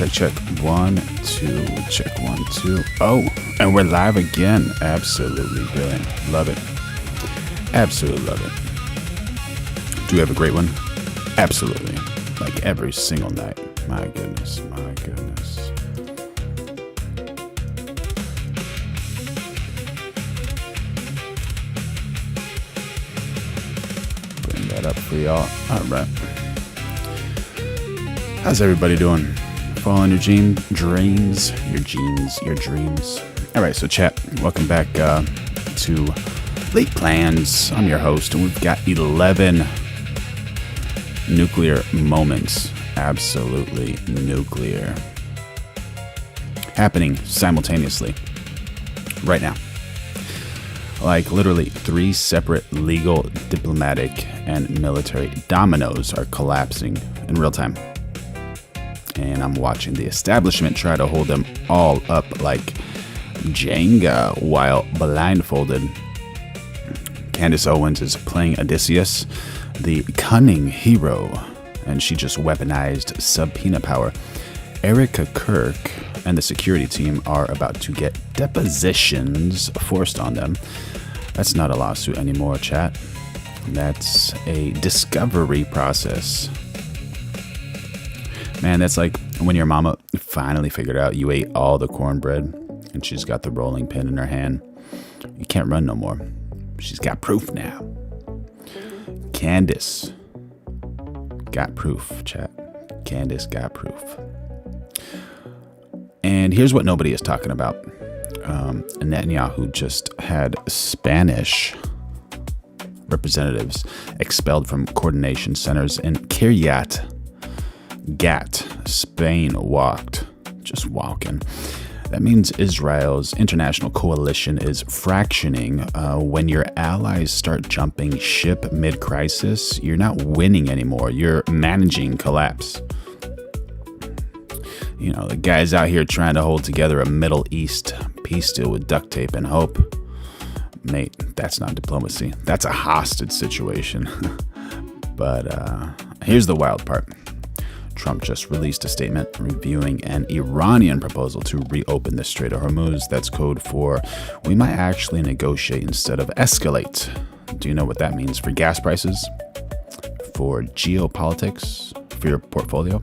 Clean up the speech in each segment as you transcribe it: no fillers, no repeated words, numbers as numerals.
Check. 1, 2. Check 1, 2. Oh, and we're live again. Absolutely brilliant. Love it. Absolutely love it. Do we have a great one? Absolutely. Like every single night. My goodness. Bring that up for y'all. All right. How's everybody doing? Following your dreams. All right, so chat, welcome back to Late Plans. I'm your host, and we've got 11 nuclear moments, absolutely nuclear, happening simultaneously right now. Like literally 3 separate legal, diplomatic, and military dominoes are collapsing in real time. And I'm watching the establishment try to hold them all up like Jenga while blindfolded. Candace Owens is playing Odysseus, the cunning hero, and she just weaponized subpoena power. Erika Kirk and the security team are about to get depositions forced on them. That's not a lawsuit anymore, chat. That's a discovery process. Man, that's like when your mama finally figured out you ate all the cornbread and she's got the rolling pin in her hand. You can't run no more. She's got proof now. Candace got proof, chat. Candace got proof. And here's what nobody is talking about. Netanyahu just had Spanish representatives expelled from coordination centers in Kiryat Gat, Spain. Just walking. That means Israel's international coalition is fractioning. When your allies start jumping ship mid-crisis, you're not winning anymore. You're managing collapse. You know, the guys out here trying to hold together a Middle East peace deal with duct tape and hope. Mate, that's not diplomacy. That's a hostage situation. But here's the wild part. Trump just released a statement reviewing an Iranian proposal to reopen the Strait of Hormuz. That's code for we might actually negotiate instead of escalate. Do you know what that means for gas prices? For geopolitics? For your portfolio?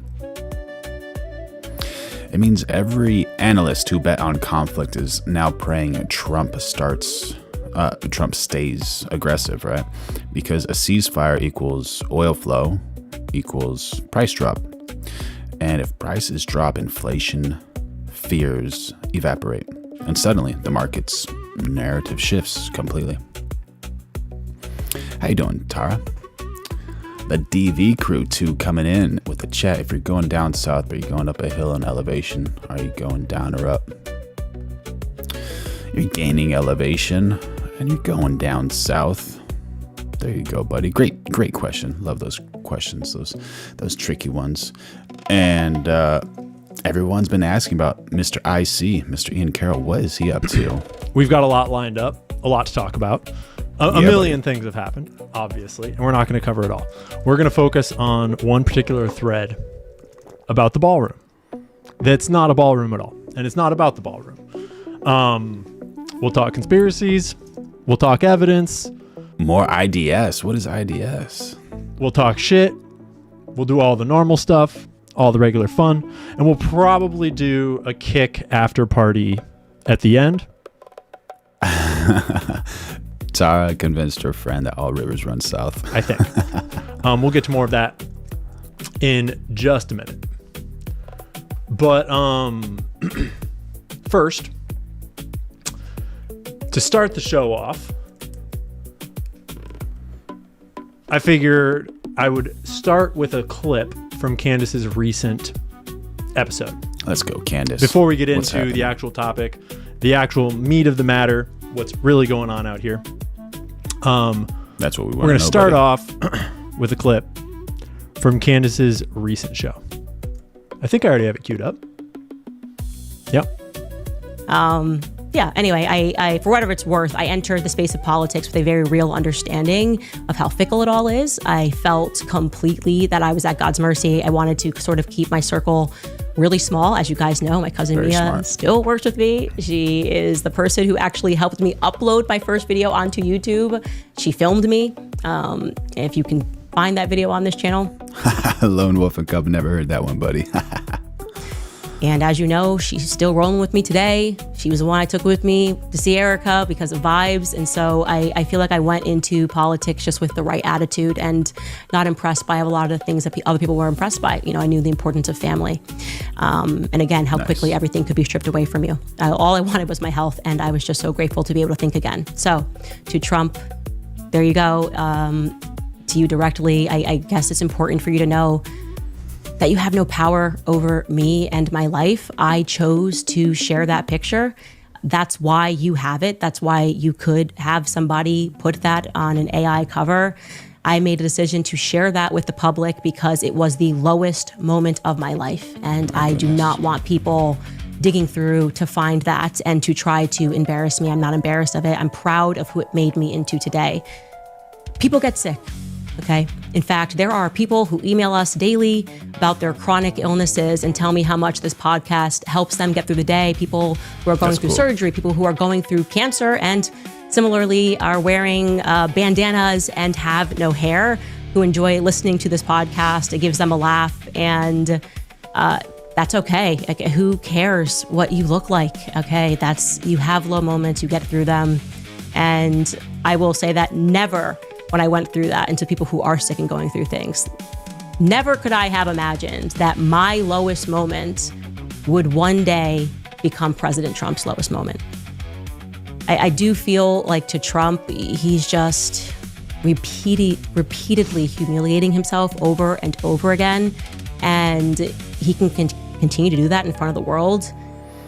It means every analyst who bet on conflict is now praying Trump stays aggressive, right? Because a ceasefire equals oil flow equals price drop. And if prices drop, inflation fears evaporate. And suddenly the market's narrative shifts completely. How you doing, Tara? The DV crew too coming in with the chat. If you're going down south, are you going up a hill in elevation? Are you going down or up? You're gaining elevation and you're going down south. There you go, buddy. Great question. Love those questions, those tricky ones. And everyone's been asking about Mr. IC, Mr. Ian Carroll. What is he up to? We've got a lot lined up, a lot to talk about. A million things have happened, obviously, and we're not going to cover it all. We're going to focus on one particular thread about the ballroom. That's not a ballroom at all, and it's not about the ballroom. We'll talk conspiracies. We'll talk evidence. More IDS. What is IDS? We'll talk shit. We'll do all the normal stuff, all the regular fun, and we'll probably do a kick after party at the end. Tara convinced her friend that all rivers run south. I think. We'll get to more of that in just a minute. But first, to start the show off, I figured I would start with a clip from Candace's recent episode. Let's go, Candace. Before we get into the actual topic, the actual meat of the matter, what's really going on out here. That's what we want to know. We're going to start off with a clip from Candace's recent show. I think I already have it queued up. Yep. Yeah, anyway, I for whatever it's worth, I entered the space of politics with a very real understanding of how fickle it all is. I felt completely that I was at God's mercy. I wanted to sort of keep my circle really small. As you guys know, my cousin Very Mia smart. still works with me. She is the person who actually helped me upload my first video onto YouTube. She filmed me. If you can find that video on this channel. Lone Wolf and Cub, never heard that one, buddy. And as you know, she's still rolling with me today. She was the one I took with me to see Erika because of vibes. And so I feel like I went into politics just with the right attitude and not impressed by a lot of the things that other people were impressed by. You know, I knew the importance of family. And again, how quickly everything could be stripped away from you. All I wanted was my health. And I was just so grateful to be able to think again. So to Trump, there you go. To you directly, I guess it's important for you to know that you have no power over me and my life. I chose to share that picture. That's why you have it. That's why you could have somebody put that on an AI cover. I made a decision to share that with the public because it was the lowest moment of my life. And I do not want people digging through to find that and to try to embarrass me. I'm not embarrassed of it. I'm proud of who it made me into today. People get sick. Okay. In fact, there are people who email us daily about their chronic illnesses and tell me how much this podcast helps them get through the day. People who are going through surgery, people who are going through cancer, and similarly are wearing bandanas and have no hair, who enjoy listening to this podcast. It gives them a laugh, and that's okay. Like, who cares what you look like? Okay. You have low moments, you get through them. And I will say that never, when I went through that, into people who are sick and going through things, never could I have imagined that my lowest moment would one day become President Trump's lowest moment. I do feel like to Trump, he's just repeatedly humiliating himself over and over again. And he can continue to do that in front of the world.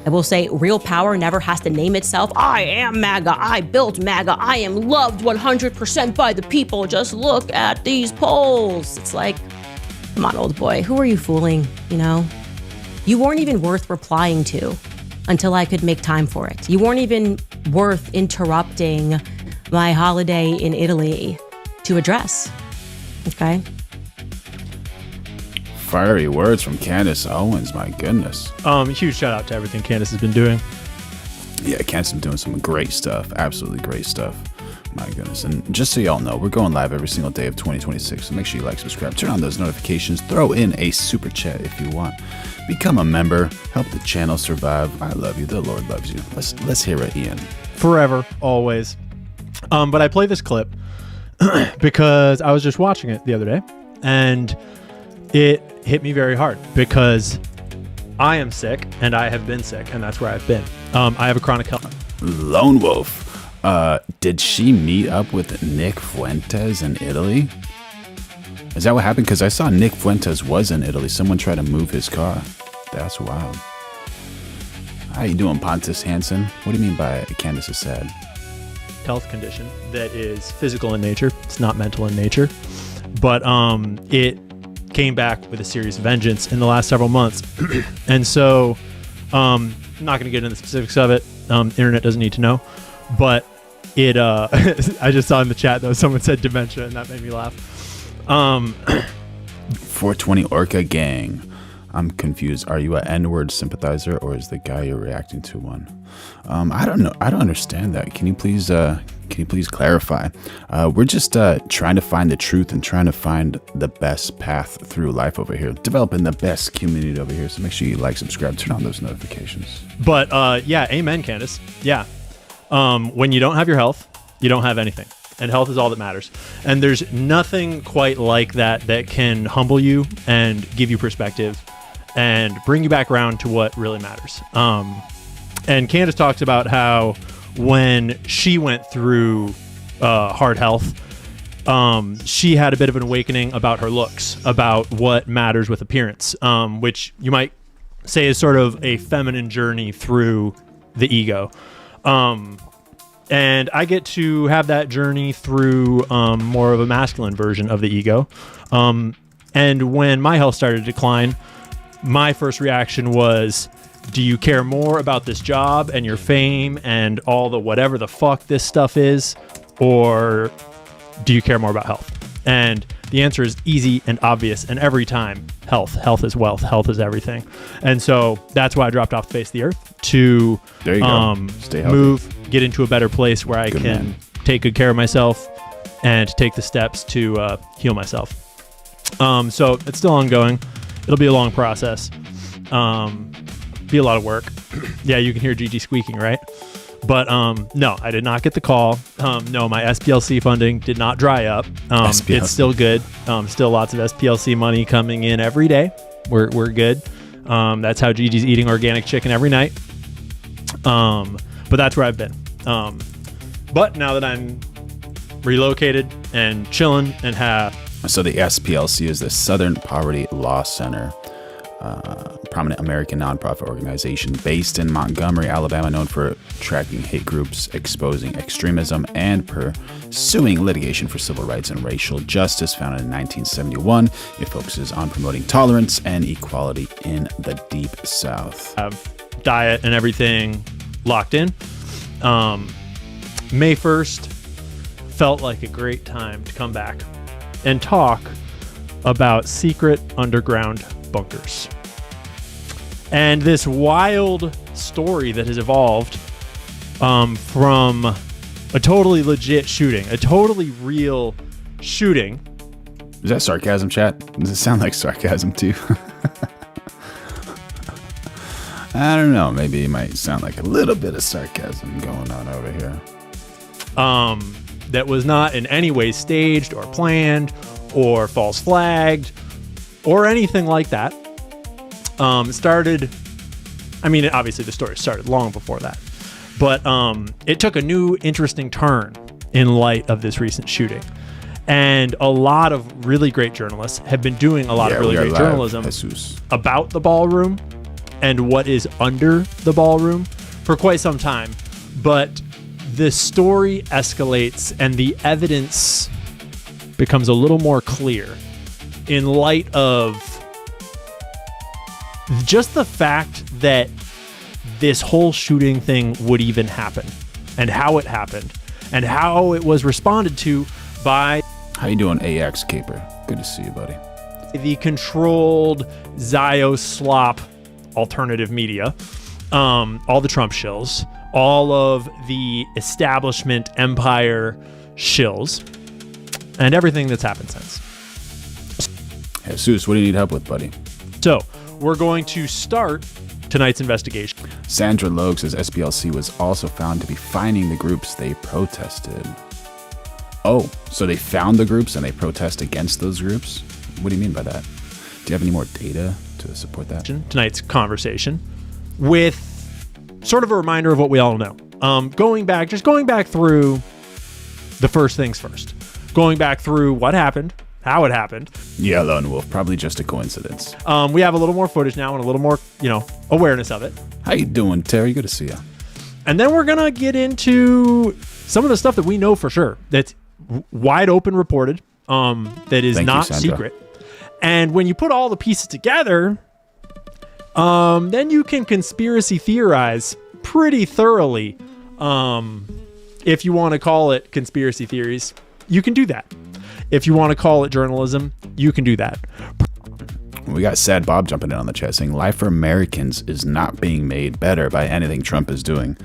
I will say real power never has to name itself. I am MAGA. I built MAGA. I am loved 100% by the people. Just look at these polls. It's like, come on, old boy. Who are you fooling? You know, you weren't even worth replying to until I could make time for it. You weren't even worth interrupting my holiday in Italy to address. Okay. Fiery words from Candace Owens, my goodness. Huge shout out to everything Candace has been doing. Yeah, Candace has been doing some great stuff. Absolutely great stuff. My goodness. And just so y'all know, we're going live every single day of 2026. So make sure you like, subscribe, turn on those notifications, throw in a super chat if you want. Become a member, help the channel survive. I love you. The Lord loves you. Let's hear it, Ian. Forever, always. But I play this clip because I was just watching it the other day, and it hit me very hard because I am sick and I have been sick, and that's where I've been. I have a chronic health. Lone Wolf. Did she meet up with Nick Fuentes in Italy? Is that what happened? Because I saw Nick Fuentes was in Italy. Someone tried to move his car. That's wild. How you doing, Pontus Hansen? What do you mean by Candace is sad? Health condition that is physical in nature. It's not mental in nature. But it came back with a serious vengeance in the last several months. And so I'm not going to get into the specifics of it. Internet doesn't need to know. But it I just saw in the chat, though, someone said dementia, and that made me laugh. 420 Orca Gang. I'm confused. Are you an N-word sympathizer, or is the guy you're reacting to one? I don't know. I don't understand that. Can you please clarify? We're just trying to find the truth and trying to find the best path through life over here, developing the best community over here. So make sure you like, subscribe, turn on those notifications. But yeah, amen, Candace. Yeah. When you don't have your health, you don't have anything. And health is all that matters. And there's nothing quite like that can humble you and give you perspective and bring you back around to what really matters. And Candace talks about how when she went through hard health, she had a bit of an awakening about her looks, about what matters with appearance, which you might say is sort of a feminine journey through the ego. And I get to have that journey through more of a masculine version of the ego. And when my health started to decline, my first reaction was, do you care more about this job and your fame and all the whatever the fuck this stuff is? Or do you care more about health? And The answer is easy and obvious, and every time, health. Health is wealth. Health is everything. And so that's why I dropped off the face of the earth to There you go. Stay healthy. move, get into a better place where I Good can man. take good care of myself and take the steps to heal myself. So it's still ongoing. It'll be a long process. Be a lot of work. Yeah, you can hear Gigi squeaking, right? But no, I did not get the call. No, my SPLC funding did not dry up. SPLC. It's still good. Still lots of SPLC money coming in every day. We're good. That's how Gigi's eating organic chicken every night. But that's where I've been. But now that I'm relocated and chilling and have... So the SPLC is the Southern Poverty Law Center, prominent American nonprofit organization based in Montgomery, Alabama, known for tracking hate groups, exposing extremism, and pursuing litigation for civil rights and racial justice. Founded in 1971, it focuses on promoting tolerance and equality in the Deep South. Have diet and everything locked in. May 1st felt like a great time to come back and talk about secret underground bunkers and this wild story that has evolved from a totally legit shooting, a totally real shooting. Is that sarcasm, chat? Does it sound like sarcasm too? I don't know. Maybe it might sound like a little bit of sarcasm going on over here. That was not in any way staged or planned or false flagged or anything like that. Started, I mean, obviously the story started long before that, but it took a new interesting turn in light of this recent shooting. And a lot of really great journalists have been doing a lot of really great journalism about the ballroom and what is under the ballroom for quite some time. But the story escalates and the evidence becomes a little more clear in light of just the fact that this whole shooting thing would even happen and how it happened and how it was responded to by... How you doing, AX Caper? Good to see you, buddy. The controlled Zio slop alternative media, all the Trump shills, all of the establishment empire shills, and everything that's happened since. Jesus, what do you need help with, buddy? So we're going to start tonight's investigation. Sandra Logue says SPLC was also found to be finding the groups they protested. Oh, so they found the groups and they protest against those groups? What do you mean by that? Do you have any more data to support that? Tonight's conversation with sort of a reminder of what we all know. Going back through the first things first. Going back through what happened, how it happened. Yeah, Lone Wolf, probably just a coincidence. We have a little more footage now and a little more, awareness of it. How you doing, Terry? Good to see you. And then we're going to get into some of the stuff that we know for sure that's wide open reported, that is not secret. And when you put all the pieces together, then you can conspiracy theorize pretty thoroughly. If you want to call it conspiracy theories, you can do that. If you want to call it journalism, you can do that. We got Sad Bob jumping in on the chat saying life for Americans is not being made better by anything Trump is doing.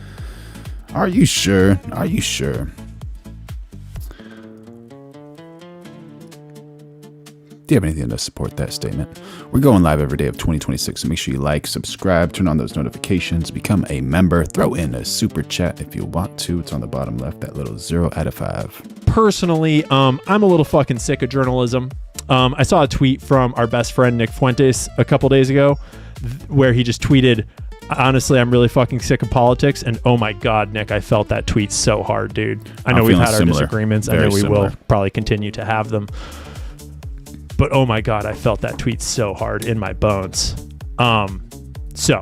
Are you sure? Are you sure? Do you have anything to support that statement? We're going live every day of 2026, so make sure you like, subscribe, turn on those notifications, become a member, throw in a super chat if you want to. It's on the bottom left, that little 0 out of 5. Personally, I'm a little fucking sick of journalism. I saw a tweet from our best friend Nick Fuentes a couple days ago where he just tweeted, honestly, I'm really fucking sick of politics. And oh my God, Nick, I felt that tweet so hard, dude. I know we've had our disagreements. I know we will probably continue to have them. But oh my God, I felt that tweet so hard in my bones. So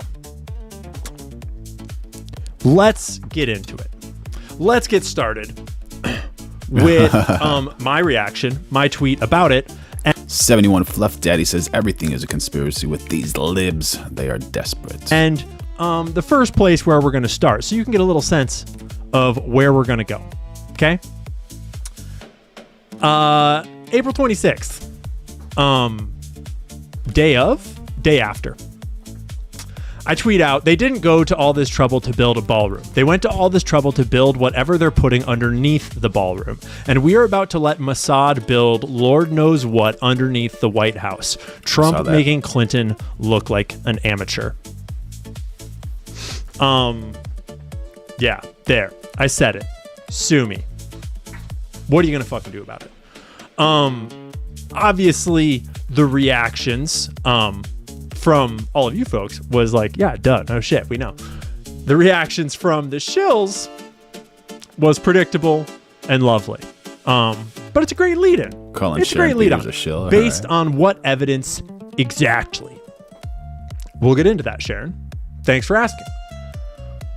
let's get into it. Let's get started with my reaction, my tweet about it. 71 Fluff Daddy says everything is a conspiracy with these libs. They are desperate. And the first place where we're going to start, so you can get a little sense of where we're going to go. Okay? April 26th. Day after. I tweet out, they didn't go to all this trouble to build a ballroom. They went to all this trouble to build whatever they're putting underneath the ballroom. And we are about to let Mossad build Lord knows what underneath the White House. Trump making Clinton look like an amateur. Yeah, there. I said it. Sue me. What are you going to fucking do about it? Obviously, the reactions from all of you folks was like, yeah, duh, no shit, we know. The reactions from the shills was predictable and lovely. But it's a great lead-in. It's a great lead-in. Based on what evidence exactly? We'll get into that, Sharon. Thanks for asking.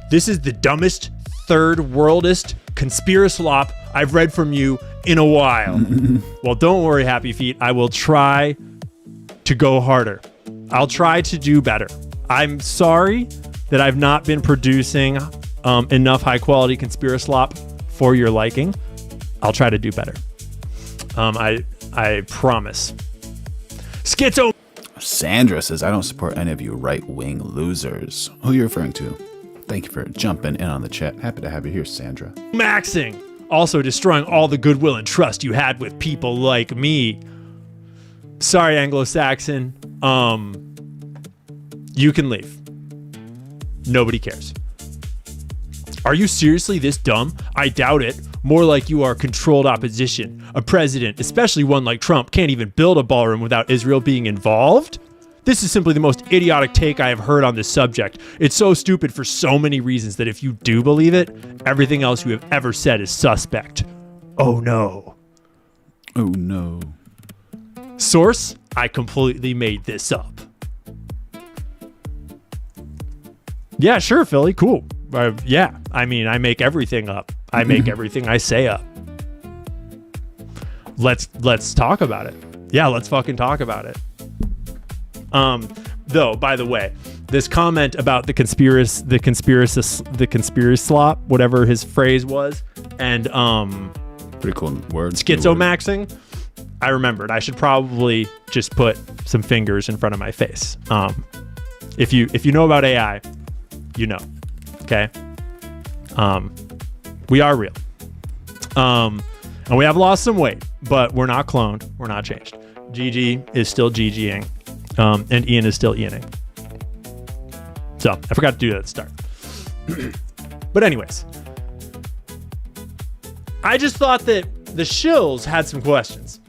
This is the dumbest, third worldist conspiraslop I've read from you in a while. Well, don't worry, Happy Feet. I will try to go harder. I'll try to do better. I'm sorry that I've not been producing enough high-quality conspiraslop for your liking. I'll try to do better. I promise. Schizo. Sandra says, I don't support any of you right-wing losers. Who are you referring to? Thank you for jumping in on the chat. Happy to have you here, Sandra. Maxing. Also destroying all the goodwill and trust you had with people like me. Sorry, Anglo-Saxon. You can leave. Nobody cares. Are you seriously this dumb? I doubt it. More like you are controlled opposition. A president, especially one like Trump, can't even build a ballroom without Israel being involved? This is simply the most idiotic take I have heard on this subject. It's so stupid for so many reasons that if you do believe it, everything else you have ever said is suspect. Oh no. Oh no. Source, I completely made this up. Yeah, sure, Philly. Cool. Yeah, I mean, I make everything up. I make everything I say up. Let's talk about it. Yeah, let's fucking talk about it. Though, by the way, this comment about the conspiracy slop, whatever his phrase was, and pretty cool word. Schizomaxing. I remembered. I should probably just put some fingers in front of my face. If you know about AI, you know. Okay. We are real. And we have lost some weight, but we're not cloned. We're not changed. GG is still GGing. And Ian is still Ianing. So I forgot to do that at the start. But anyways, I just thought that the shills had some questions.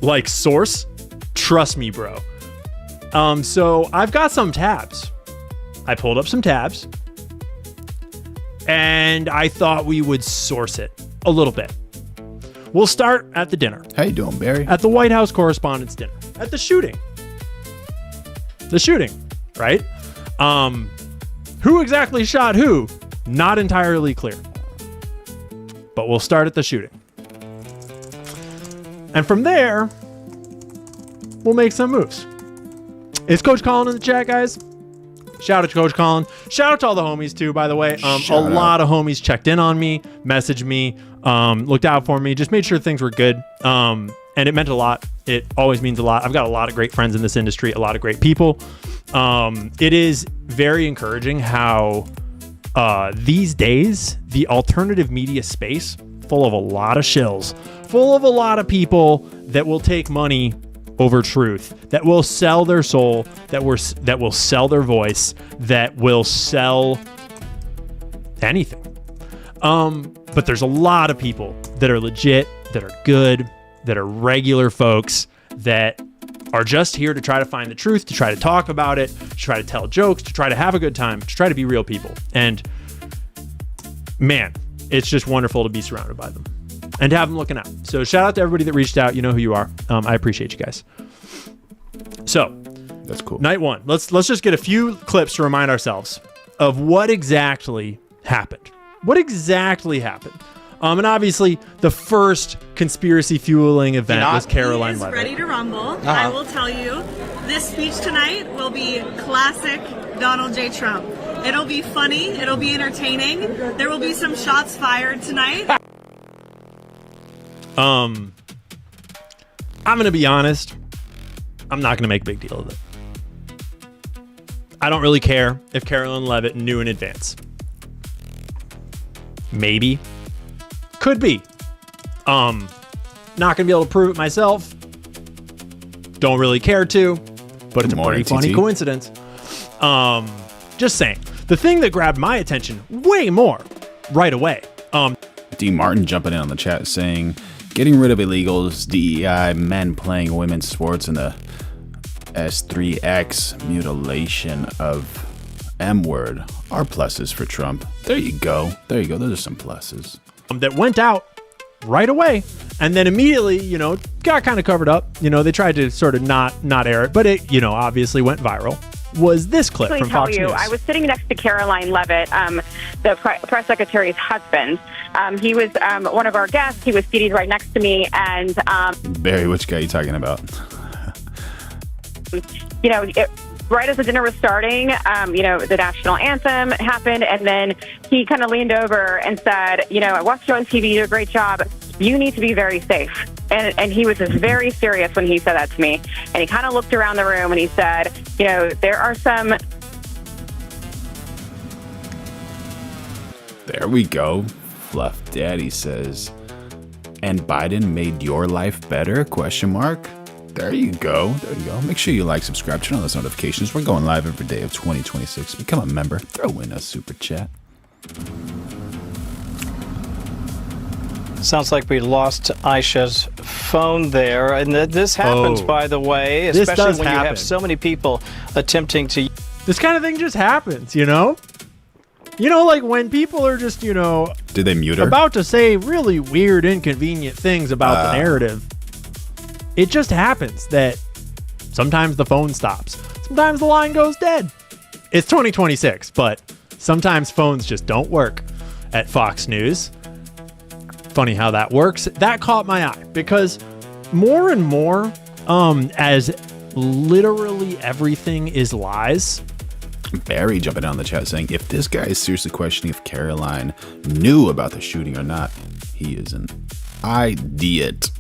Like source, trust me, bro. So I've got some tabs. I pulled up some tabs and I thought we would source it a little bit. We'll start at the dinner. How you doing, Barry? At the White House Correspondents' Dinner. At the shooting. Right? Who exactly shot who? Not entirely clear. But we'll start at the shooting. And from there, we'll make some moves. Is Coach Colin in the chat, guys? Shout out to Coach Colin. Shout out to all the homies, too, by the way. A lot of homies checked in on me, messaged me, looked out for me, just made sure things were good. And it meant a lot. It always means a lot. I've got a lot of great friends in this industry, a lot of great people. It is very encouraging how these days, the alternative media space, full of a lot of shills, full of a lot of people that will take money over truth, that will sell their soul, that will sell their voice, that will sell anything. But there's a lot of people that are legit, that are good, that are regular folks, that are just here to try to find the truth, to try to talk about it, to try to tell jokes, to try to have a good time, to try to be real people. And man, it's just wonderful to be surrounded by them and to have them looking out. So shout out to everybody that reached out. You know who you are. I appreciate you guys. So that's cool. Night one. Let's just get a few clips to remind ourselves of what exactly happened. And obviously, the first conspiracy fueling event was Caroline Levitt. Ready to rumble. I will tell you, this speech tonight will be classic Donald J. Trump. It'll be funny. It'll be entertaining. There will be some shots fired tonight. I'm going to be honest. I'm not going to make a big deal of it. I don't really care if Carolyn Leavitt knew in advance. Maybe. Could be. Not going to be able to prove it myself. Don't really care to, but it's a pretty funny coincidence. Just saying. The thing that grabbed my attention way more right away. D. Martin jumping in on the chat saying, getting rid of illegals, DEI, men playing women's sports, and the S3X mutilation of M-word are pluses for Trump. There you go. There you go. Those are some pluses. That went out right away and then immediately, got kind of covered up. They tried to sort of not air it, but it, obviously went viral. Was this clip from Fox News. I was sitting next to Caroline Leavitt, the press secretary's husband. He was one of our guests. He was seated right next to me. And Barry, which guy are you talking about? Right as the dinner was starting, the national anthem happened. And then he kind of leaned over and said, I watched you on TV. You do a great job. You need to be very safe. And he was just very serious when he said that to me. And he kind of looked around the room and he said, there are some... There we go. Fluff Daddy says, and Biden made your life better? ? There you go. There you go. Make sure you like, subscribe, turn on those notifications. We're going live every day of 2026. Become a member. Throw in a super chat. Sounds like we lost Aisha's phone there. And this happens, by the way, especially when you have so many people attempting to... This kind of thing just happens, like when people are just, Did they mute her? About to say really weird, inconvenient things about the narrative. It just happens that sometimes the phone stops. Sometimes the line goes dead. It's 2026, but sometimes phones just don't work at Fox News. Funny how that works. That caught my eye because more and more, as literally everything is lies. Barry jumping on the chat saying, if this guy is seriously questioning if Caroline knew about the shooting or not, he is an idiot.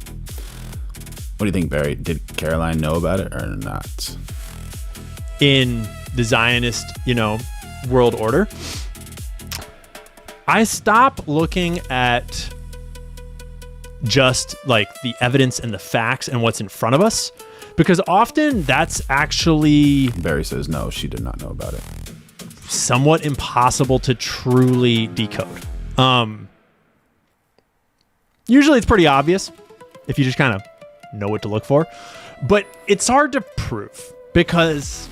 What do you think, Barry? Did Caroline know about it or not? In the Zionist, world order, I stop looking at just like the evidence and the facts and what's in front of us, because often that's actually... Barry says no, she did not know about it. Somewhat impossible to truly decode. Usually it's pretty obvious if you just kind of know what to look for, but it's hard to prove because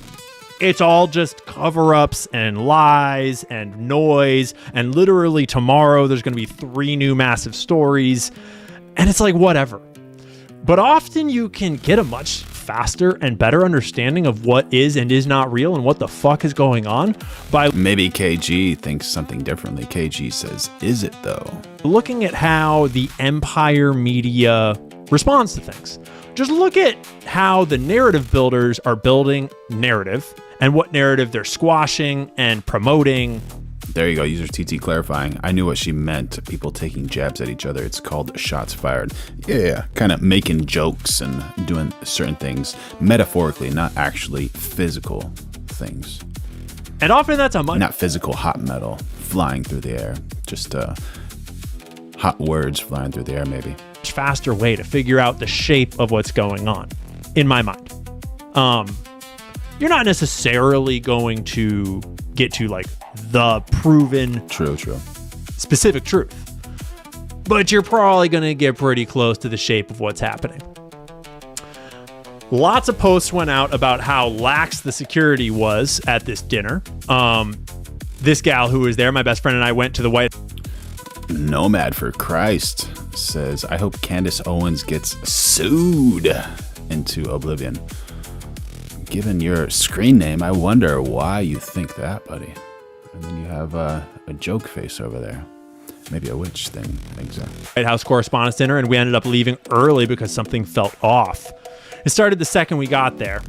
it's all just cover-ups and lies and noise, and literally tomorrow there's going to be 3 new massive stories, and it's like whatever. But often you can get a much faster and better understanding of what is and is not real and what the fuck is going on by... Maybe KG thinks something differently. KG says, is it though? Looking at how the empire media responds to things. Just look at how the narrative builders are building narrative and what narrative they're squashing and promoting. There you go. User TT clarifying. I knew what she meant. People taking jabs at each other. It's called shots fired. Yeah. Kind of making jokes and doing certain things metaphorically, not actually physical things. And often that's a much... Not physical hot metal flying through the air. Just hot words flying through the air, maybe. Faster way to figure out the shape of what's going on, in my mind. You're not necessarily going to get to like the proven true specific truth, but you're probably going to get pretty close to the shape of what's happening. Lots of posts went out about how lax the security was at this dinner. This gal who was there, my best friend and I went to the White... Nomad for Christ says, I hope Candace Owens gets sued into oblivion. Given your screen name, I wonder why you think that, buddy. And then you have a joke face over there. Maybe a witch thing. Exactly. White House Correspondents' Dinner, and we ended up leaving early because something felt off. It started the second we got there.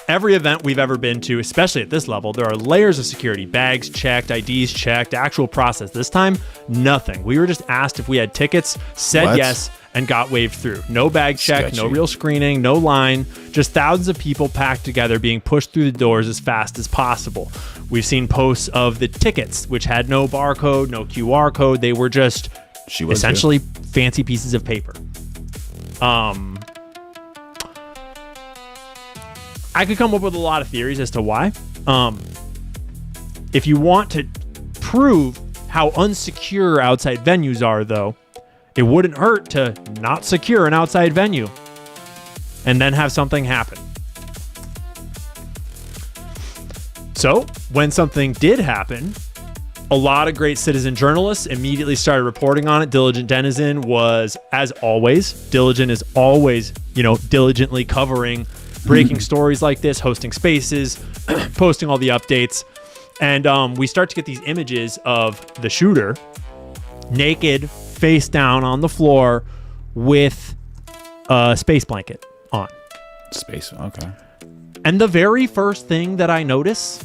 every event we've ever been to, especially at this level, there are layers of security. Bags checked, IDs checked, actual process. This time, nothing. We were just asked if we had tickets, said yes, and got waved through. No bag check, no real screening, no line, just thousands of people packed together being pushed through the doors as fast as possible. We've seen posts of the tickets, which had no barcode, no QR code. They were just essentially fancy pieces of paper. I could come up with a lot of theories as to why. If you want to prove how unsecure outside venues are, though, it wouldn't hurt to not secure an outside venue and then have something happen. So, when something did happen, a lot of great citizen journalists immediately started reporting on it. Diligent Denizen was, as always, Diligent is always, diligently covering breaking stories like this, hosting spaces, posting all the updates. And we start to get these images of the shooter naked, face down on the floor with a space blanket on. Space, okay. And the very first thing that I notice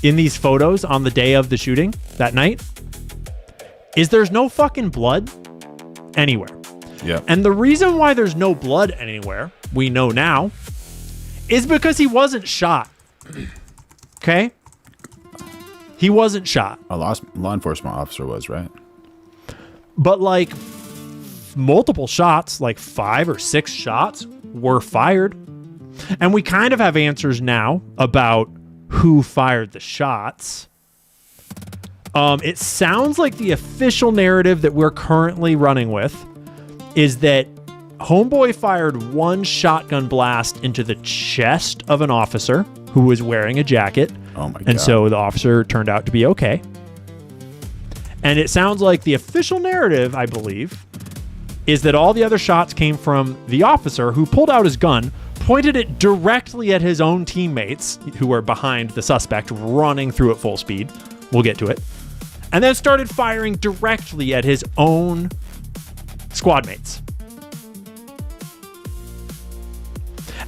in these photos on the day of the shooting that night is there's no fucking blood anywhere. Yeah. And the reason why there's no blood anywhere, we know now, is because he wasn't shot. Okay? He wasn't shot. A law enforcement officer was, right? But multiple shots, 5 or 6 shots were fired. And we kind of have answers now about who fired the shots. It sounds like the official narrative that we're currently running with is that Homeboy fired one shotgun blast into the chest of an officer who was wearing a jacket. Oh my God. And so the officer turned out to be okay. And it sounds like the official narrative, I believe, is that all the other shots came from the officer who pulled out his gun, pointed it directly at his own teammates who were behind the suspect running through at full speed. We'll get to it. And then started firing directly at his own squad mates.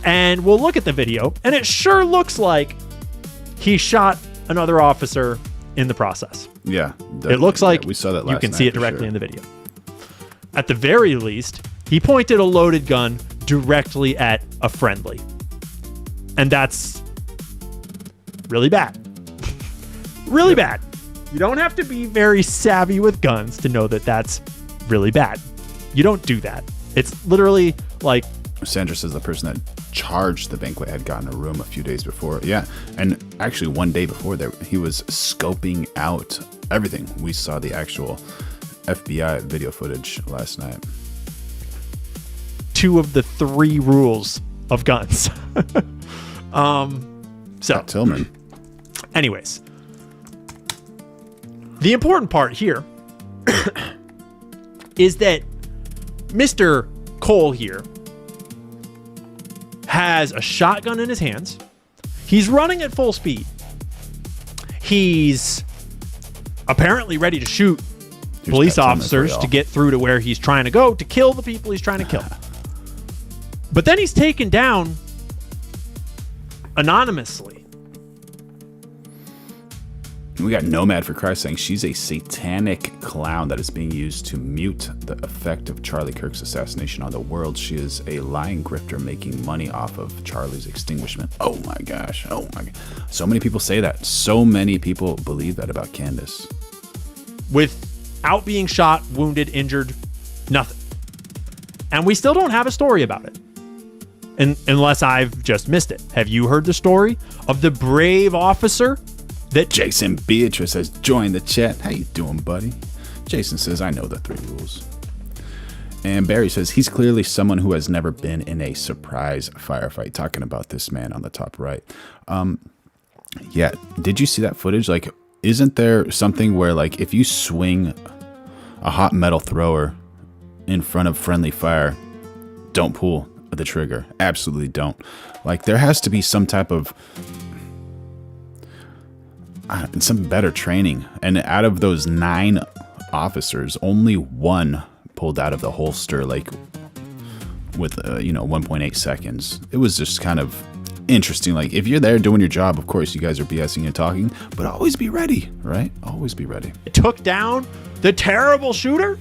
And we'll look at the video, and it sure looks like he shot another officer in the process. Yeah. It looks like we saw that last you can night see it directly in the video. At the very least, he pointed a loaded gun directly at a friendly. And that's really bad. Really bad. You don't have to be very savvy with guns to know that that's really bad. You don't do that. It's literally like... Sandra says the person that charged the banquet had gotten a room a few days before. Yeah. And actually one day before there, he was scoping out everything. We saw the actual FBI video footage last night. 2 of the 3 rules of guns. So Tillman. Anyways, the important part here is that Mr. Cole here has a shotgun in his hands. He's running at full speed. He's apparently ready to shoot police officers to get through to where he's trying to go to kill the people he's trying to kill. But then he's taken down anonymously. We got Nomad for Christ saying she's a satanic clown that is being used to mute the effect of Charlie Kirk's assassination on the world. She is a lying grifter making money off of Charlie's extinguishment. Oh my gosh. Oh my God. So many people say that. So many people believe that about Candace. Without being shot, wounded, injured, nothing. And we still don't have a story about it. Unless I've just missed it. Have you heard the story of the brave officer that... Jason Beatrice has joined the chat. How you doing, buddy? Jason says, I know the 3 rules. And Barry says, he's clearly someone who has never been in a surprise firefight. Talking about this man on the top right. Yeah, did you see that footage? Isn't there something where, if you swing a hot metal thrower in front of friendly fire, don't pull the trigger? Absolutely don't. There has to be some type of... some better training. And out of those 9 officers, only 1 pulled out of the holster with 1.8 seconds. It was just kind of interesting. Like, if you're there doing your job, of course, you guys are BSing and talking, but always be ready, right? Always be ready. Took down the terrible shooter?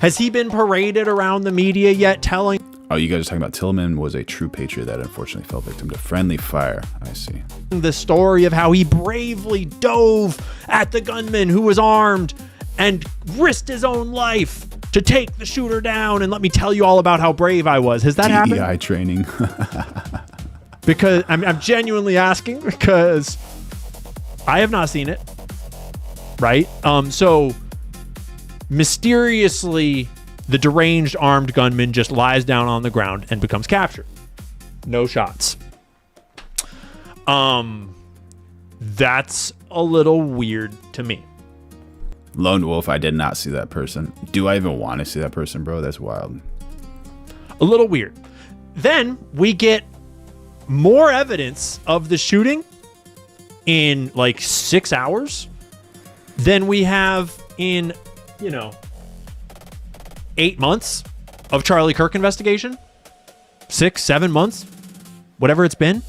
Has he been paraded around the media yet telling? Oh, you guys are talking about Tillman was a true patriot that unfortunately fell victim to friendly fire. I see. The story of how he bravely dove at the gunman who was armed and risked his own life to take the shooter down. And let me tell you all about how brave I was. Has that happened? DEI training. Because I'm genuinely asking, because I have not seen it. Right? So mysteriously, the deranged armed gunman just lies down on the ground and becomes captured. No shots. That's a little weird to me. Lone Wolf, I did not see that person. Do I even want to see that person, bro? That's wild. A little weird. Then we get more evidence of the shooting in like 6 hours than we have in, 8 months of Charlie Kirk investigation. 6, 7 months, whatever it's been.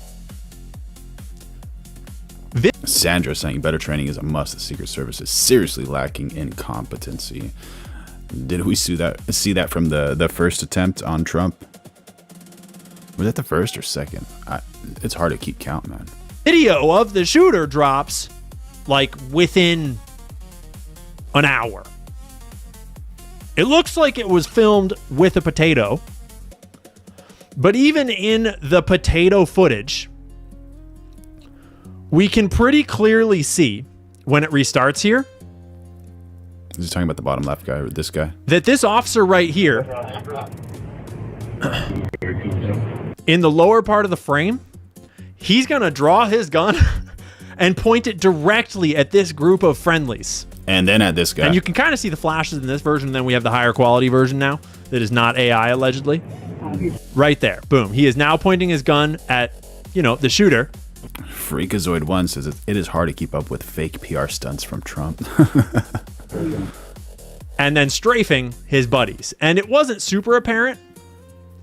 Sandra saying better training is a must. The Secret Service is seriously lacking in competency. Did we see that from the first attempt on Trump? Was that the first or second? It's hard to keep count, man. Video of the shooter drops like within an hour. It looks like it was filmed with a potato. But even in the potato footage, we can pretty clearly see when it restarts here. Is he talking about the bottom left guy or this guy? That this officer right here, in the lower part of the frame, he's going to draw his gun and point it directly at this group of friendlies. And then at this guy. And you can kind of see the flashes in this version. Then we have the higher quality version now that is not AI, allegedly. Right there. Boom. He is now pointing his gun at, the shooter. Freakazoid 1 says it is hard to keep up with fake PR stunts from Trump. And then strafing his buddies. And it wasn't super apparent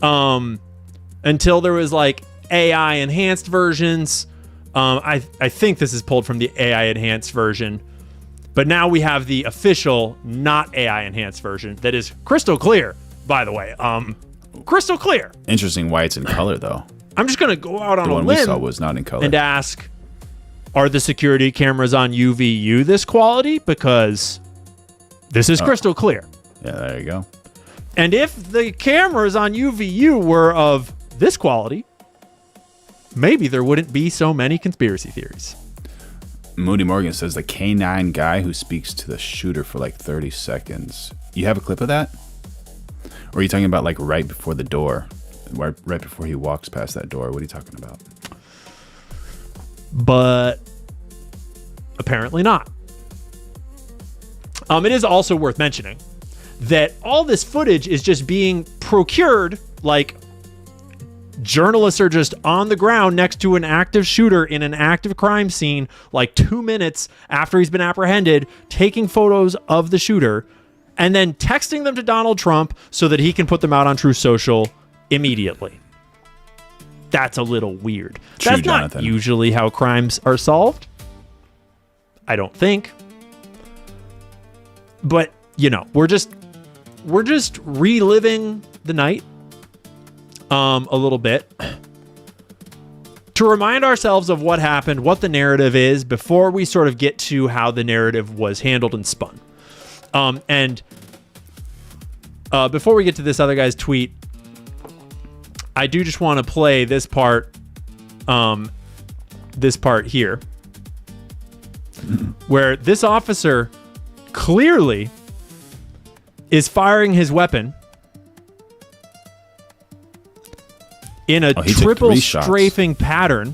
until there was like AI enhanced versions. I think this is pulled from the AI enhanced version. But now we have the official, not AI enhanced version that is crystal clear, by the way. Crystal clear. Interesting why it's in color, though. I'm just going to go out on a limb. The one we saw was not in color. And ask, are the security cameras on UVU this quality? Because this is crystal clear. Yeah, there you go. And if the cameras on UVU were of this quality, maybe there wouldn't be so many conspiracy theories. Moody Morgan says the K9 guy who speaks to the shooter for like 30 seconds. You have a clip of that? Or are you talking about like right before the door? Right before he walks past that door? What are you talking about? But apparently not. It is also worth mentioning that all this footage is just being procured, like journalists are just on the ground next to an active shooter in an active crime scene, like 2 minutes after he's been apprehended, taking photos of the shooter and then texting them to Donald Trump so that he can put them out on Truth Social immediately. That's a little weird. True, That's Jonathan. not usually how crimes are solved. I don't think. But, we're just reliving the night a little bit to remind ourselves of what happened, what the narrative is, before we sort of get to how the narrative was handled and spun. And before we get to this other guy's tweet, I do just want to play this part here, where this officer clearly is firing his weapon in a triple strafing pattern.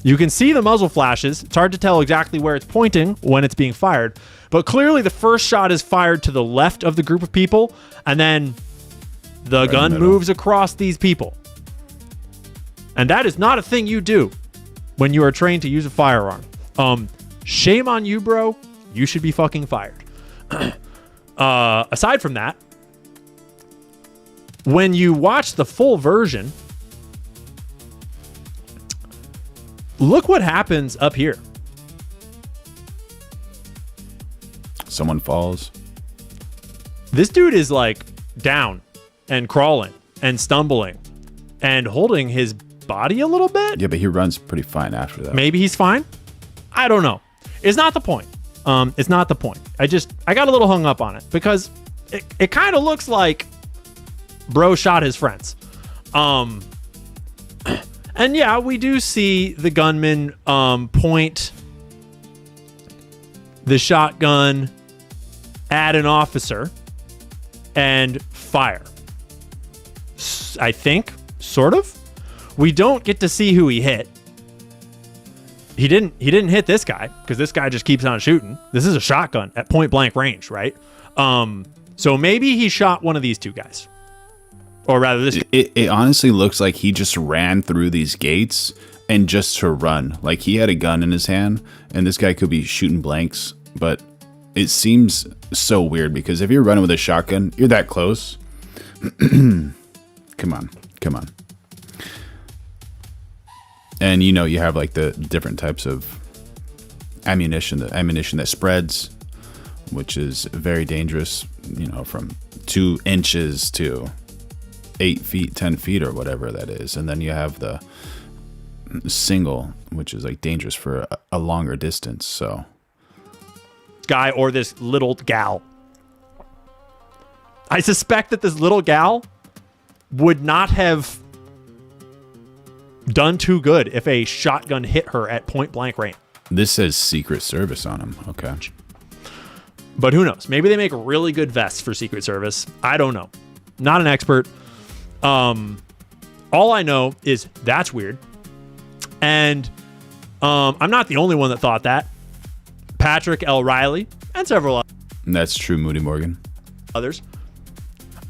You can see the muzzle flashes. It's hard to tell exactly where it's pointing when it's being fired, but clearly the first shot is fired to the left of the group of people, and then the gun moves across these people. And that is not a thing you do when you are trained to use a firearm. Shame on you, bro. You should be fucking fired. Aside from that, when you watch the full version, Look what happens up here. Someone falls. This dude is like down and crawling and stumbling and holding his body a little bit. Yeah, but he runs pretty fine after that. Maybe he's fine. I don't know. It's not the point. It's not the point. I got a little hung up on it because it kind of looks like bro shot his friends. And yeah, we do see the gunman point the shotgun at an officer and fire. I think, sort of. We don't get to see who he hit. He didn't hit this guy because this guy just keeps on shooting. This is a shotgun at point blank range, right? So maybe he shot one of these two guys. Or rather this. It honestly looks like he just ran through these gates and just to run. Like he had a gun in his hand and this guy could be shooting blanks, but it seems so weird because if you're running with a shotgun, you're that close. Come on. And you have like the different types of ammunition, the ammunition that spreads, which is very dangerous, from 2 inches to 8 feet, 10 feet or whatever that is. And then you have the single, which is like dangerous for a longer distance. So guy or this little gal. I suspect that this little gal would not have done too good if a shotgun hit her at point blank range. This says Secret Service on him. Okay. But who knows? Maybe they make really good vests for Secret Service. I don't know. Not an expert. All I know is that's weird. And I'm not the only one that thought that. Patrick L. Riley and several others. That's true, Moody Morgan. Others.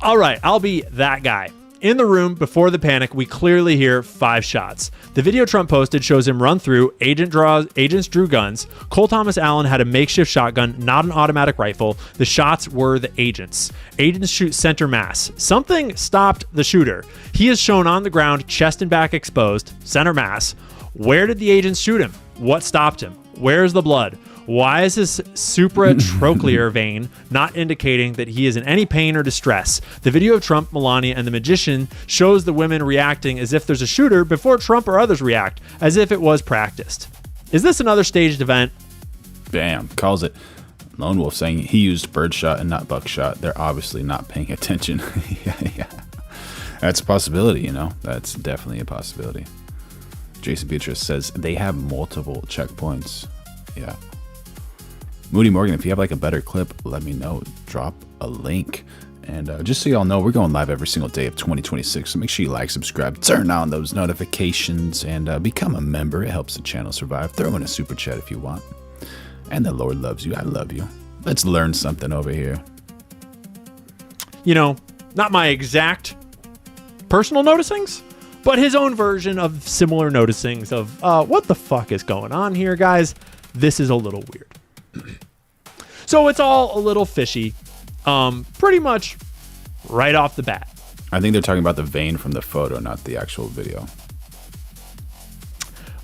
All right, I'll be that guy. In the room before the panic, we clearly hear 5 shots. The video Trump posted shows him run through. Agents drew guns. Cole Thomas Allen had a makeshift shotgun, not an automatic rifle. The shots were the agents. Agents shoot center mass. Something stopped the shooter. He is shown on the ground, chest and back exposed, center mass. Where did the agents shoot him? What stopped him? Where's the blood? Why is his supratrochlear vein not indicating that he is in any pain or distress? The video of Trump, Melania, and the magician shows the women reacting as if there's a shooter before Trump or others react, as if it was practiced. Is this another staged event? Bam, calls it. Lone Wolf saying he used birdshot and not buckshot. They're obviously not paying attention. Yeah. That's a possibility, That's definitely a possibility. Jason Beatrice says they have multiple checkpoints. Yeah. Moody Morgan, if you have like a better clip, let me know. Drop a link. And just so y'all know, we're going live every single day of 2026. So make sure you like, subscribe, turn on those notifications, and become a member. It helps the channel survive. Throw in a super chat if you want. And the Lord loves you. I love you. Let's learn something over here. Not my exact personal noticings, but his own version of similar noticings of what the fuck is going on here, guys. This is a little weird. So it's all a little fishy, pretty much right off the bat. I think they're talking about the vein from the photo, not the actual video.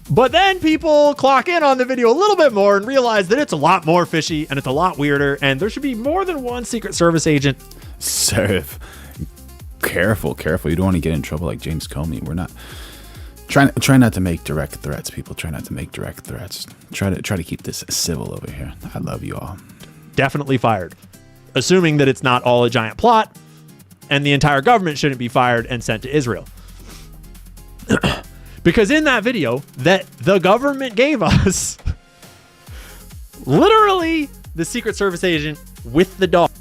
But then people clock in on the video a little bit more and realize that it's a lot more fishy and it's a lot weirder, and there should be more than one Secret Service agent. Careful. You don't want to get in trouble like James Comey. We're not... Try not to make direct threats, people. Try not to make direct threats. Try to keep this civil over here. I love you all. Definitely fired. Assuming that it's not all a giant plot and the entire government shouldn't be fired and sent to Israel. Because in that video that the government gave us, literally the Secret Service agent with the dog.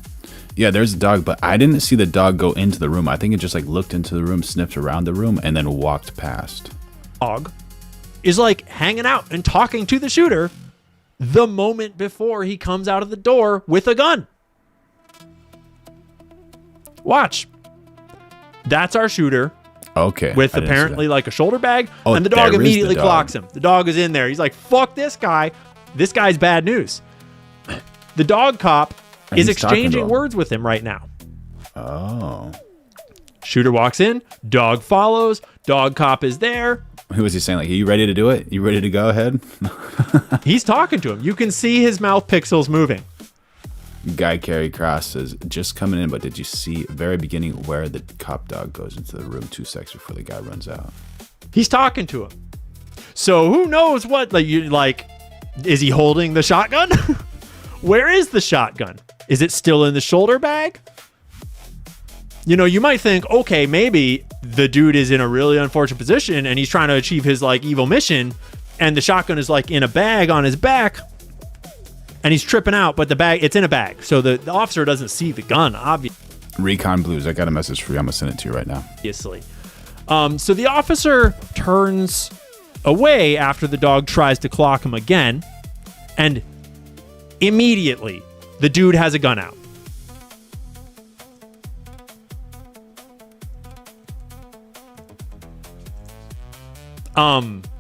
Yeah, there's a dog, but I didn't see the dog go into the room. I think it just like looked into the room, sniffed around the room, and then walked past. Dog is like hanging out and talking to the shooter the moment before he comes out of the door with a gun. Watch. That's our shooter. Okay. With apparently like a shoulder bag. Oh, and the dog immediately clocks him. The dog is in there. He's like, fuck this guy. This guy's bad news. The dog cop is exchanging words with him right now. Oh. Shooter walks in. Dog follows. Dog cop is there. Who was he saying? Like, are you ready to do it? You ready to go ahead? He's talking to him. You can see his mouth pixels moving. Guy Carey Cross says, just coming in, but did you see very beginning where the cop dog goes into the room 2 seconds before the guy runs out? He's talking to him. So who knows what, is he holding the shotgun? Where is the shotgun? Is it still in the shoulder bag? You might think, okay, maybe the dude is in a really unfortunate position and he's trying to achieve his evil mission, and the shotgun is in a bag on his back and he's tripping out, but it's in a bag. So the officer doesn't see the gun, obviously. Recon Blues, I got a message for you. I'm going to send it to you right now. Obviously. So the officer turns away after the dog tries to clock him again, and immediately the dude has a gun out.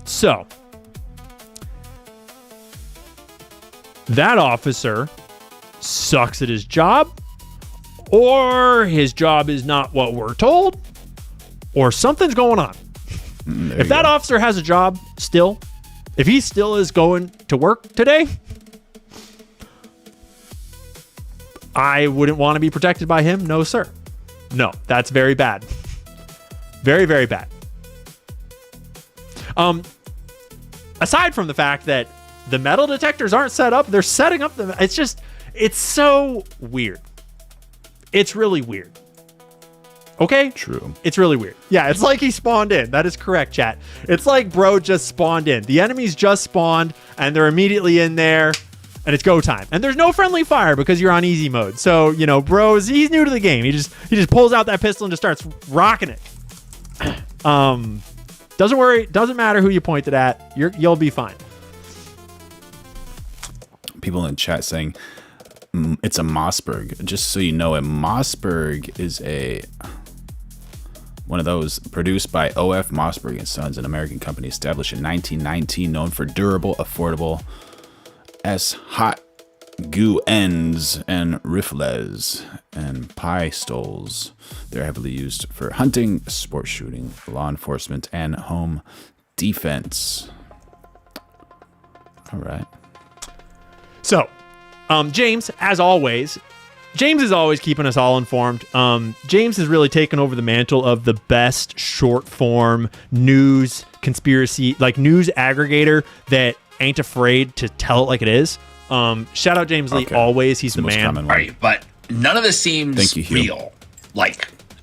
So that officer sucks at his job, or his job is not what we're told, or something's going on. If that officer has a job still, if he still is going to work today, I wouldn't want to be protected by him. No, sir. No, that's very bad. Very, very bad. Aside from the fact that the metal detectors aren't set up, they're setting up it's so weird. It's really weird. Okay? True. It's really weird. Yeah, it's like he spawned in. That is correct, chat. It's like bro just spawned in. The enemies just spawned, and they're immediately in there, and it's go time. And there's no friendly fire because you're on easy mode. So, bros, he's new to the game. He just pulls out that pistol and just starts rocking it. Doesn't worry. Doesn't matter who you pointed at. You'll be fine. People in chat saying it's a Mossberg. Just so you know, a Mossberg is one of those produced by O.F. Mossberg and Sons, an American company established in 1919, known for durable, affordable hot goo ends and rifles and pistols. They're heavily used for hunting, sport shooting, law enforcement, and home defense. All right. So, James, as always, James is always keeping us all informed. James has really taken over the mantle of the best short form news conspiracy, news aggregator that ain't afraid to tell it like it is. Shout out James Lee. Always, he's the man. All right, but none of this seems real,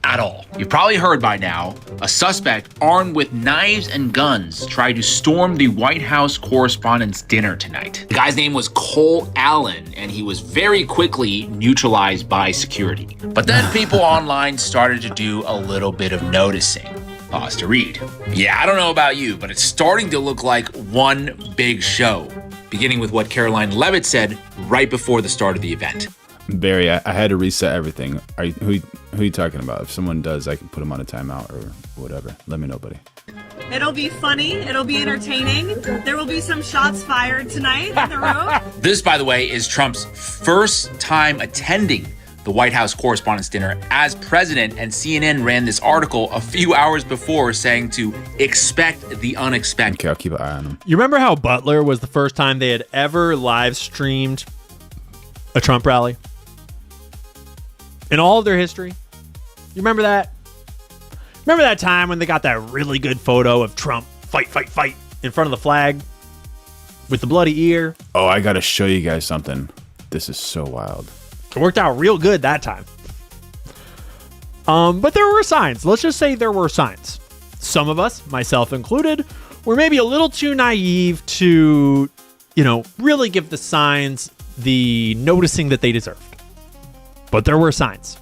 at all. You've probably heard by now, a suspect armed with knives and guns tried to storm the White House correspondents' dinner tonight. The guy's name was Cole Allen, and he was very quickly neutralized by security. But then people online started to do a little bit of noticing. Pause to read. Yeah, I don't know about you, but it's starting to look like one big show, beginning with what Caroline Levitt said right before the start of the event. Barry, I had to reset everything. Who are you talking about? If someone does, I can put them on a timeout or whatever. Let me know, buddy. It'll be funny. It'll be entertaining. There will be some shots fired tonight in the room. This, by the way, is Trump's first time attending the White House Correspondents' Dinner as president, and CNN ran this article a few hours before saying to expect the unexpected. Okay, I'll keep an eye on him. You remember how Butler was the first time they had ever live streamed a Trump rally? In all of their history? You remember that? Remember that time when they got that really good photo of Trump fight in front of the flag with the bloody ear? Oh, I got to show you guys something. This is so wild. It worked out real good that time. But there were signs. Let's just say there were signs. Some of us, myself included, were maybe a little too naive to, really give the signs the noticing that they deserved. But there were signs.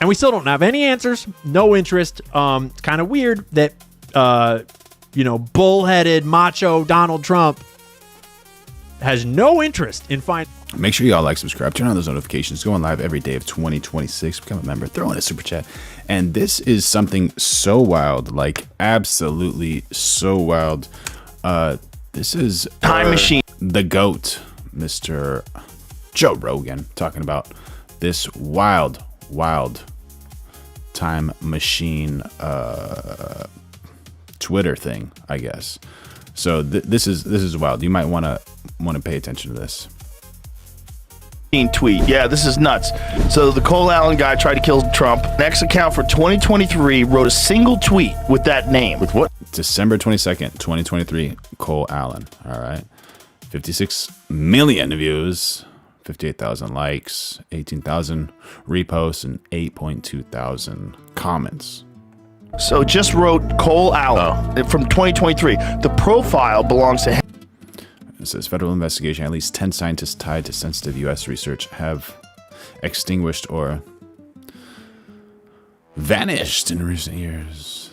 And we still don't have any answers, no interest. It's kind of weird that, bullheaded macho Donald Trump has no interest in finding. Make sure y'all subscribe, turn on those notifications. Going live every day of 2026. Become a member, throw in a super chat. And this is something so wild, absolutely so wild. This is Time Machine. The GOAT, Mr. Joe Rogan, talking about this wild time machine Twitter thing, I guess. So this is wild. You might want to pay attention to this. Tweet. Yeah, this is nuts. So the Cole Allen guy tried to kill Trump. Next account for 2023 wrote a single tweet with that name. With what? December 22nd, 2023, Cole Allen. All right. 56 million views, 58,000 likes, 18,000 reposts, and 8.2 thousand comments. So just wrote Cole Allen from 2023. The profile belongs to him. It says federal investigation. At least 10 scientists tied to sensitive U.S. research have extinguished or vanished in recent years.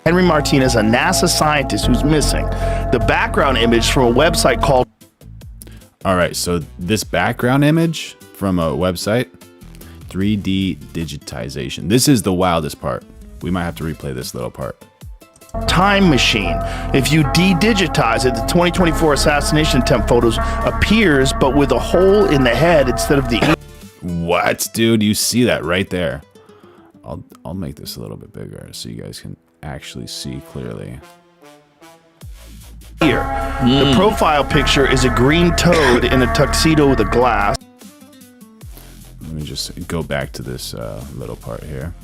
Henry Martinez, a NASA scientist who's missing. The background image from a website called... All right, so this background image from a website, 3D digitization. This is the wildest part. We might have to replay this little part. Time Machine. If you de-digitize it, the 2024 assassination attempt photos appears, but with a hole in the head instead of the ear. What, dude? You see that right there? I'll make this a little bit bigger so you guys can actually see clearly. The profile picture is a green toad in a tuxedo with a glass. Let me just go back to this little part here.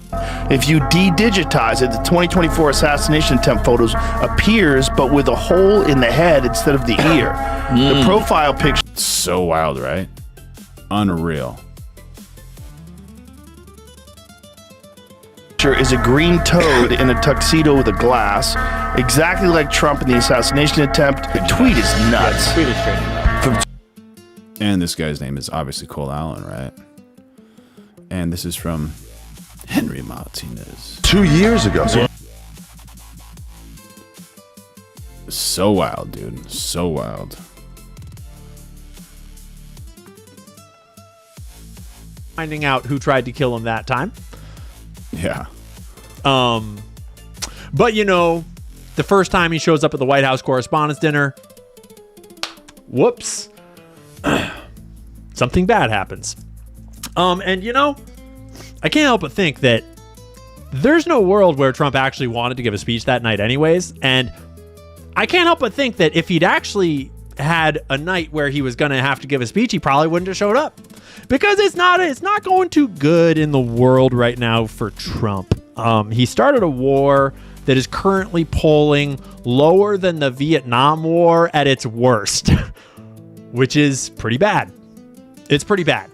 If you de-digitize it, the 2024 assassination attempt photos appears, but with a hole in the head instead of the ear. The profile picture... So wild, right? Unreal. Is a green toad in a tuxedo with a glass, exactly like Trump in the assassination attempt. The tweet is nuts. Yeah, the tweet is straight. And this guy's name is obviously Cole Allen, right? And this is from Henry Martinez. 2 years ago. So wild, dude. So wild. Finding out who tried to kill him that time. Yeah. But you know, the first time he shows up at the White House Correspondents' Dinner, whoops, something bad happens. And you know, I can't help but think that there's no world where Trump actually wanted to give a speech that night anyways. And I can't help but think that if he'd actually had a night where he was going to have to give a speech, he probably wouldn't have showed up, because it's not going too good in the world right now for Trump. He started a war that is currently polling lower than the Vietnam War at its worst, which is pretty bad. It's pretty bad.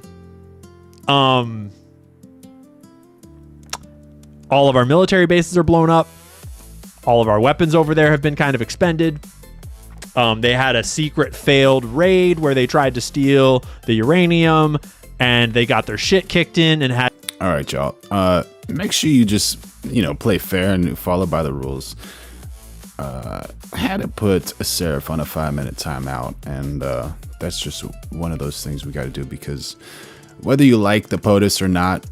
All of our military bases are blown up. All of our weapons over there have been kind of expended. They had a secret failed raid where they tried to steal the uranium, and they got their shit kicked in and had... All right, y'all. Make sure you just, play fair and follow by the rules. I had to put a Seraph on a 5-minute timeout, and that's just one of those things we got to do, because whether you like the POTUS or not,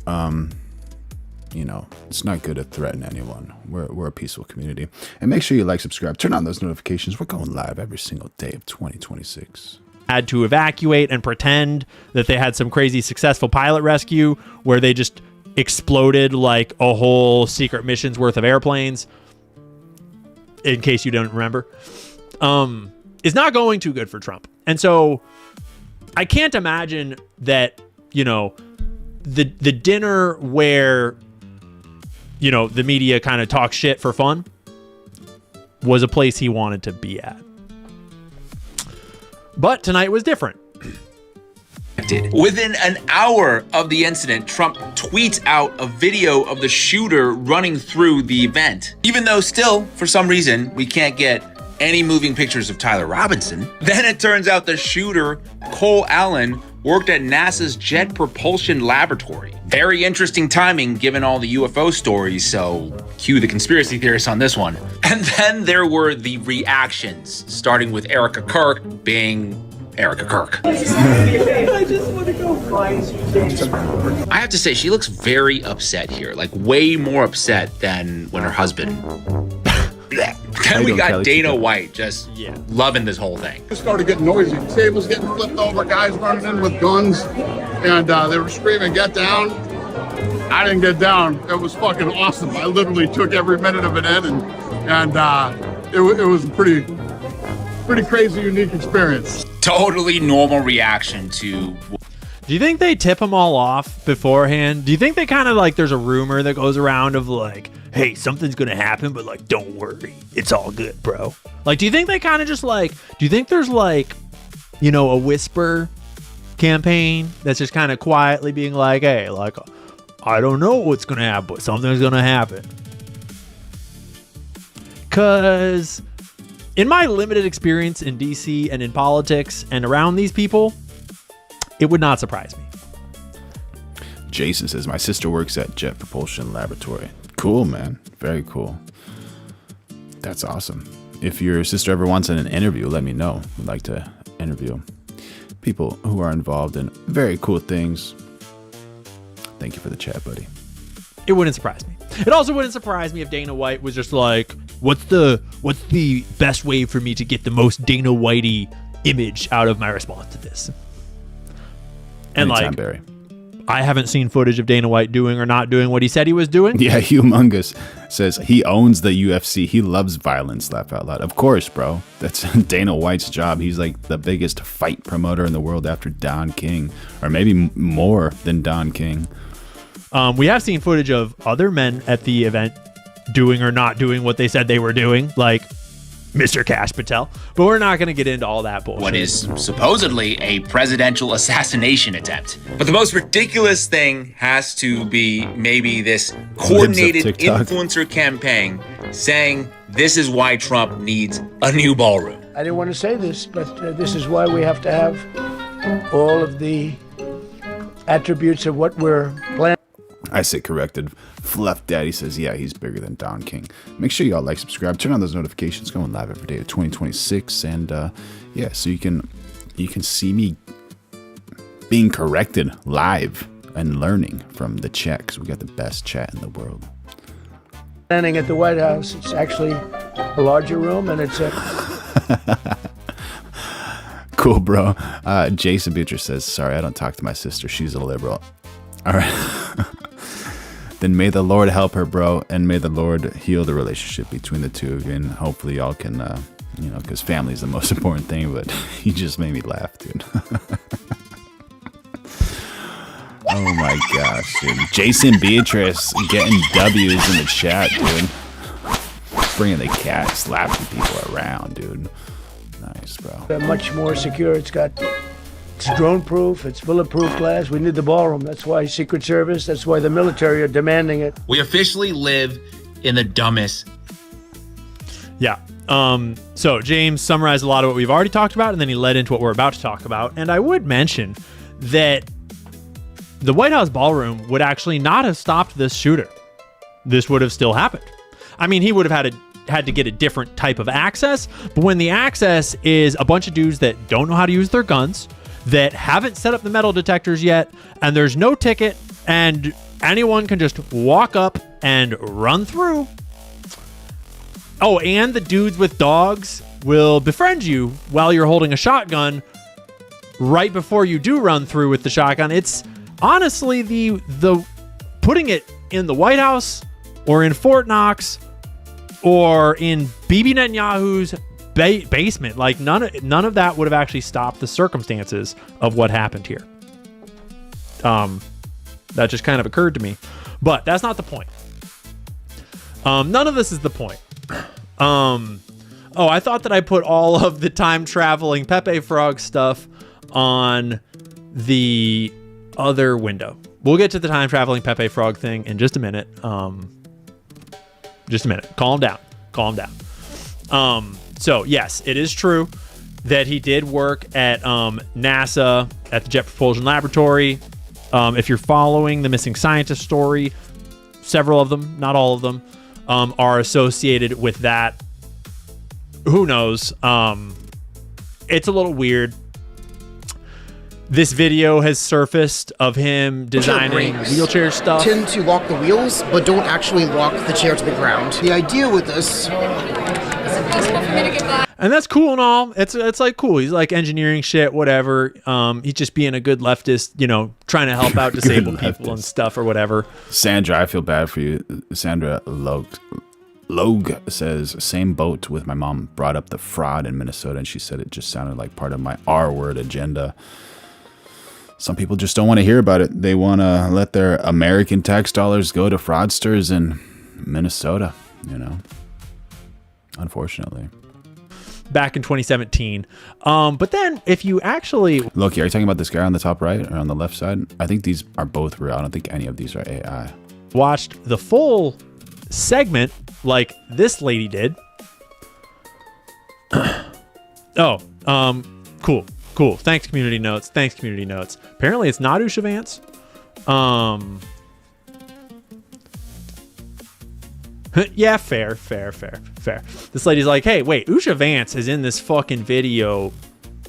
it's not good to threaten anyone. We're a peaceful community. And make sure you like, subscribe, turn on those notifications. We're going live every single day of 2026. Had to evacuate and pretend that they had some crazy successful pilot rescue where they just exploded like a whole secret mission's worth of airplanes. In case you don't remember, is not going too good for Trump. And so I can't imagine that, the dinner where, the media kind of talk shit for fun was a place he wanted to be at. But tonight was different. Within an hour of the incident, Trump tweets out a video of the shooter running through the event. Even though still, for some reason, we can't get any moving pictures of Tyler Robinson. Then it turns out the shooter, Cole Allen, worked at NASA's Jet Propulsion Laboratory. Very interesting timing given all the UFO stories, so cue the conspiracy theorists on this one. And then there were the reactions, starting with Erika Kirk being Erika Kirk. I just want to go find you. I have to say, she looks very upset here, like way more upset than when her husband... Then we got Dana White just loving this whole thing. It started getting noisy. Tables getting flipped over, guys running in with guns, and they were screaming, "Get down!" I didn't get down. It was fucking awesome. I literally took every minute of it in, and and it was a pretty crazy, unique experience. Totally normal reaction to. Do you think they tip them all off beforehand? Do you think they kind of like, there's a rumor that goes around of like, hey, something's going to happen, but like, don't worry. It's all good, bro. Like, do you think they kind of just like, do you think there's like, you know, a whisper campaign that's just kind of quietly being like, hey, like, I don't know what's going to happen, but something's going to happen. Because in my limited experience in DC and in politics and around these people, it would not surprise me. Jason says, my sister works at Jet Propulsion Laboratory. Cool, man. Very cool. That's awesome. If your sister ever wants an interview, let me know. We'd like to interview people who are involved in very cool things. Thank you for the chat, buddy. It wouldn't surprise me. It also wouldn't surprise me if Dana White was just like, what's the best way for me to get the most Dana Whitey image out of my response to this? And anytime, like, Barry. I haven't seen footage of Dana White doing or not doing what he said he was doing. Yeah, Humongous says he owns the UFC. He loves violence, laugh out loud. Of course, bro. That's Dana White's job. He's like the biggest fight promoter in the world after Don King, or maybe more than Don King. We have seen footage of other men at the event doing or not doing what they said they were doing, like Mr. Kash Patel, but we're not going to get into all that bullshit. What is supposedly a presidential assassination attempt. But the most ridiculous thing has to be maybe this coordinated influencer campaign saying this is why Trump needs a new ballroom. I didn't want to say this, but this is why we have to have all of the attributes of what we're planning. I say corrected. Fluff Daddy says, yeah, he's bigger than Don King. Make sure y'all like, subscribe, turn on those notifications, going live every day of 2026. And yeah, so you can see me being corrected live and learning from the chat, because we got the best chat in the world. Standing at the White House, it's actually a larger room, and it's a... Cool, bro. Jason Beatrice says, sorry, I don't talk to my sister. She's a liberal. All right. Then may the Lord help her, bro, and may the Lord heal the relationship between the two of you, and hopefully y'all can, you know, because family is the most important thing, but you just made me laugh, dude. Oh my gosh, dude. Jason Beatrice getting W's in the chat, dude. Bringing the cat, slapping people around, dude. Nice, bro. Much more secure. It's drone proof, it's bulletproof glass. We need the ballroom. That's why Secret Service, that's why the military are demanding it. We officially live in the dumbest. Yeah. So James summarized a lot of what we've already talked about, and then he led into what we're about to talk about. And I would mention that the White House ballroom would actually not have stopped this shooter. This would have still happened. I mean, he would have had to get a different type of access, but when the access is a bunch of dudes that don't know how to use their guns, that haven't set up the metal detectors yet, and there's no ticket, and anyone can just walk up and run through. Oh, and the dudes with dogs will befriend you while you're holding a shotgun right before you do run through with the shotgun. It's honestly the putting it in the White House or in Fort Knox or in Bibi Netanyahu's basement, like none of that would have actually stopped the circumstances of what happened here. That just kind of occurred to me, but that's not the point. None of this is the point. I thought that I put all of the time traveling Pepe Frog stuff on the other window. We'll get to the time traveling Pepe Frog thing in just a minute. Just a minute. Calm down. So yes, it is true that he did work at NASA at the Jet Propulsion Laboratory. If you're following the missing scientist story, several of them, not all of them, are associated with that. Who knows? It's a little weird. This video has surfaced of him designing wheelchair stuff. Tend to lock the wheels, but don't actually lock the chair to the ground. The idea with this... And that's cool and all. It's like cool. He's like engineering shit, whatever. He's just being a good leftist, you know, trying to help out disabled people and stuff or whatever. Sandra, I feel bad for you. Sandra Logue says, same boat with my mom. Brought up the fraud in Minnesota, and she said it just sounded like part of my R-word agenda. Some people just don't want to hear about it. They want to let their American tax dollars go to fraudsters in Minnesota, you know, unfortunately. Back in 2017. But then if you actually... Loki, are you talking about this guy on the top right or on the left side? I think these are both real. I don't think any of these are AI. Watched the full segment like this lady did. Cool. Thanks, community notes. Apparently it's not Usha Vance. Yeah, fair. This lady's like, hey, wait, Usha Vance is in this fucking video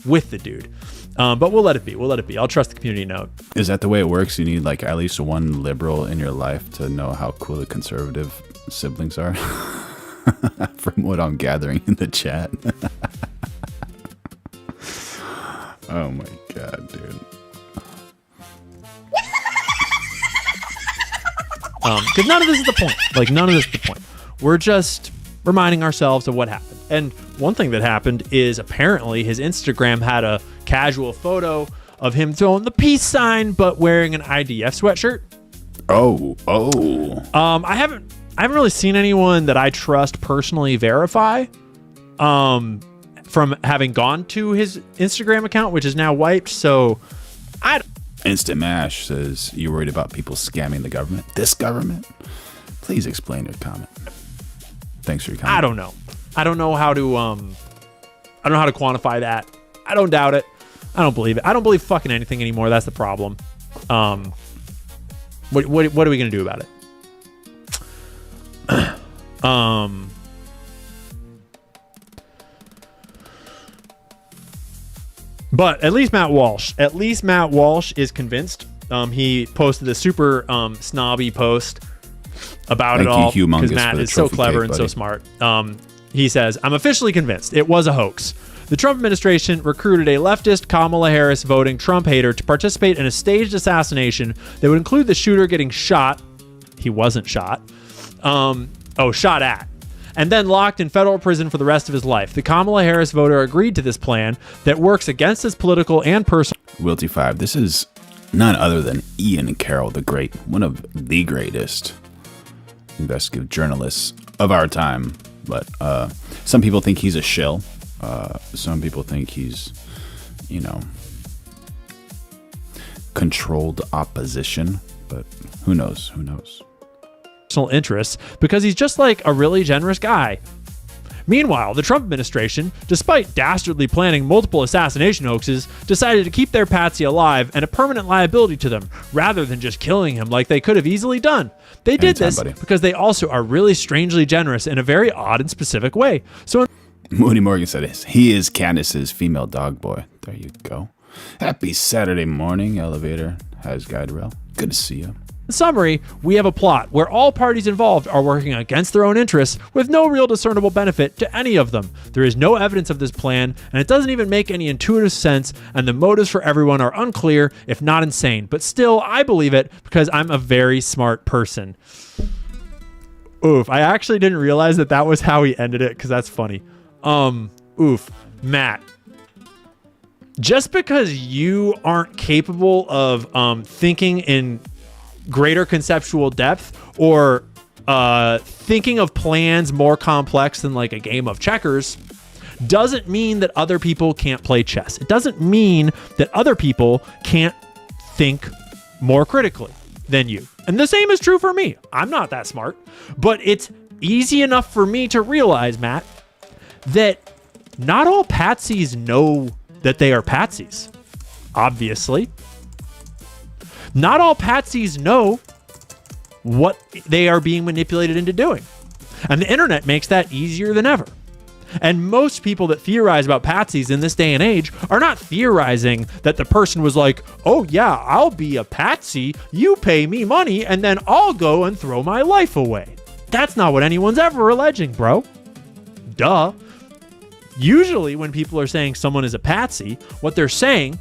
with the dude. But we'll let it be. I'll trust the community note. Is that the way it works? You need like at least one liberal in your life to know how cool the conservative siblings are? From what I'm gathering in the chat. Oh my god, dude. Because none of this is the point. We're just reminding ourselves of what happened. And one thing that happened is apparently his Instagram had a casual photo of him throwing the peace sign, but wearing an IDF sweatshirt. Oh. I haven't really seen anyone that I trust personally verify from having gone to his Instagram account, which is now wiped. So Instant Mash says, you worried about people scamming the government? This government? Please explain your comment. Thanks for your comment. I don't know. I don't know how to quantify that. I don't doubt it. I don't believe it. I don't believe fucking anything anymore. That's the problem. What are we gonna do about it? But at least Matt Walsh is convinced. He posted a super snobby post about it all because Matt is so clever and so smart. He says, I'm officially convinced it was a hoax. The Trump administration recruited a leftist Kamala Harris voting Trump hater to participate in a staged assassination that would include the shooter getting shot. He wasn't shot. Shot at. And then locked in federal prison for the rest of his life. The Kamala Harris voter agreed to this plan that works against his political and personal... Wilty5, this is none other than Ian Carroll the Great, one of the greatest investigative journalists of our time. But some people think he's a shill. Some people think he's, controlled opposition. But who knows? Interests because he's just like a really generous guy. Meanwhile, the Trump administration, despite dastardly planning multiple assassination hoaxes, decided to keep their patsy alive and a permanent liability to them rather than just killing him like they could have easily done. They did this because they also are really strangely generous in a very odd and specific way. So Moody Morgan said he is Candace's female dog boy. There you go. Happy Saturday morning, elevator has guide rail. Good to see you. In summary, we have a plot where all parties involved are working against their own interests with no real discernible benefit to any of them. There is no evidence of this plan, and it doesn't even make any intuitive sense, and the motives for everyone are unclear, if not insane. But still, I believe it because I'm a very smart person. Oof, I actually didn't realize that was how he ended it because that's funny. Matt. Just because you aren't capable of thinking in greater conceptual depth or thinking of plans more complex than like a game of checkers doesn't mean that other people can't play chess. It doesn't mean that other people can't think more critically than you. And the same is true for me. I'm not that smart, but it's easy enough for me to realize, Matt, that not all patsies know that they are patsies. Obviously. Not all patsies know what they are being manipulated into doing. And the internet makes that easier than ever. And most people that theorize about patsies in this day and age are not theorizing that the person was like, oh yeah, I'll be a patsy, you pay me money, and then I'll go and throw my life away. That's not what anyone's ever alleging, bro. Duh. Usually when people are saying someone is a patsy, what they're saying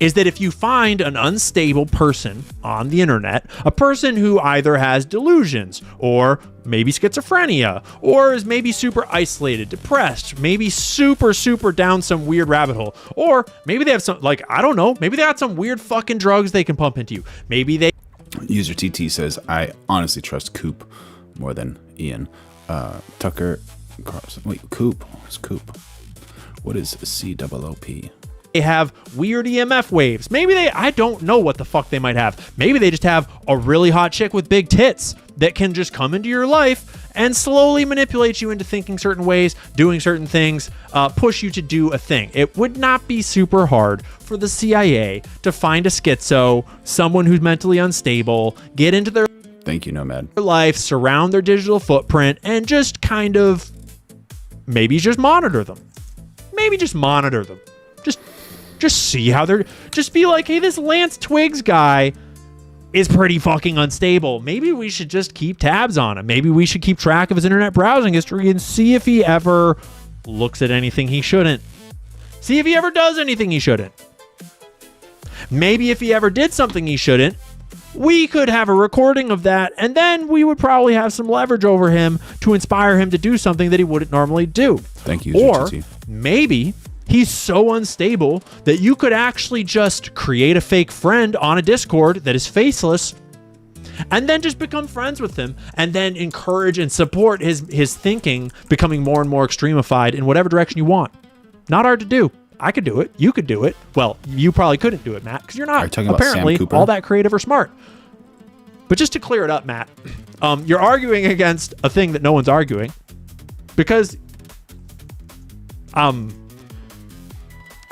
is that if you find an unstable person on the internet, a person who either has delusions or maybe schizophrenia or is maybe super isolated, depressed, maybe super down some weird rabbit hole, or maybe they have some, like, I don't know, maybe they got some weird fucking drugs they can pump into you. Maybe they... User TT says, I honestly trust Coop more than Ian. Tucker Carlson. Wait, Coop? What's Coop? What is COOP? They have weird EMF waves. Maybe I don't know what the fuck they might have. Maybe they just have a really hot chick with big tits that can just come into your life and slowly manipulate you into thinking certain ways, doing certain things, push you to do a thing. It would not be super hard for the CIA to find a schizo, someone who's mentally unstable, get into their Thank you, Nomad. life, surround their digital footprint, and just kind of maybe just monitor them. Maybe just monitor them. Just see how they're... Just be like, hey, this Lance Twiggs guy is pretty fucking unstable. Maybe we should just keep tabs on him. Maybe we should keep track of his internet browsing history and see if he ever looks at anything he shouldn't. See if he ever does anything he shouldn't. Maybe if he ever did something he shouldn't, we could have a recording of that, and then we would probably have some leverage over him to inspire him to do something that he wouldn't normally do. Thank you, Or GTT. maybe he's so unstable that you could actually just create a fake friend on a Discord that is faceless and then just become friends with him and then encourage and support his thinking becoming more and more extremified in whatever direction you want. Not hard to do. I could do it. You could do it. Well, you probably couldn't do it, Matt, because you're not apparently all that creative or smart. But just to clear it up, Matt, you're arguing against a thing that no one's arguing because, I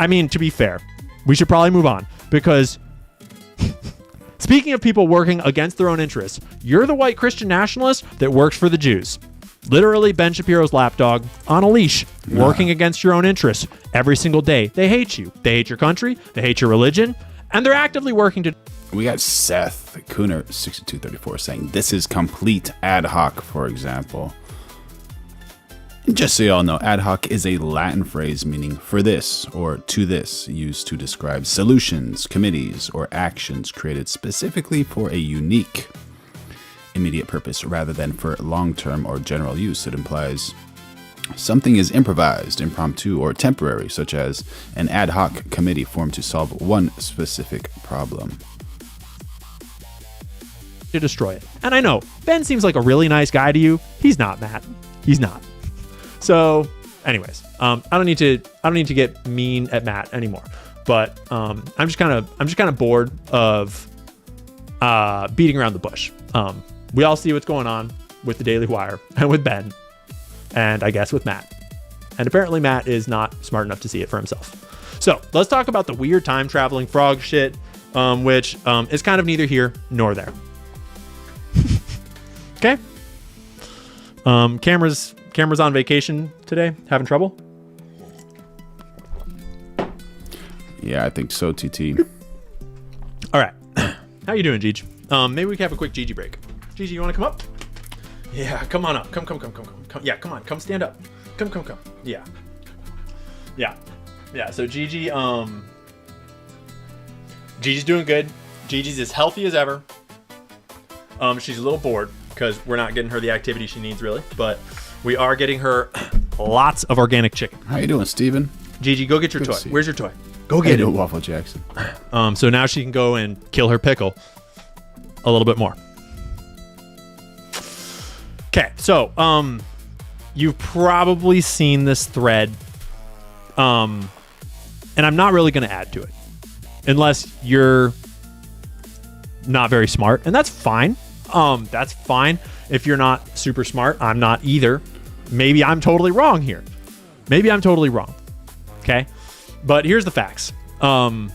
mean, to be fair, we should probably move on because speaking of people working against their own interests, you're the white Christian nationalist that works for the Jews. Literally Ben Shapiro's lapdog on a leash, working against your own interests every single day. They hate you. They hate your country. They hate your religion. And they're actively working to... We got Seth Cooner 6234 saying, this is complete ad hoc, for example. Just so y'all know, ad hoc is a Latin phrase meaning for this or to this, used to describe solutions, committees, or actions created specifically for a unique, immediate purpose rather than for long-term or general use. It implies something is improvised, impromptu, or temporary, such as an ad hoc committee formed to solve one specific problem. To destroy it. And I know, Ben seems like a really nice guy to you. He's not, Matt. He's not. So, anyways, I don't need to get mean at Matt anymore. But I'm just kind of bored of beating around the bush. We all see what's going on with the Daily Wire and with Ben, and I guess with Matt. And apparently Matt is not smart enough to see it for himself. So let's talk about the weird time traveling frog shit, which is kind of neither here nor there. Okay. Cameras on vacation today, having trouble? Yeah, I think so, TT. All right. How you doing, Gigi? Maybe we can have a quick Gigi break. Gigi, you want to come up? Yeah, come on up. Come. Yeah, come on. Come stand up. Come. Yeah. So Gigi, Gigi's doing good. Gigi's as healthy as ever. She's a little bored because we're not getting her the activity she needs, really. But we are getting her lots of organic chicken. How you doing, Steven? Gigi, go get your toy. Where's your toy? Go get it. Waffle Jackson. So now she can go and kill her pickle a little bit more. Okay, so you've probably seen this thread, and I'm not really going to add to it unless you're not very smart, and that's fine. That's fine if you're not super smart. I'm not either. Maybe I'm totally wrong here. Okay, but here's the facts. A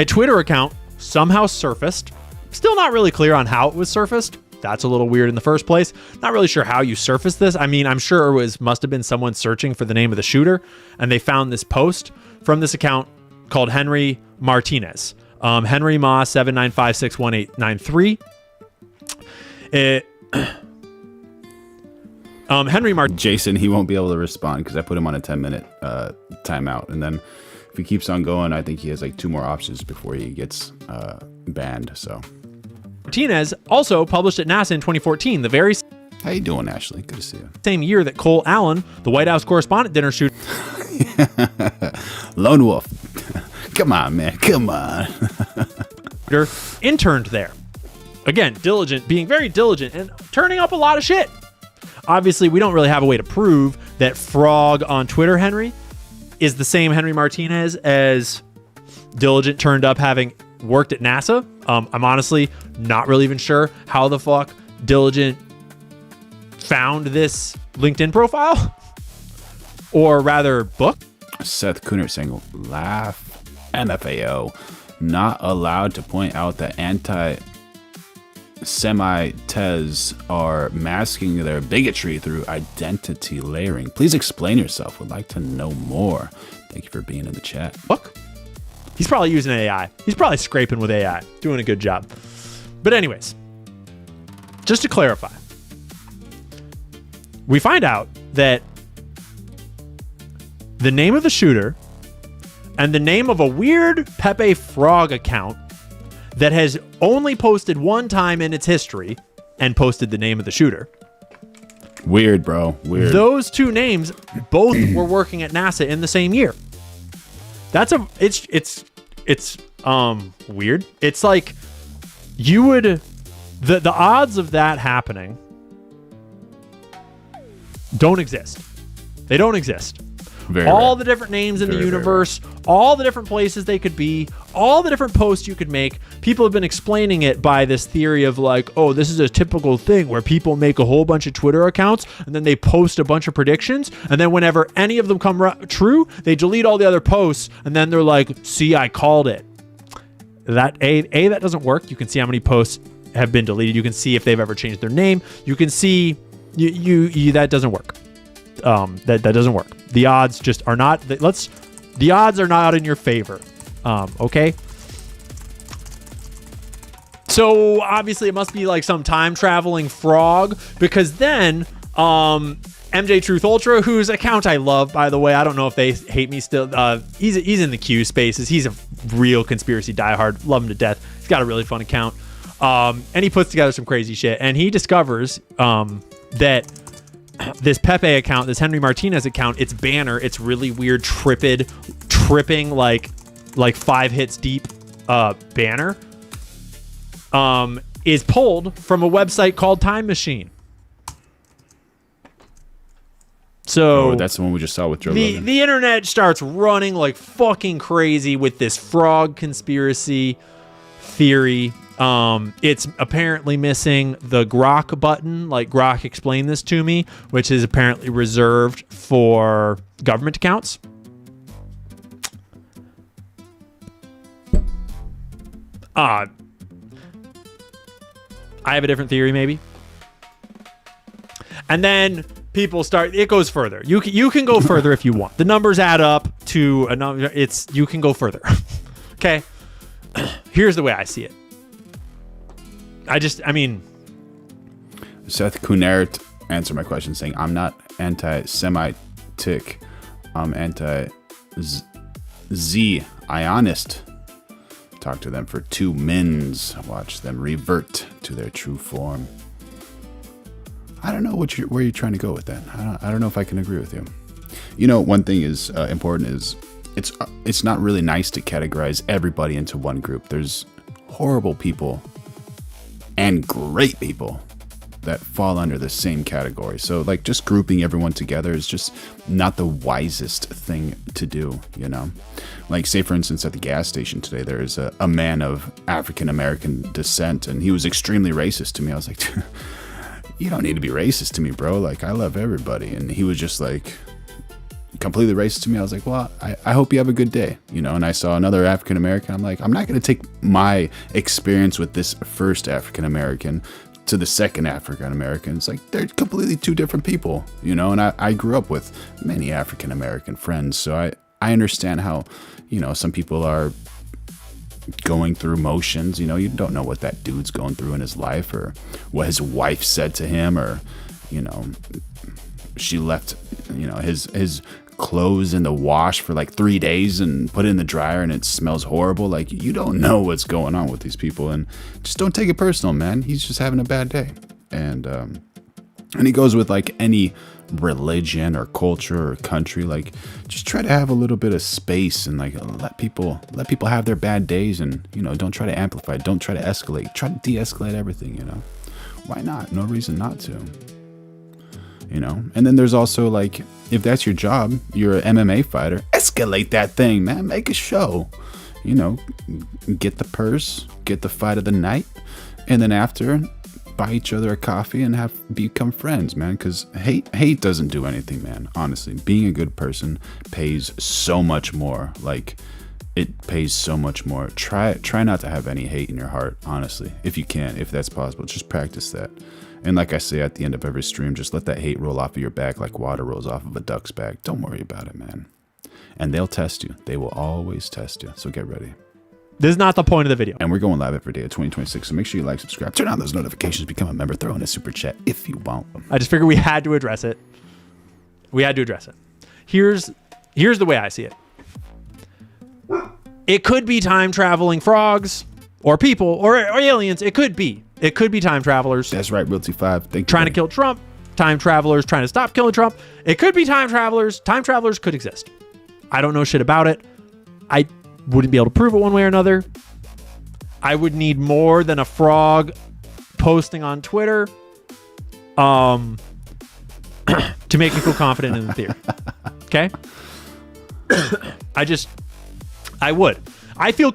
Twitter account somehow surfaced. Still not really clear on how it was surfaced. That's a little weird in the first place. Not really sure how you surfaced this. I mean, I'm sure it must have been someone searching for the name of the shooter, and they found this post from this account called Henry Martinez. Henry Ma 795618993. Henry Martinez. Jason, he won't be able to respond because I put him on a 10-minute timeout, and then if he keeps on going, I think he has like 2 more options before he gets banned. So Martinez also published at NASA in 2014, the very how you doing, Ashley? Good to see you. Same year that Cole Allen, the White House correspondent dinner shooter, Lone Wolf. Come on, man. Come on. interned there. Again, being very diligent and turning up a lot of shit. Obviously, we don't really have a way to prove that Frog on Twitter, Henry, is the same Henry Martinez as Diligent turned up having worked at NASA. I'm honestly not really even sure how the fuck Diligent found this LinkedIn profile, or rather book. Seth Kunert saying, laugh, MFAO, not allowed to point out that anti-Semites are masking their bigotry through identity layering. Please explain yourself. Would like to know more. Thank you for being in the chat. Book. He's probably using AI. He's probably scraping with AI, doing a good job. But anyways, just to clarify, we find out that the name of the shooter and the name of a weird Pepe Frog account that has only posted one time in its history and posted the name of the shooter. Weird, bro. Weird. Those 2 names both were working at NASA in the same year. It's weird. It's like you would the odds of that happening don't exist. They don't exist. All the different names in the universe, all the different places they could be, all the different posts you could make. People have been explaining it by this theory of like, oh, this is a typical thing where people make a whole bunch of Twitter accounts and then they post a bunch of predictions. And then whenever any of them come true, they delete all the other posts. And then they're like, see, I called it. That doesn't work. You can see how many posts have been deleted. You can see if they've ever changed their name. You can see that doesn't work. That doesn't work. The odds just are not. The odds are not in your favor. Okay. So obviously it must be like some time traveling frog, because then MJ Truth Ultra, whose account I love, by the way, I don't know if they hate me still. He's in the Q spaces. He's a real conspiracy diehard. Love him to death. He's got a really fun account. And he puts together some crazy shit. And he discovers that this Pepe account, this Henry Martinez account, its banner, it's really weird, tripping like 5 hits deep banner, is pulled from a website called Time Machine. So that's the one we just saw with Joe Rogan. The internet starts running like fucking crazy with this frog conspiracy theory. It's apparently missing the Grok button, like Grok explain this to me, which is apparently reserved for government accounts. I have a different theory, maybe. And then people start. It goes further. You can go further if you want. The numbers add up to a number. You can go further. Okay. Here's the way I see it. Seth Kunert answered my question saying, I'm not anti-Semitic. I'm anti-Zionist. Talk to them for 2 mins. Watch them revert to their true form. I don't know where you're trying to go with that. I don't know if I can agree with you. You know, one thing is important is it's not really nice to categorize everybody into one group. There's horrible people and great people that fall under the same category. So like just grouping everyone together is just not the wisest thing to do, you know? Like say for instance at the gas station today, there is a man of African-American descent and he was extremely racist to me. I was like, you don't need to be racist to me, bro. Like I love everybody. And he was just like completely racist to me. I was like, well, I hope you have a good day, you know? And I saw another African-American. I'm like, I'm not going to take my experience with this first African-American to the second African-American. It's like, they're completely 2 different people, you know? And I grew up with many African-American friends. So I understand how, you know, some people are going through motions, you know, you don't know what that dude's going through in his life or what his wife said to him or, you know, she left, you know, his clothes in the wash for like 3 days and put it in the dryer and it smells horrible. Like, you don't know what's going on with these people, and just don't take it personal, man. He's just having a bad day. And he goes with like any religion or culture or country, like just try to have a little bit of space and like let people have their bad days, and don't try to amplify, don't try to escalate, try to de-escalate everything. Why not? No reason not to. And then there's also like, if that's your job, you're an MMA fighter, escalate that thing, man. Make a show. Get the purse, get the fight of the night, and then after, buy each other a coffee and become friends, man. Because hate doesn't do anything, man. Honestly, being a good person pays so much more. Like, it pays so much more. Try not to have any hate in your heart, honestly, if you can, if that's possible. Just practice that. And like I say at the end of every stream, just let that hate roll off of your back like water rolls off of a duck's back. Don't worry about it, man. And they'll test you. They will always test you. So get ready. This is not the point of the video. And we're going live every day of 2026. So make sure you like, subscribe, turn on those notifications, become a member, throw in a super chat if you want. I just figured we had to address it. Here's the way I see it. It could be time traveling frogs or people or aliens. It could be time travelers. That's right, Realty 5. Thank you. Trying to kill Trump. Time travelers trying to stop killing Trump. It could be time travelers. Time travelers could exist. I don't know shit about it. I wouldn't be able to prove it one way or another. I would need more than a frog posting on Twitter to make me feel confident in the theory. Okay? I would. I feel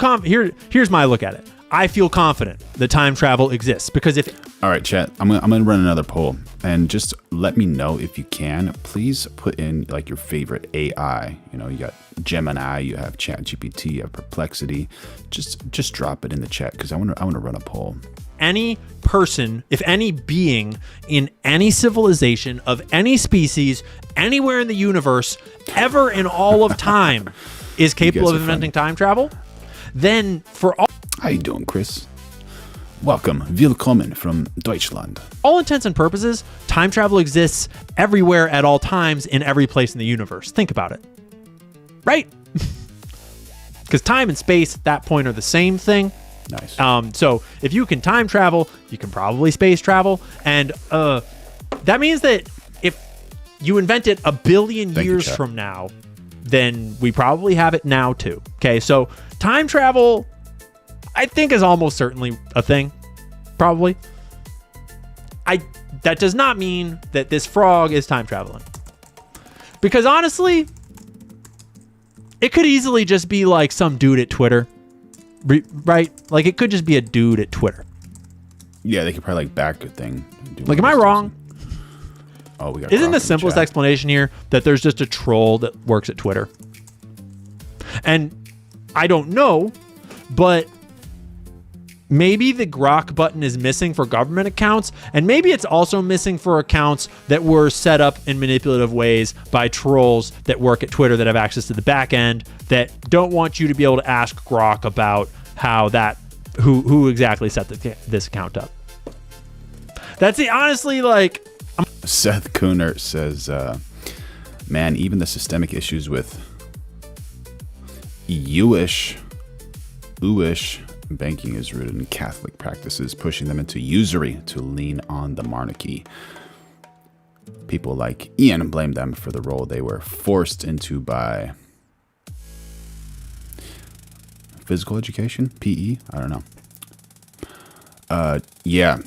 here's my look at it. I feel confident that time travel exists because all right, chat, I'm gonna run another poll, and just let me know if you can. Please put in like your favorite AI. You got Gemini, you have ChatGPT, you have Perplexity. Just drop it in the chat because I want to run a poll. Any person, if any being in any civilization of any species, anywhere in the universe, ever in all of time, is capable of inventing time travel, then for all... How you doing, Chris? Welcome. Willkommen from Deutschland. All intents and purposes, time travel exists everywhere at all times in every place in the universe. Think about it. Right? Because time and space at that point are the same thing. Nice. So if you can time travel, you can probably space travel. And that means that if you invent it a billion years from now, then we probably have it now too. Okay, so time travel, I think, is almost certainly a thing. Probably. That does not mean that this frog is time traveling. Because honestly, it could easily just be like some dude at Twitter. Right? Like, it could just be a dude at Twitter. Yeah, they could probably like back a thing. Like, am I wrong? Oh, we got. Isn't the simplest explanation here that there's just a troll that works at Twitter? And I don't know, but maybe the Grok button is missing for government accounts, and maybe it's also missing for accounts that were set up in manipulative ways by trolls that work at Twitter that have access to the back end that don't want you to be able to ask Grok about who exactly set this account up. That's honestly, like... Seth Kuhnert says, man, even the systemic issues with Jewish banking is rooted in Catholic practices, pushing them into usury to lean on the monarchy. People like Ian blame them for the role they were forced into by physical education, PE. I don't know. Yeah.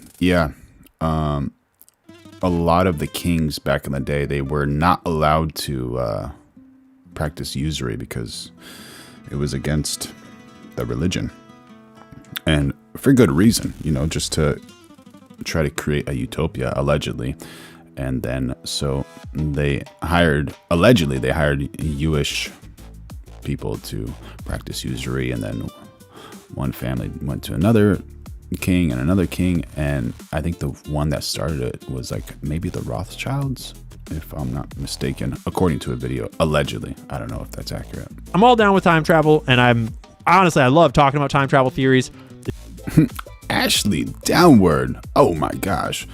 A lot of the kings back in the day, they were not allowed to practice usury because it was against the religion. And for good reason, just to try to create a utopia, allegedly. And then, so they hired Jewish people to practice usury. And then one family went to another king and another king. And I think the one that started it was like maybe the Rothschilds, if I'm not mistaken, according to a video, allegedly. I don't know if that's accurate. I'm all down with time travel. And I love talking about time travel theories. Ashley Downward. Oh my gosh.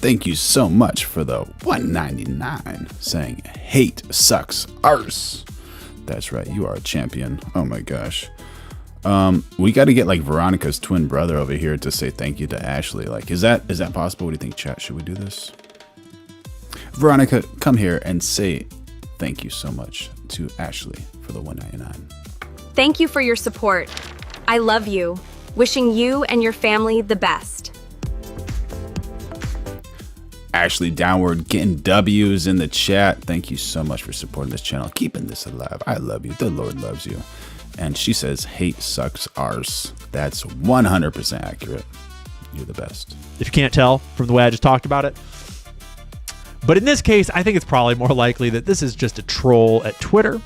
Thank you so much for the $1.99 saying hate sucks arse. That's right, you are a champion. Oh my gosh. We got to get like Veronica's twin brother over here to say thank you to Ashley. Like, is that possible? What do you think, chat? Should we do this? Veronica, come here and say thank you so much to Ashley for the $1.99. Thank you for your support. I love you. Wishing you and your family the best. Ashley Downward getting W's in the chat. Thank you so much for supporting this channel, keeping this alive. I love you. The Lord loves you. And she says, hate sucks arse. That's 100% accurate. You're the best. If you can't tell from the way I just talked about it. But in this case, I think it's probably more likely that this is just a troll at Twitter.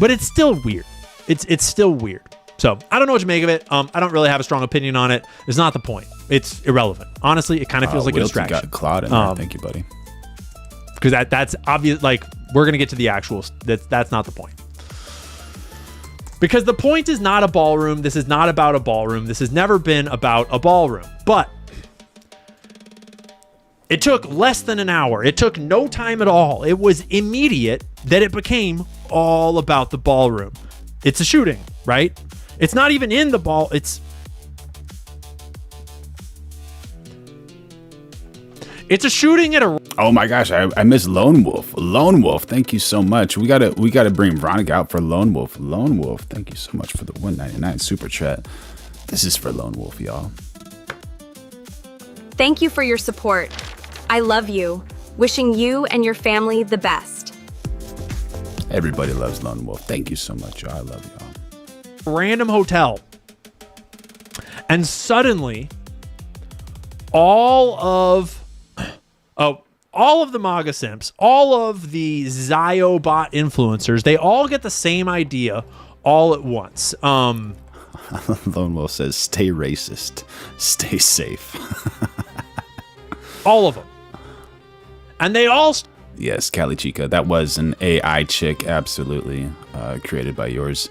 But it's still weird. It's still weird. So I don't know what to make of it. I don't really have a strong opinion on it. It's not the point. It's irrelevant. Honestly, it kind of feels like a distraction. Got Claude in there. Thank you, buddy. Because that's obvious. Like, we're going to get to the actuals. That's not the point. Because the point is not a ballroom. This is not about a ballroom. This has never been about a ballroom. But it took less than an hour. It took no time at all. It was immediate that it became all about the ballroom. It's a shooting, right? It's not even in the ball. It's a shooting at a... Oh my gosh, I missed Lone Wolf. Lone Wolf, thank you so much. We gotta bring Veronica out for Lone Wolf. Lone Wolf, thank you so much for the $1.99 super chat. This is for Lone Wolf, y'all. Thank you for your support. I love you. Wishing you and your family the best. Everybody loves Lone Wolf. Thank you so much, y'all. I love y'all. Random hotel. And suddenly, all of the MAGA simps, all of the Ziobot influencers, they all get the same idea all at once. Lone Wolf says, stay racist, stay safe. All of them. And they all... Yes, Cali Chica, that was an AI chick, absolutely, created by yours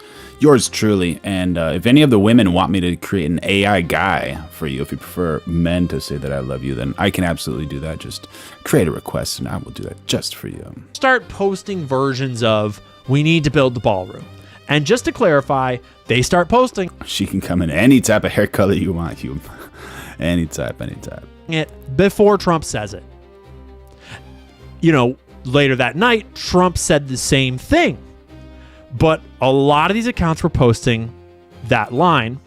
truly. And if any of the women want me to create an AI guy for you, if you prefer men to say that I love you, then I can absolutely do that. Just create a request and I will do that just for you. Start posting versions of, we need to build the ballroom. And just to clarify, they start posting. She can come in any type of hair color you want, you. Any type. It before Trump says it. You know, later that night, Trump said the same thing. But a lot of these accounts were posting that line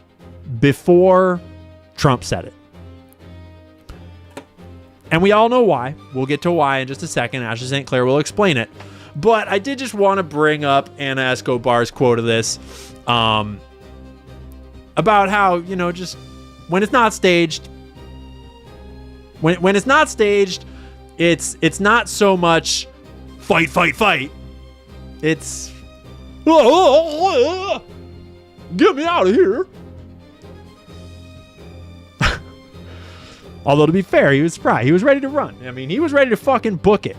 before Trump said it. And we all know why. We'll get to why in just a second. Ashley St. Clair will explain it. But I did just want to bring up Anna Escobar's quote of this. About how, you know, just when it's not staged, when it's not staged, it's not so much fight. It's get me out of here. Although to be fair, he was spry. He was ready to run. I mean, he was ready to fucking book it.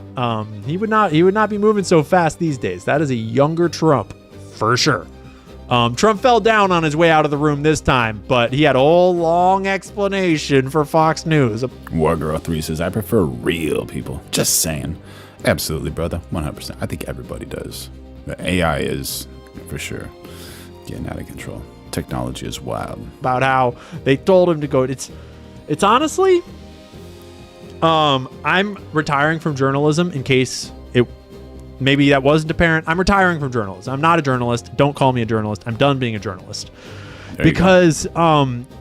He would not be moving so fast these days. That is a younger Trump for sure. Trump fell down on his way out of the room this time, but he had a whole long explanation for Fox News. Wargirl3 says, I prefer real people. Just saying. Absolutely, brother. 100%. I think everybody does. The AI is, for sure, getting out of control. Technology is wild. About how they told him to go. It's honestly, I'm retiring from journalism in case maybe that wasn't apparent. I'm retiring from journalism. I'm not a journalist. Don't call me a journalist. I'm done being a journalist. Because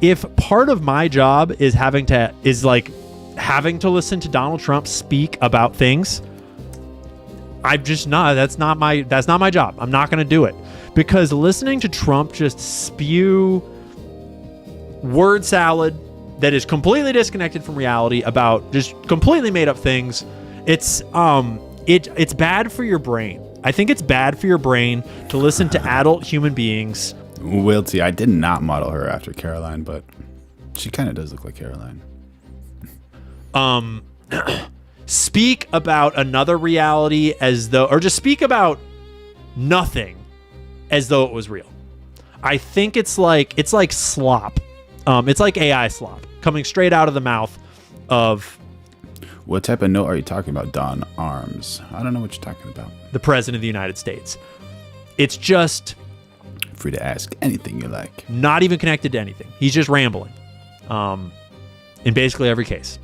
if part of my job is having to listen to Donald Trump speak about things, I'm just not. That's not my job. I'm not going to do it. Because listening to Trump just spew word salad that is completely disconnected from reality about just completely made up things, it's bad for your brain. I think it's bad for your brain to listen to adult human beings. Wilty, I did not model her after Caroline, but she kind of does look like Caroline. Speak about another reality or just speak about nothing as though it was real. I think it's like slop. It's like AI slop coming straight out of the mouth of What type of note are you talking about, Don Arms? I don't know what you're talking about. The President of the United States. It's just... free to ask anything you like. Not even connected to anything. He's just rambling. In basically every case.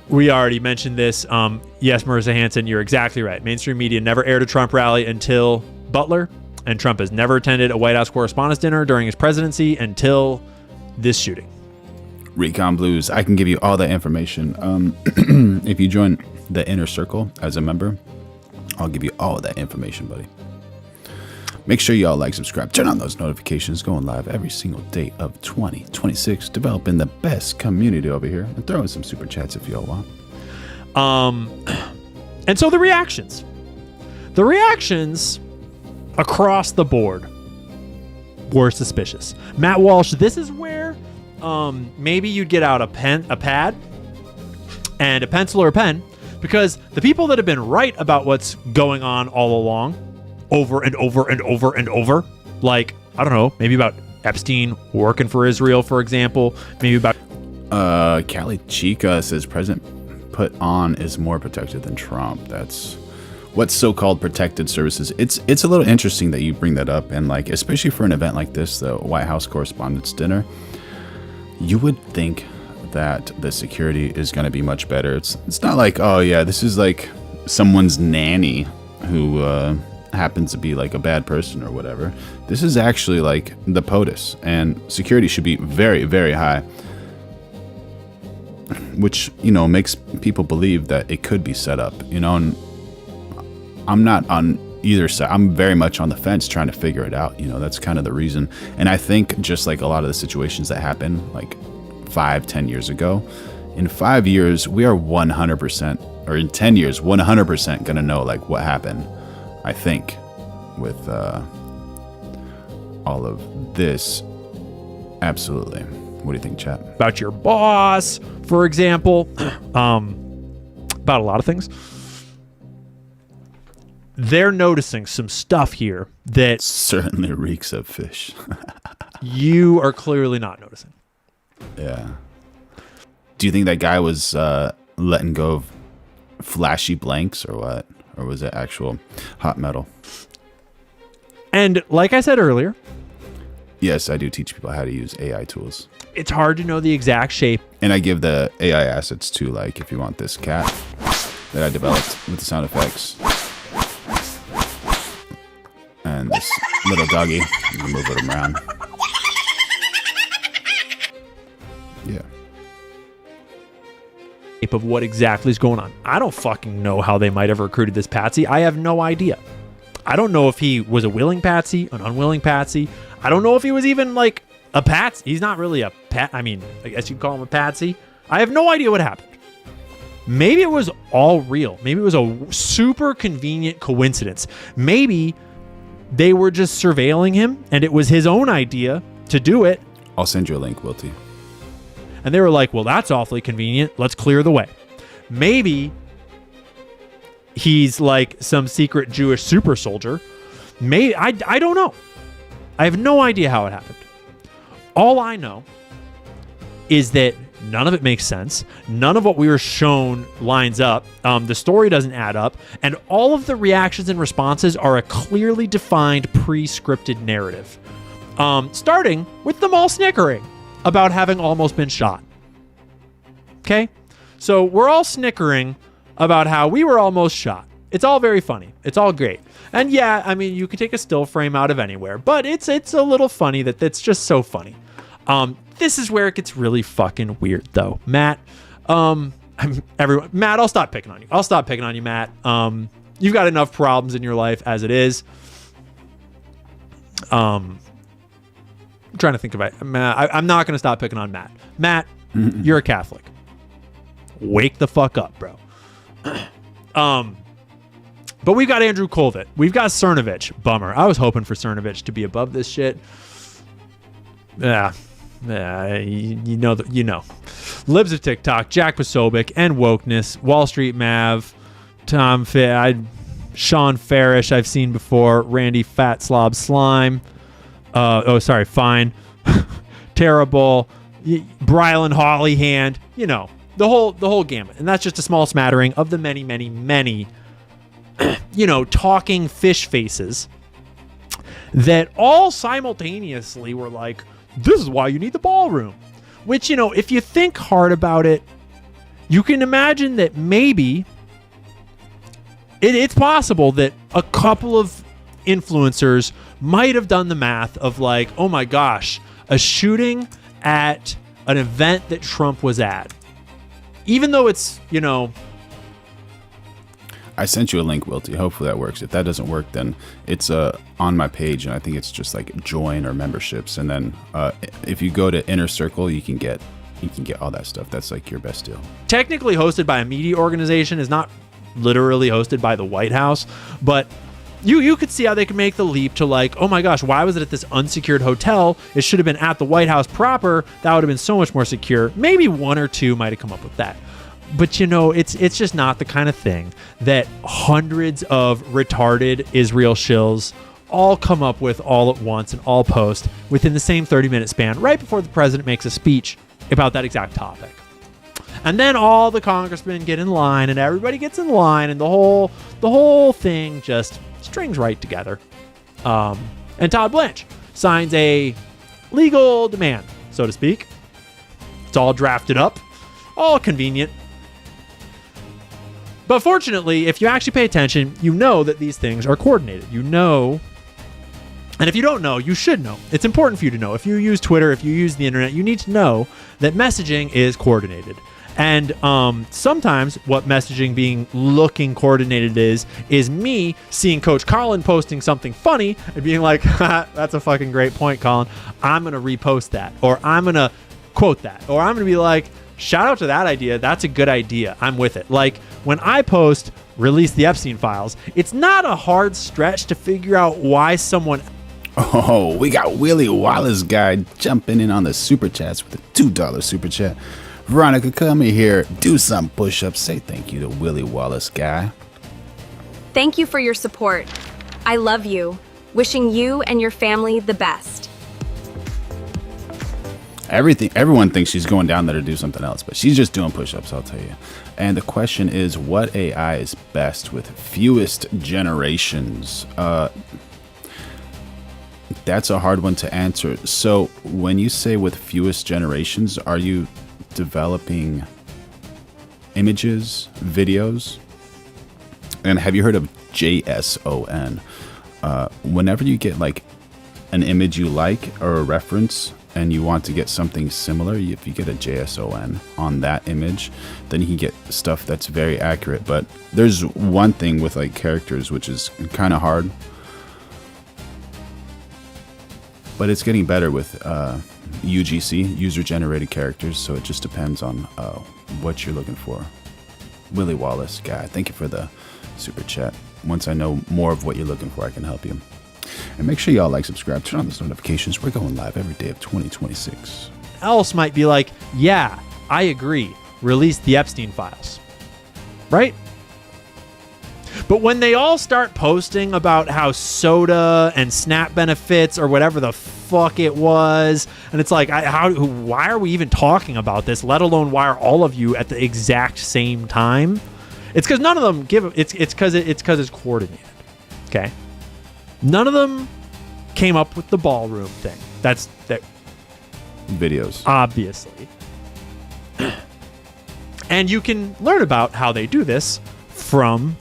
We already mentioned this. Yes, Marissa Hanson, you're exactly right. Mainstream media never aired a Trump rally until Butler, and Trump has never attended a White House Correspondents' Dinner during his presidency until this shooting. Recon Blues, I can give you all that information. If you join the Inner Circle as a member, I'll give you all of that information, buddy. Make sure y'all like, subscribe, turn on those notifications, going live every single day of 2026, developing the best community over here, and throw in some super chats if y'all want. And so the reactions across the board were suspicious. Matt Walsh, this is where maybe you'd get out a pad and a pencil or a pen, because the people that have been right about what's going on all along, over and over and over and over, like, I don't know, maybe about Epstein working for Israel, for example, maybe about... Cali Chica says President put on is more protected than Trump. That's what's so-called protected services. It's a little interesting that you bring that up, and like, especially for an event like this, the White House Correspondents' Dinner, you would think that the security is going to be much better. It's not like, oh yeah, this is like someone's nanny who happens to be like a bad person or whatever. This is actually like the POTUS, and security should be very, very high, which, you know, makes people believe that it could be set up, you know. And I'm not on either side. I'm very much on the fence trying to figure it out, you know. That's kind of the reason. And I think just like a lot of the situations that happened like 5-10 years ago, in 5 years we are 100%, or in 10 years 100% gonna know like what happened, I think, with all of this. Absolutely. What do you think, chat? About your boss, for example. About a lot of things. They're noticing some stuff here that certainly reeks of fish. You are clearly not noticing. Yeah. Do you think that guy was letting go of flashy blanks or what? Or was it actual hot metal? And like I said earlier, yes, I do teach people how to use AI tools. It's hard to know the exact shape. And I give the AI assets too, like if you want this cat that I developed with the sound effects. And this little doggy, you can move it around. Yeah. Of what exactly is going on. I don't fucking know how they might have recruited this patsy. I have no idea. I don't know if he was a willing patsy, an unwilling patsy. I don't know if he was even like a patsy. He's not really a pat. I mean, I guess you'd call him a patsy. I have no idea what happened. Maybe it was all real. Maybe it was a super convenient coincidence. Maybe they were just surveilling him and it was his own idea to do it. I'll send you a link, Wilty. And they were like, well, that's awfully convenient. Let's clear the way. Maybe he's like some secret Jewish super soldier. Maybe I don't know. I have no idea how it happened. All I know is that none of it makes sense. None of what we were shown lines up. The story doesn't add up. And all of the reactions and responses are a clearly defined pre-scripted narrative. Starting with them all snickering about having almost been shot. Okay? So we're all snickering about how we were almost shot. It's all very funny. It's all great. And yeah, I mean, you could take a still frame out of anywhere, but it's a little funny that it's just so funny. This is where it gets really fucking weird though. Matt, Matt, I'll stop picking on you. I'll stop picking on you, Matt. You've got enough problems in your life as it is. I'm trying to think of it. I'm not going to stop picking on Matt. Matt, you're a Catholic. Wake the fuck up, bro. But we've got Andrew Kolvit. We've got Cernovich. Bummer. I was hoping for Cernovich to be above this shit. Yeah, you know. Libs of TikTok, Jack Posobiec, and Wokeness, Wall Street Mav, Tom Sean Farish, I've seen before, Randy Fat Slob Slime. Fine. Terrible. Brylan Hollyhand. You know, the whole gamut. And that's just a small smattering of the many, many, many, talking fish faces that all simultaneously were like, this is why you need the ballroom. Which, if you think hard about it, you can imagine that maybe it's possible that a couple of influencers might have done the math of like, oh my gosh, a shooting at an event that Trump was at. Even though it's, I sent you a link, Wilty. Hopefully that works. If that doesn't work, then it's on my page, and I think it's just like join or memberships. And then if you go to Inner Circle, you can get all that stuff. That's like your best deal. Technically hosted by a media organization, is not literally hosted by the White House, but you could see how they could make the leap to like, oh my gosh, why was it at this unsecured hotel? It should have been at the White House proper. That would have been so much more secure. Maybe one or two might have come up with that. But it's just not the kind of thing that hundreds of retarded Israel shills all come up with all at once and all post within the same 30-minute span right before the president makes a speech about that exact topic. And then all the congressmen get in line and everybody gets in line and the whole thing just strings right together. And Todd Blanche signs a legal demand, so to speak. It's all drafted up, all convenient. But fortunately, if you actually pay attention, you know that these things are coordinated. You know, and if you don't know, you should know. It's important for you to know. If you use Twitter, if you use the internet, you need to know that messaging is coordinated. And sometimes what messaging being looking coordinated is me seeing Coach Colin posting something funny and being like, that's a fucking great point, Colin. I'm going to repost that, or I'm going to quote that, or I'm going to be like, shout out to that idea. That's a good idea. I'm with it. Like when I post release the Epstein files, it's not a hard stretch to figure out why someone. Oh, we got Willie Wallace guy jumping in on the super chats with a $2 super chat. Veronica, come here, do some push-ups. Say thank you to Willie Wallace guy. Thank you for your support. I love you. Wishing you and your family the best. Everyone thinks she's going down there to do something else, but she's just doing push-ups, I'll tell you. And the question is, what AI is best with fewest generations? That's a hard one to answer. So when you say with fewest generations, are you developing images, videos? And have you heard of JSON? Whenever you get like an image you like or a reference and you want to get something similar, if you get a JSON on that image, then you can get stuff that's very accurate. But there's one thing with like characters which is kind of hard, but it's getting better with UGC, user-generated characters, so it just depends on what you're looking for. Willie Wallace guy, thank you for the super chat. Once I know more of what you're looking for, I can help you. And make sure y'all like, subscribe, turn on those notifications. We're going live every day of 2026. Else might be like, yeah, I agree. Release the Epstein files. Right? But when they all start posting about how soda and SNAP benefits or whatever the fuck it was, and it's like, why are we even talking about this? Let alone why are all of you at the exact same time? It's because none of them give. It's because it's coordinated. Okay. None of them came up with the ballroom thing. That's that. Videos, obviously. And you can learn about how they do this from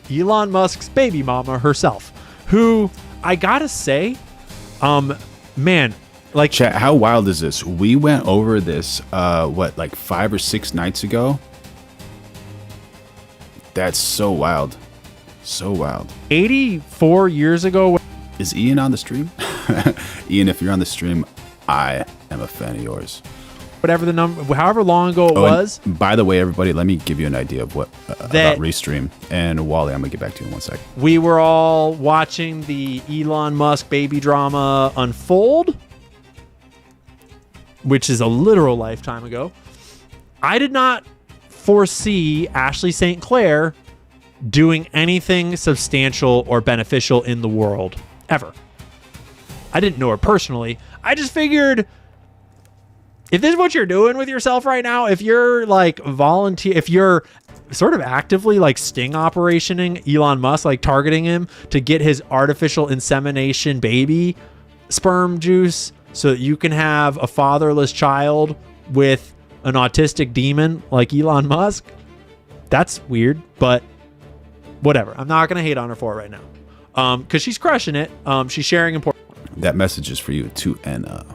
Elon Musk's baby mama herself, who I gotta say, man, like, chat, how wild is this? We went over this, like 5 or 6 nights ago. That's so wild. So wild. 84 years ago. Is Ian on the stream? Ian, if you're on the stream, I am a fan of yours. Whatever the number, however long ago it was. By the way, everybody, let me give you an idea of what about Restream. And Wally, I'm gonna get back to you in 1 second. We were all watching the Elon Musk baby drama unfold, which is a literal lifetime ago. I did not foresee Ashley St. Clair doing anything substantial or beneficial in the world ever. I didn't know her personally. I just figured if this is what you're doing with yourself right now, if you're like if you're sort of actively like sting operationing Elon Musk, like targeting him to get his artificial insemination baby sperm juice so that you can have a fatherless child with an autistic demon like Elon Musk, that's weird, but whatever. I'm not going to hate on her for it right now because she's crushing it. She's sharing important. That message is for you to Anna.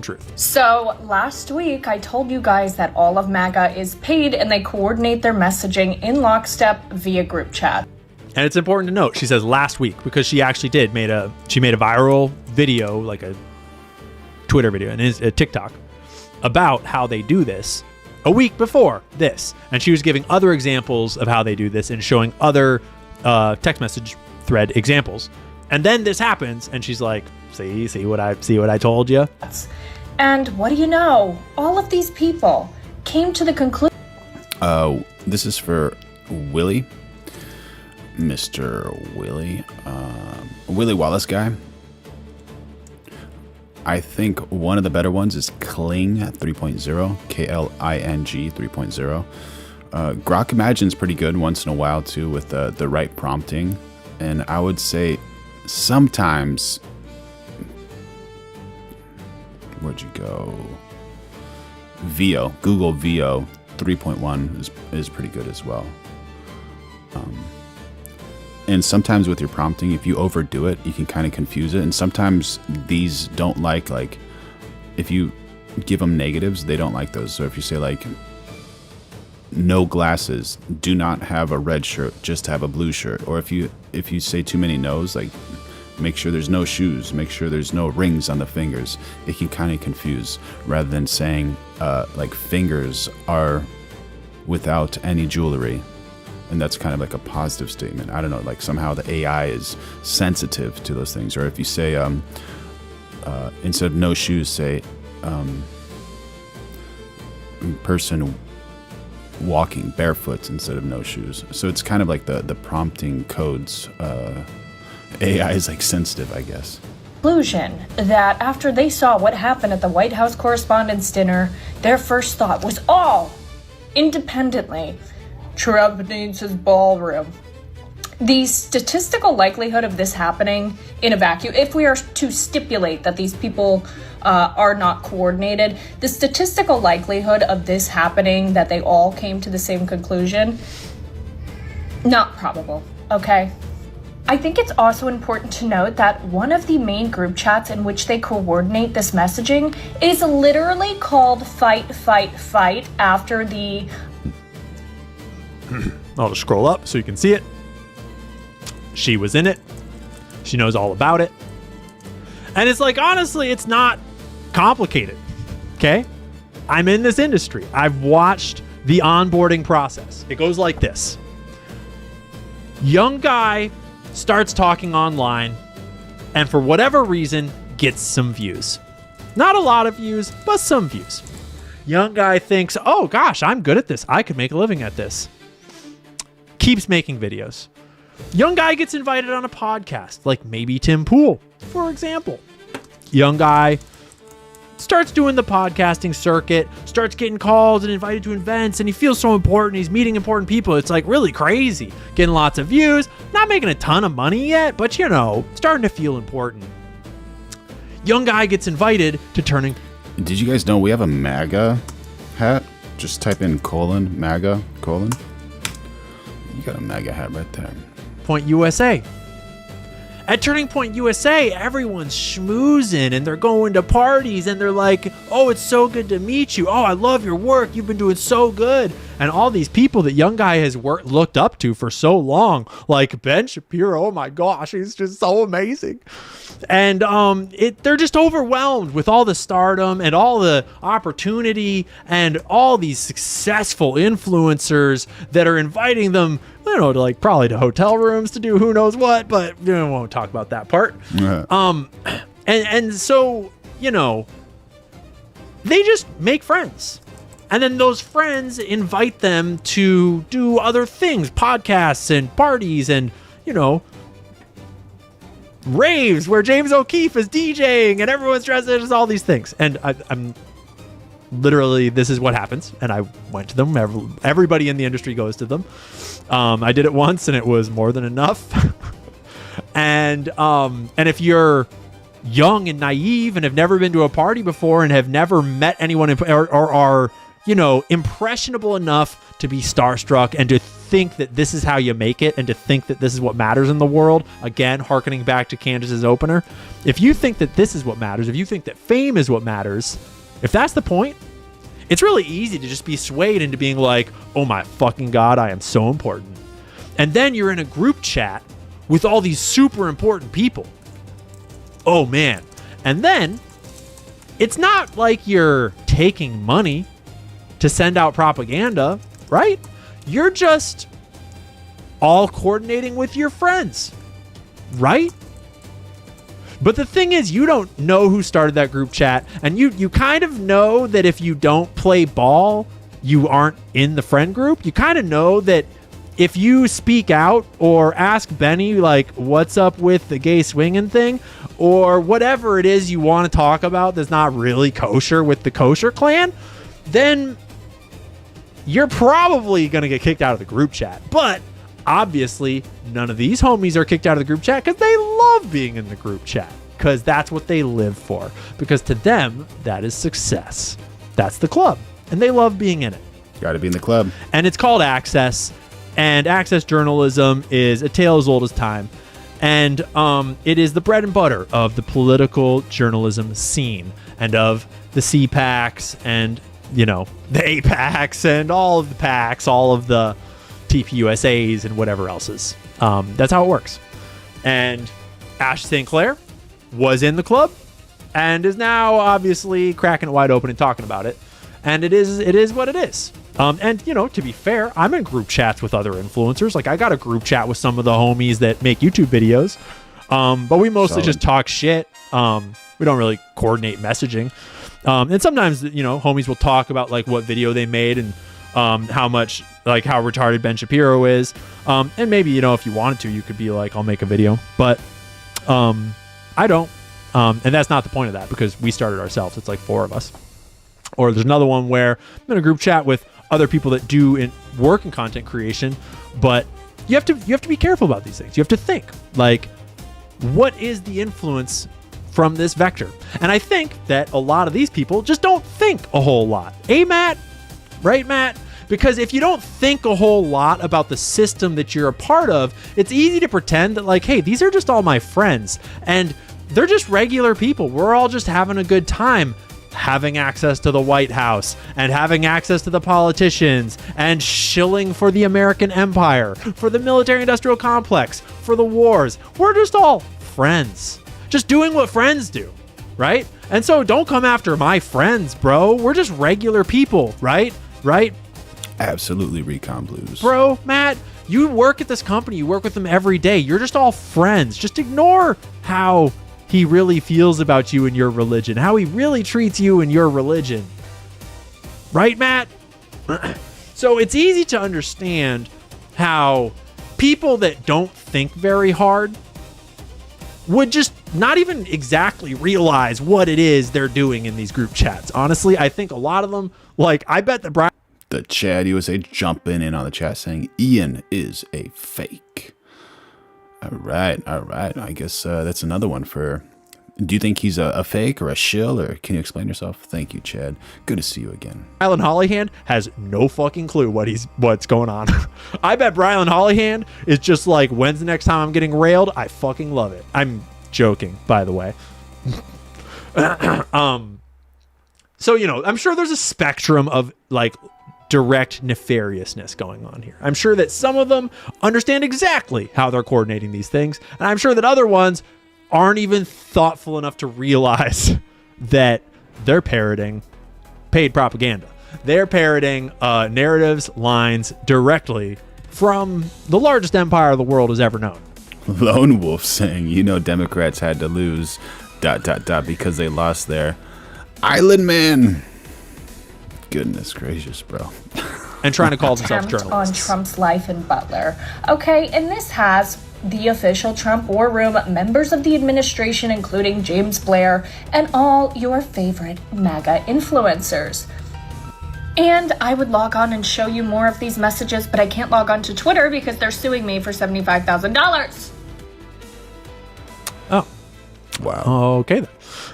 Truth. So last week I told you guys that all of MAGA is paid and they coordinate their messaging in lockstep via group chat. And it's important to note, she says last week because she actually made a viral video, like a Twitter video and a TikTok about how they do this a week before this. And she was giving other examples of how they do this and showing other text message thread examples. And then this happens and she's like, see what I told you. And what do you know? All of these people came to the conclusion. This is for Willie, Mr. Willie, Willie Wallace guy. I think one of the better ones is Kling 3.0, Kling 3.0. Grok Imagine's pretty good once in a while too with the right prompting, and I would say sometimes. Where'd you go? Google VO 3.1 is pretty good as well. And sometimes with your prompting, if you overdo it, you can kind of confuse it. And sometimes these don't like if you give them negatives, they don't like those. So if you say like, no glasses, do not have a red shirt, just have a blue shirt. Or if you say too many no's, like make sure there's no shoes, make sure there's no rings on the fingers, it can kind of confuse, rather than saying like fingers are without any jewelry. And that's kind of like a positive statement. I don't know, like somehow the AI is sensitive to those things. Or if you say, instead of no shoes, say person walking barefoot instead of no shoes. So it's kind of like the prompting codes. AI is like sensitive, I guess. Conclusion that after they saw what happened at the White House Correspondents' Dinner, their first thought was all independently, Trump needs his ballroom. The statistical likelihood of this happening in a vacuum, if we are to stipulate that these people are not coordinated, the statistical likelihood of this happening, that they all came to the same conclusion, not probable, okay? I think it's also important to note that one of the main group chats in which they coordinate this messaging is literally called Fight, Fight, Fight after the... I'll just scroll up so you can see it. She was in it. She knows all about it. And it's like, honestly, it's not complicated, okay? I'm in this industry. I've watched the onboarding process. It goes like this. Young guy starts talking online and for whatever reason gets some views. Not a lot of views, but some views. Young guy thinks, oh gosh, I'm good at this. I could make a living at this. Keeps making videos. Young guy gets invited on a podcast, like maybe Tim Pool, for example. Young guy starts doing the podcasting circuit, starts getting called and invited to events, and he feels so important. He's meeting important people. It's like really crazy. Getting lots of views, not making a ton of money yet, but you know, starting to feel important. Young guy gets invited to turning. Did you guys know we have a MAGA hat? Just type in MAGA, You got a MAGA hat right there. Point USA. At Turning Point USA, everyone's schmoozing and they're going to parties and they're like, oh, it's so good to meet you. Oh, I love your work. You've been doing so good. And all these people that Young Guy has looked up to for so long, like Ben Shapiro, oh my gosh, he's just so amazing. And they're just overwhelmed with all the stardom and all the opportunity and all these successful influencers that are inviting them, you know, to like probably to hotel rooms to do who knows what, but we won't talk about that part. Yeah. And so, you know, they just make friends. And then those friends invite them to do other things, podcasts and parties and, you know, raves where James O'Keefe is DJing and everyone's dressed as all these things. And I'm literally, this is what happens. And I went to them. Everybody in the industry goes to them. I did it once, and it was more than enough. And if you're young and naive and have never been to a party before and have never met anyone or are, impressionable enough to be starstruck and to think that this is how you make it and to think that this is what matters in the world, again, hearkening back to Candace's opener, if you think that this is what matters, if you think that fame is what matters, if that's the point, it's really easy to just be swayed into being like, oh my fucking God, I am so important. And then you're in a group chat with all these super important people. Oh man. And then it's not like you're taking money to send out propaganda, right? You're just all coordinating with your friends, right? But the thing is, you don't know who started that group chat, and you kind of know that if you don't play ball, you aren't in the friend group. You kind of know that if you speak out or ask Benny, like, what's up with the gay swinging thing, or whatever it is you want to talk about that's not really kosher with the kosher clan, then you're probably going to get kicked out of the group chat. But obviously, none of these homies are kicked out of the group chat because they love being in the group chat, because that's what they live for. Because to them, that is success. That's the club, and they love being in it. Got to be in the club. And it's called Access, and Access journalism is a tale as old as time. And it is the bread and butter of the political journalism scene and of the CPACs and, the APACs and all of the PACs, all of the TPUSAs and whatever else is. That's how it works. And Ash St. Clair was in the club and is now obviously cracking it wide open and talking about it. And it is what it is. And to be fair, I'm in group chats with other influencers. Like, I got a group chat with some of the homies that make YouTube videos. But we mostly just talk shit. We don't really coordinate messaging. And sometimes, homies will talk about like what video they made and how retarded Ben Shapiro is. And maybe, if you wanted to, you could be like, I'll make a video. But I don't. And that's not the point of that, because we started ourselves. It's like 4 of us. Or there's another one where I'm in a group chat with other people that do work in content creation, but you have to be careful about these things. You have to think, like, what is the influence from this vector? And I think that a lot of these people just don't think a whole lot. Matt? Right, Matt? Because if you don't think a whole lot about the system that you're a part of, it's easy to pretend that, like, hey, these are just all my friends, and they're just regular people. We're all just having a good time, having access to the White House and having access to the politicians and shilling for the American empire, for the military-industrial complex, for the wars. We're just all friends, just doing what friends do, right? And so don't come after my friends, bro. We're just regular people, right? Absolutely, Recon Blues. Bro, Matt, you work at this company. You work with them every day. You're just all friends. Just ignore how he really feels about you and your religion, how he really treats you and your religion. Right, Matt? So it's easy to understand how people that don't think very hard would just not even exactly realize what it is they're doing in these group chats. Honestly, I think a lot of them, like, I bet that the Chad USA jumping in on the chat saying Ian is a fake. All right. I guess that's another one for... Do you think he's a fake or a shill, or can you explain yourself? Thank you, Chad. Good to see you again. Brylan Hollyhand has no fucking clue what's going on. I bet Brylan Hollyhand is just like, when's the next time I'm getting railed? I fucking love it. I'm joking, by the way. So, I'm sure there's a spectrum of like direct nefariousness going on here. I'm sure that some of them understand exactly how they're coordinating these things, and I'm sure that other ones aren't even thoughtful enough to realize that they're parroting paid propaganda. They're parroting narratives, lines directly from the largest empire the world has ever known. Lone Wolf saying, Democrats had to lose ... because they lost their island man. Goodness gracious, bro. And trying to call themselves attempt journalists. on Trump's life in Butler. Okay, and this has the official Trump War Room, members of the administration, including James Blair, and all your favorite MAGA influencers. And I would log on and show you more of these messages, but I can't log on to Twitter because they're suing me for $75,000. Oh. Wow. Okay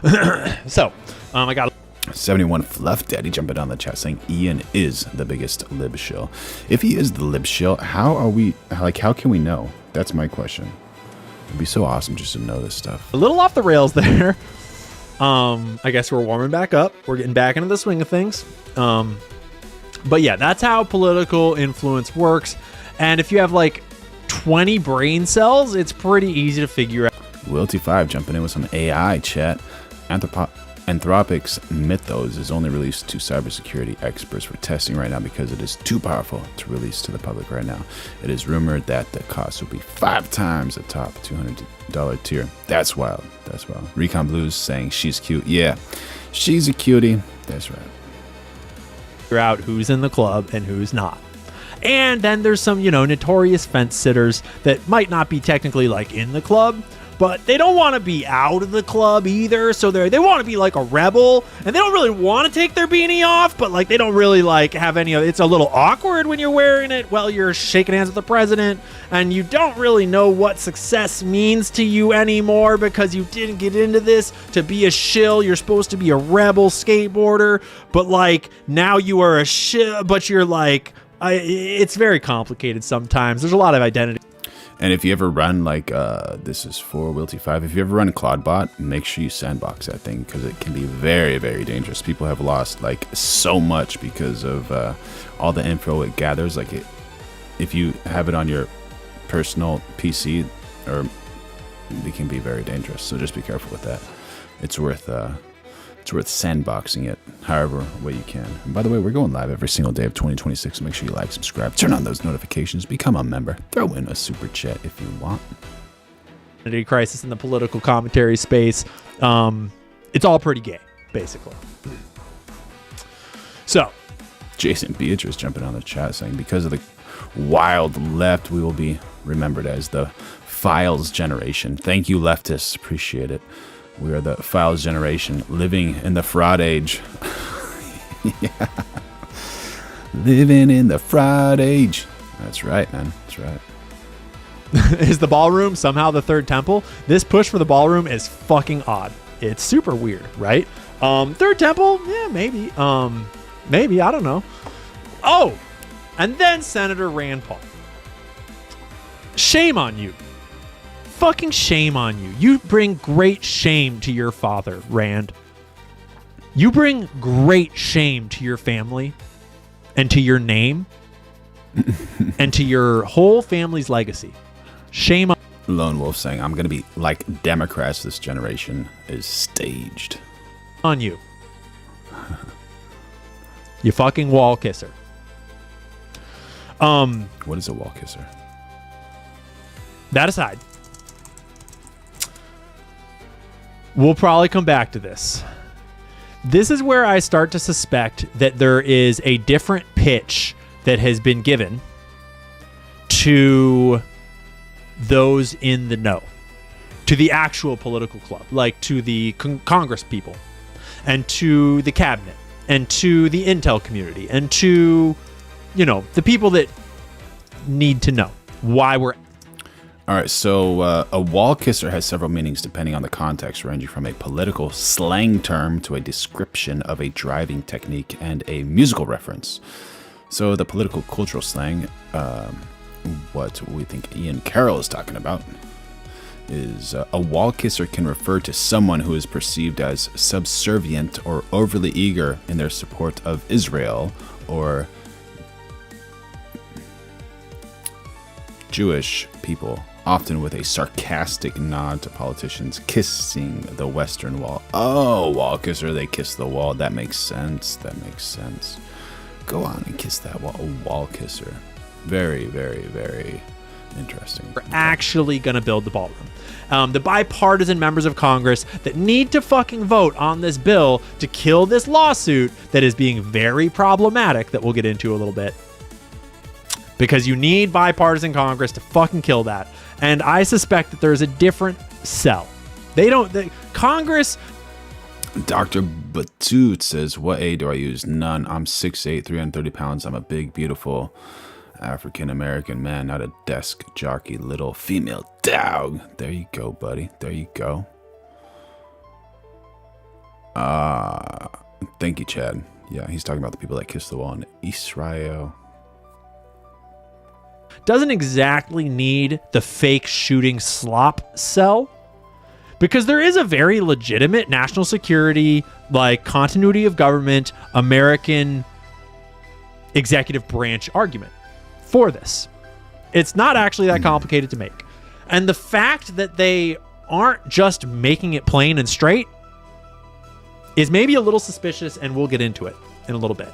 then. So, I got 71 Fluff Daddy jumping on the chat saying Ian is the biggest lib shill. If he is the lib shill, how can we know? That's my question. It'd be so awesome just to know this stuff. a little off the rails there. I guess we're warming back up. We're getting back into the swing of things. But yeah, that's how political influence works. And if you have like 20 brain cells, it's pretty easy to figure out. Wilty5 jumping in with some AI chat. Anthropic's Mythos is only released to cybersecurity experts for testing right now because it is too powerful to release to the public right now. It is rumored that the cost will be 5 times the top $200 tier. That's wild. That's wild. Recon Blues saying she's cute. Yeah, she's a cutie. That's right. Figure out who's in the club and who's not. And then there's some, notorious fence sitters that might not be technically like in the club, but they don't want to be out of the club either. So they want to be like a rebel, and they don't really want to take their beanie off, but like they don't really like have any of it. It's a little awkward when you're wearing it while you're shaking hands with the president, and you don't really know what success means to you anymore because you didn't get into this to be a shill. You're supposed to be a rebel skateboarder, but like now you are a shill, but you're like, it's very complicated sometimes. There's a lot of identity. And if you ever run this is for Wilty5, if you ever run Claudebot, make sure you sandbox that thing because it can be very, very dangerous. People have lost like so much because of all the info it gathers. Like if you have it on your personal PC, or it can be very dangerous. So just be careful with that. It's worth sandboxing it however way you can. And by the way, we're going live every single day of 2026. So make sure you like, subscribe, turn on those notifications, become a member, throw in a super chat if you want. Identity crisis in the political commentary space. It's all pretty gay, basically. So, Jason Beatrice jumping on the chat saying, because of the wild left, we will be remembered as the files generation. Thank you, leftists. Appreciate it. We are the files generation living in the fraud age. Yeah. Living in the fraud age. That's right, man. That's right. Is the ballroom somehow the third temple? This push for the ballroom is fucking odd. It's super weird, right? Third temple? Yeah, maybe. Maybe, I don't know. Oh, and then Senator Rand Paul. Shame on you. Fucking shame on you. You bring great shame to your father, Rand. You bring great shame to your family and to your name and to your whole family's legacy. Shame on Lone Wolf saying, I'm going to be like Democrats. This generation is staged. On you. You fucking wall kisser. What is a wall kisser? That aside, we'll probably come back to this. This is where I start to suspect that there is a different pitch that has been given to those in the know, to the actual political club, like to the Congress people and to the cabinet and to the intel community and to, the people that need to know why we're. All right, so a wall kisser has several meanings depending on the context, ranging from a political slang term to a description of a driving technique and a musical reference. So the political cultural slang, what we think Ian Carroll is talking about, is a wall kisser can refer to someone who is perceived as subservient or overly eager in their support of Israel or Jewish people, often with a sarcastic nod to politicians kissing the Western Wall. Oh, wall kisser, they kiss the wall. That makes sense. That makes sense. Go on and kiss that wall. A wall kisser. Very, very, very interesting. We're actually going to build the ballroom. The bipartisan members of Congress that need to fucking vote on this bill to kill this lawsuit that is being very problematic that we'll get into a little bit. Because you need bipartisan Congress to fucking kill that. And I suspect that there's a different cell. Congress, Dr. Batut says, what aid do I use? None. I'm 6'8", 330 pounds. I'm a big, beautiful African-American man, not a desk jockey, little female dog. There you go, buddy. There you go. Thank you, Chad. Yeah, he's talking about the people that kissed the wall in Israel. Doesn't exactly need the fake shooting slop cell, because there is a very legitimate national security, like continuity of government, American executive branch argument for this. It's not actually that complicated to make. And the fact that they aren't just making it plain and straight is maybe a little suspicious, and we'll get into it in a little bit.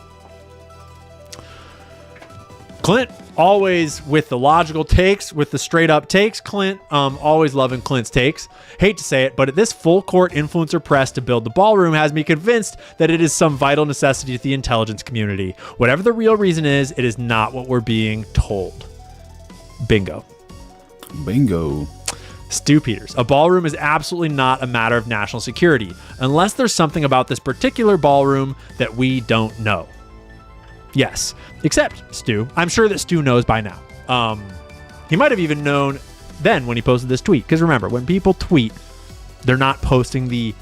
Clint, always with the logical takes, with the straight up takes. Clint, always loving Clint's takes. Hate to say it, but this full court influencer press to build the ballroom has me convinced that it is some vital necessity to the intelligence community. Whatever the real reason is, it is not what we're being told. Bingo. Bingo. Stu Peters, a ballroom is absolutely not a matter of national security, unless there's something about this particular ballroom that we don't know. Yes, except Stu. I'm sure that Stu knows by now. He might have even known then when he posted this tweet. Because remember, when people tweet, they're not posting the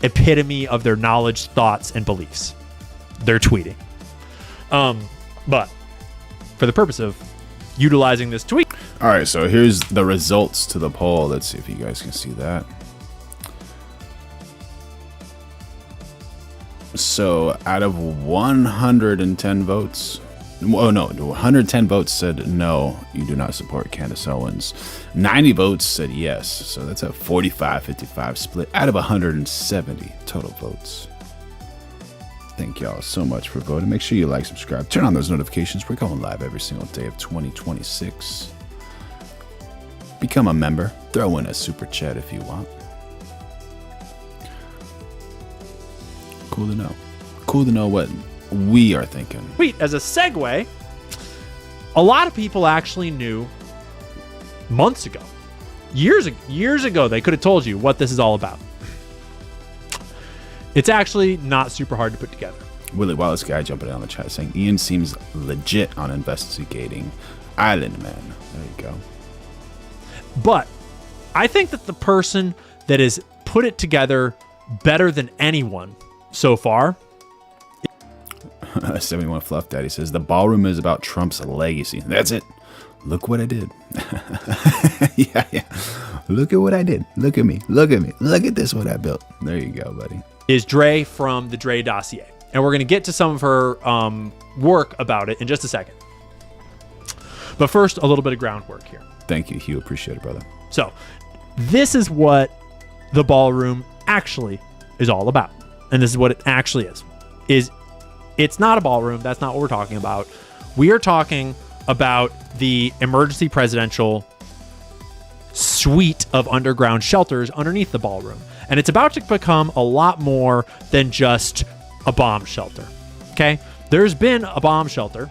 epitome of their knowledge, thoughts, and beliefs. They're tweeting. But for the purpose of utilizing this tweet. All right, so here's the results to the poll. Let's see if you guys can see that. So out of 110 votes, 110 votes said no, you do not support Candace Owens. 90 votes said yes. So that's a 45-55 split out of 170 total votes. Thank y'all so much for voting. Make sure you like, subscribe, turn on those notifications. We're going live every single day of 2026. Become a member. Throw in a super chat if you want. Cool to know. Cool to know what we are thinking. Wait, as a segue, a lot of people actually knew months ago, years ago, they could have told you what this is all about. It's actually not super hard to put together. Willie Wallace guy jumping on the chat saying Ian seems legit on investigating Island Man. There you go. But I think that the person that has put it together better than anyone so far. 71 Fluff Daddy says the ballroom is about Trump's legacy. That's it. Look what I did. yeah. Look at what I did. Look at me. Look at me. Look at this, what I built. There you go, buddy. Is Dre from the Dre dossier. And we're going to get to some of her work about it in just a second. But first, a little bit of groundwork here. Thank you, Hugh. Appreciate it, brother. So, this is what the ballroom actually is all about. And this is what it actually is. It's not a ballroom. That's not what we're talking about. We are talking about the emergency presidential suite of underground shelters underneath the ballroom. And it's about to become a lot more than just a bomb shelter. Okay? There's been a bomb shelter.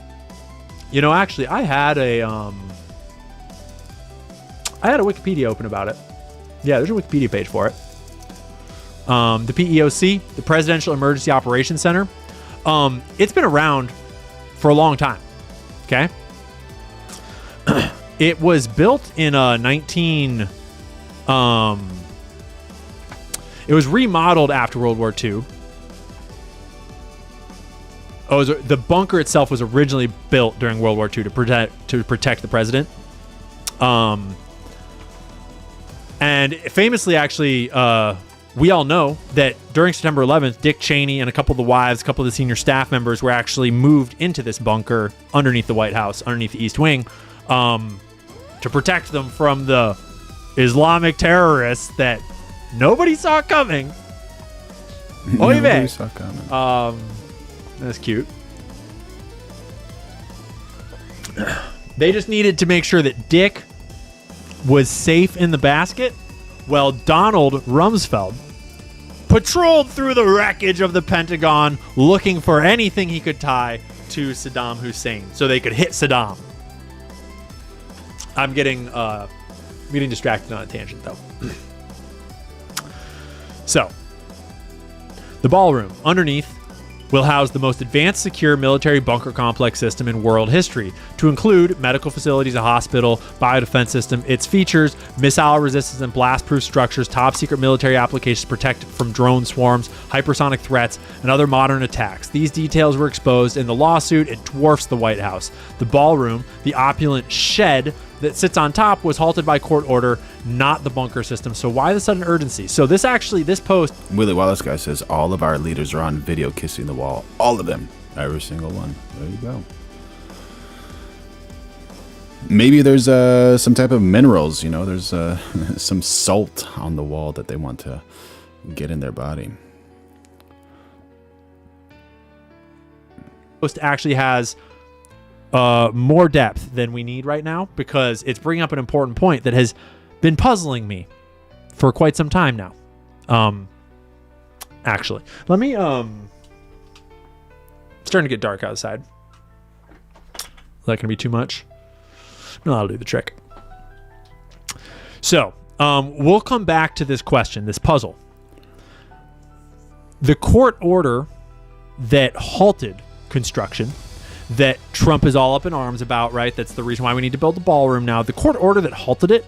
You know, actually, I had a Wikipedia open about it. Yeah, there's a Wikipedia page for it. The PEOC, the Presidential Emergency Operations Center. It's been around for a long time. Okay? It was built in it was remodeled after World War II. The bunker itself was originally built during World War II to protect the president. And famously, actually, we all know that during September 11th, Dick Cheney and a couple of the wives, a couple of the senior staff members were actually moved into this bunker underneath the White House, underneath the East Wing, to protect them from the Islamic terrorists that nobody saw coming. Nobody saw coming. That's cute. They just needed to make sure that Dick was safe in the basket while Donald Rumsfeld patrolled through the wreckage of the Pentagon looking for anything he could tie to Saddam Hussein so they could hit Saddam. I'm getting distracted on a tangent, though. So, The ballroom, underneath, will house the most advanced secure military bunker complex system in world history, to include medical facilities, a hospital, biodefense system. Its features missile resistance and blast-proof structures, top-secret military applications protected from drone swarms, hypersonic threats, and other modern attacks. These details were exposed in the lawsuit. It dwarfs the White House. The ballroom, the opulent shed that sits on top, was halted by court order, not the bunker system. So why the sudden urgency? So this post... Willie Wallace guy says all of our leaders are on video kissing the wall. All of them. Every single one. There you go. Maybe there's some type of minerals, you know, there's some salt on the wall that they want to get in their body. Post actually has more depth than we need right now, because it's bringing up an important point that has been puzzling me for quite some time now. Actually, let me it's starting to get dark outside. Is that gonna be too much? No, I'll do the trick. So we'll come back to this question, this puzzle. The court order that halted construction, that Trump is all up in arms about, right? That's the reason why we need to build the ballroom now. The court order that halted it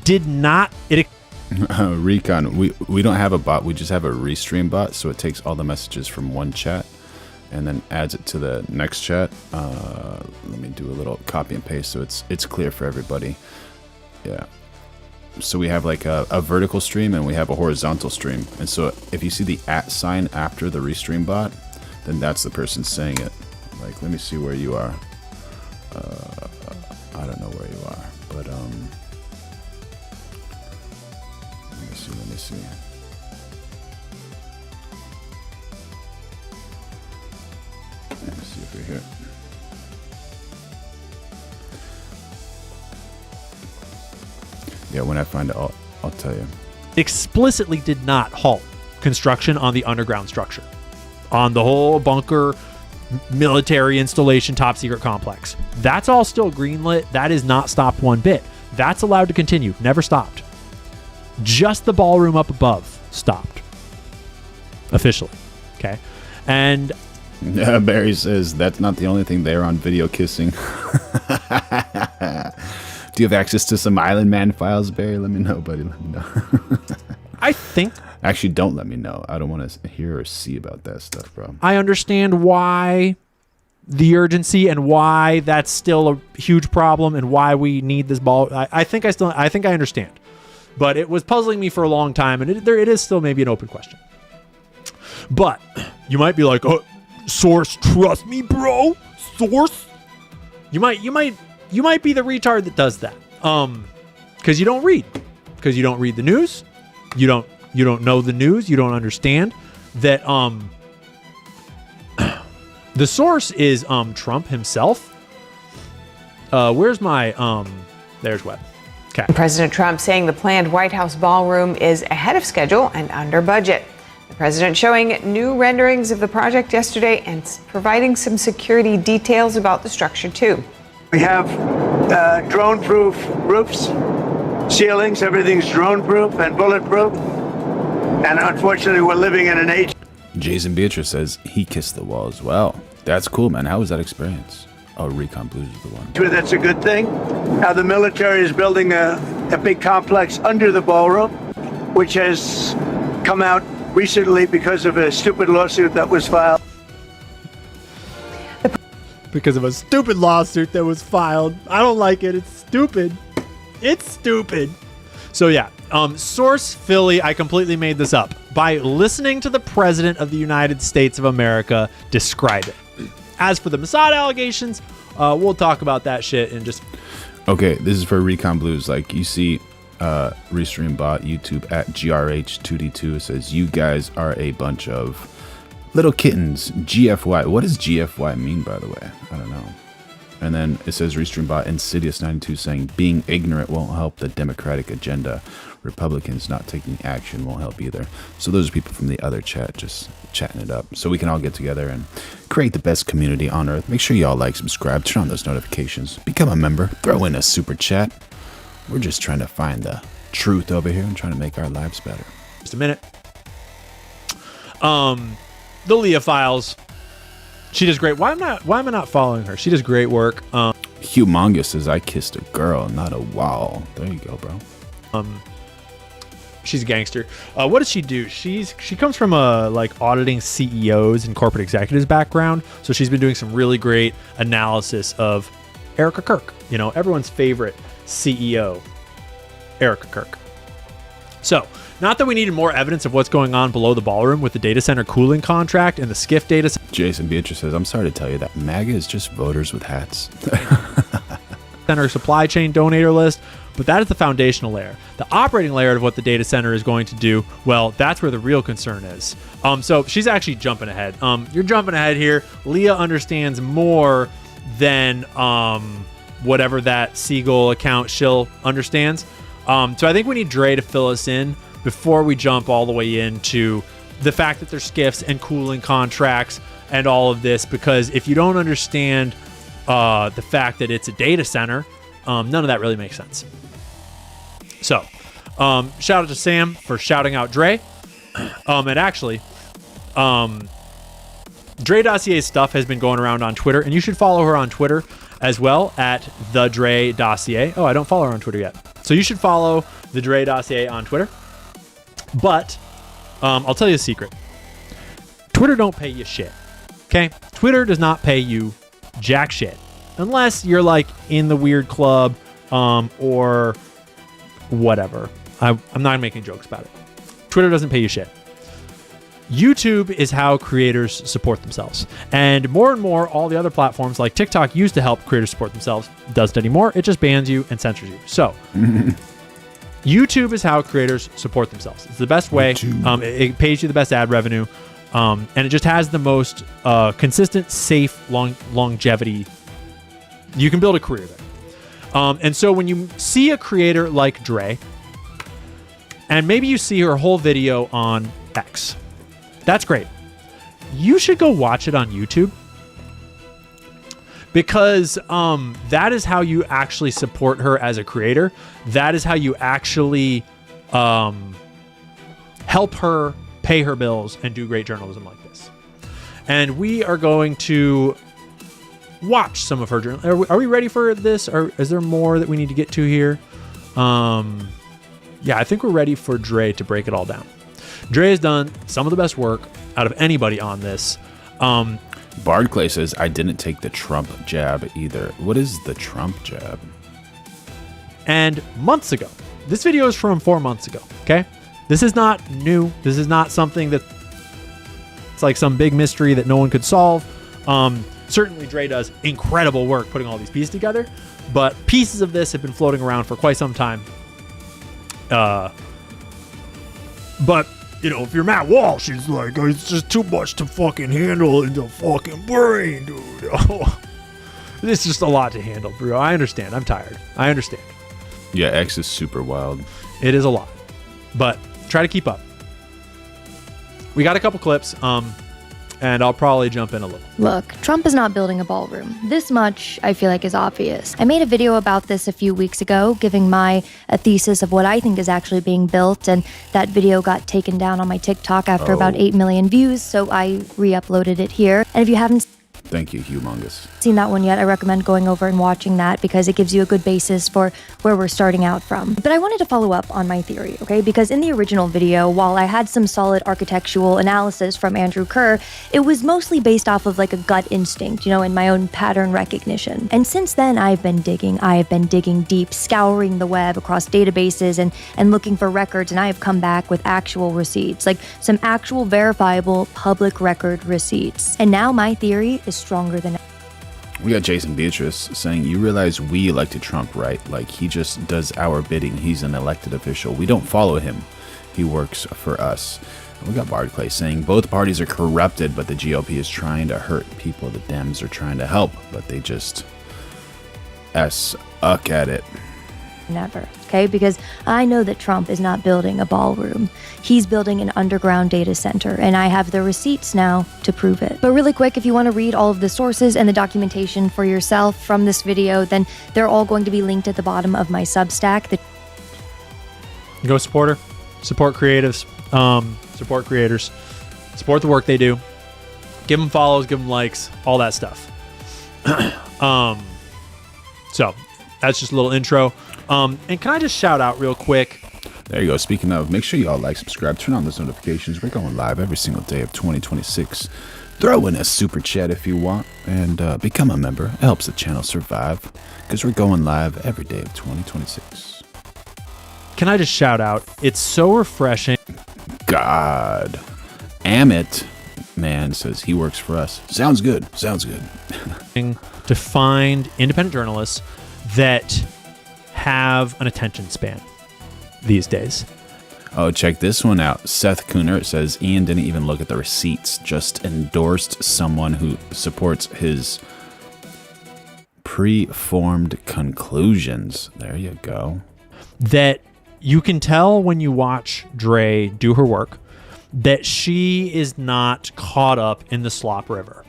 did not... Recon, we don't have a bot. We just have a restream bot, so it takes all the messages from one chat and then adds it to the next chat. Let me do a little copy and paste so it's clear for everybody. Yeah. So we have like a vertical stream and we have a horizontal stream. And so if you see the @ sign after the restream bot, then that's the person saying it. Like, let me see where you are. I don't know where you are, but let me see. Let me see if you're here. Yeah, when I find it, I'll tell you. Explicitly did not halt construction on the underground structure, on the whole bunker military installation top secret complex. That's all still greenlit. That is not stopped one bit. That's allowed to continue. Never stopped. Just the ballroom up above stopped. Officially. Okay. And Barry says that's not the only thing they're on video kissing. Do you have access to some Island Man files, Barry? Let me know, buddy. Let me know. I think... Actually, don't let me know. I don't want to hear or see about that stuff, bro. I understand why the urgency and why that's still a huge problem and why we need this ball. I think I understand. But it was puzzling me for a long time, and it is still maybe an open question. But you might be like, "Oh, source, trust me, bro. Source." You might be the retard that does that. Because you don't read. Because you don't read the news. You don't know the news. You don't understand that the source is Trump himself. Where's my there's web. Okay. President Trump saying the planned White House ballroom is ahead of schedule and under budget. The president showing new renderings of the project yesterday and providing some security details about the structure too. We have drone-proof roofs, ceilings, everything's drone-proof and bulletproof. And unfortunately, we're living in an age. Jason Beatrice says he kissed the wall as well. That's cool, man. How was that experience? Oh, Recon Blues is the one. That's a good thing. Now the military is building a big complex under the ballroom, which has come out recently because of a stupid lawsuit that was filed. Because of a stupid lawsuit that was filed. I don't like it. It's stupid. It's stupid. So yeah, source Philly, I completely made this up by listening to the President of the United States of America describe it. As for the Mossad allegations, we'll talk about that shit in just... Okay, this is for Recon Blues. Like, you see Restream Bot YouTube at GRH2D2. It says, you guys are a bunch of little kittens. GFY. What does GFY mean, by the way? I don't know. And then it says Restream Bot Insidious92 saying, being ignorant won't help the Democratic agenda. Republicans not taking action won't help either. So those are people from the other chat just chatting it up. So we can all get together and create the best community on earth. Make sure y'all like, subscribe, turn on those notifications, become a member, throw in a super chat. We're just trying to find the truth over here and trying to make our lives better. Just a minute. The Leah Files. She does great. Why am I not following her? She does great work. Humongous says, I kissed a girl, not a wall. There you go, bro. She's a gangster. What does she do? She comes from a like auditing CEOs and corporate executives background. So she's been doing some really great analysis of Erika Kirk. You know, everyone's favorite CEO, Erika Kirk. So, not that we needed more evidence of what's going on below the ballroom with the data center cooling contract and the SCIF data center. Jason Beatrice says, I'm sorry to tell you that MAGA is just voters with hats. Center supply chain donator list, but that is the foundational layer. The operating layer of what the data center is going to do, well, that's where the real concern is. So she's actually jumping ahead. You're jumping ahead here. Leah understands more than whatever that Siegel account shill understands. So I think we need Dre to fill us in before we jump all the way into the fact that there's SCIFs and cooling contracts and all of this, because if you don't understand the fact that it's a data center, none of that really makes sense. So, shout out to Sam for shouting out Dre. And actually, Dre Dossier's stuff has been going around on Twitter, and you should follow her on Twitter as well at the Dre Dossier. Oh, I don't follow her on Twitter yet. So you should follow the Dre Dossier on Twitter. But I'll tell you a secret. Twitter don't pay you shit. Okay? Twitter does not pay you jack shit. Unless you're like in the weird club or whatever. I'm not making jokes about it. Twitter doesn't pay you shit. YouTube is how creators support themselves. And more, all the other platforms like TikTok used to help creators support themselves. Doesn't anymore. It just bans you and censors you. So YouTube is how creators support themselves. It's the best way. It pays you the best ad revenue. And it just has the most consistent, safe longevity. You can build a career there. And so when you see a creator like Dre, and maybe you see her whole video on X, that's great. You should go watch it on YouTube, because that is how you actually support her as a creator. That is how you actually help her pay her bills and do great journalism like this. And we are going to watch some of her journal. Are we ready for this? Or is there more that we need to get to here? Yeah, I think we're ready for Dre to break it all down. Dre has done some of the best work out of anybody on this. Bard Clay says, I didn't take the Trump jab either. What is the Trump jab? And months ago, this video is from 4 months ago, okay? This is not new. This is not something that it's like some big mystery that no one could solve. Certainly Dre does incredible work putting all these pieces together, but pieces of this have been floating around for quite some time. But, you know, if you're Matt Walsh, it's like, it's just too much to fucking handle in the fucking brain, dude. It's just a lot to handle, bro. I understand. I'm tired. I understand. Yeah, X is super wild. It is a lot, but try to keep up. We got a couple clips, and I'll probably jump in a little. Look, Trump is not building a ballroom. This much, I feel like, is obvious. I made a video about this a few weeks ago, giving a thesis of what I think is actually being built, and that video got taken down on my TikTok after about 8 million views, so I re-uploaded it here. And if you haven't Thank you, Humongous. seen that one yet, I recommend going over and watching that, because it gives you a good basis for where we're starting out from. But I wanted to follow up on my theory, okay? Because in the original video, while I had some solid architectural analysis from Andrew Kerr, it was mostly based off of like a gut instinct, you know, and my own pattern recognition. And since then, I have been digging deep, scouring the web across databases and looking for records, and I have come back with actual receipts, like some actual verifiable public record receipts. And now my theory is stronger than ever. We got Jason Beatrice saying, you realize we elected Trump, right? Like, he just does our bidding. He's an elected official. We don't follow him. He works for us. And we got Bard Clay saying, both parties are corrupted, but the GOP is trying to hurt people. The Dems are trying to help, but they just suck at it. Never, okay? Because I know that Trump is not building a ballroom. He's building an underground data center, and I have the receipts now to prove it. But really quick, if you want to read all of the sources and the documentation for yourself from this video, then they're all going to be linked at the bottom of my Substack. Go support her, support creatives, support creators, Support the work they do. Give them follows, give them likes, all that stuff. So that's just a little intro. And can I just shout out real quick? There you go. Speaking of, make sure you all like, subscribe, turn on those notifications. We're going live every single day of 2026. Throw in a super chat if you want, and become a member. It helps the channel survive, because we're going live every day of 2026. Can I just shout out? It's so refreshing. God. Amit, man, says he works for us. Sounds good. Sounds good. To find independent journalists that have an attention span these days. Oh, check this one out. Seth Cooner says Ian didn't even look at the receipts, just endorsed someone who supports his preformed conclusions. There you go. That you can tell when you watch Dre do her work that she is not caught up in the slop river.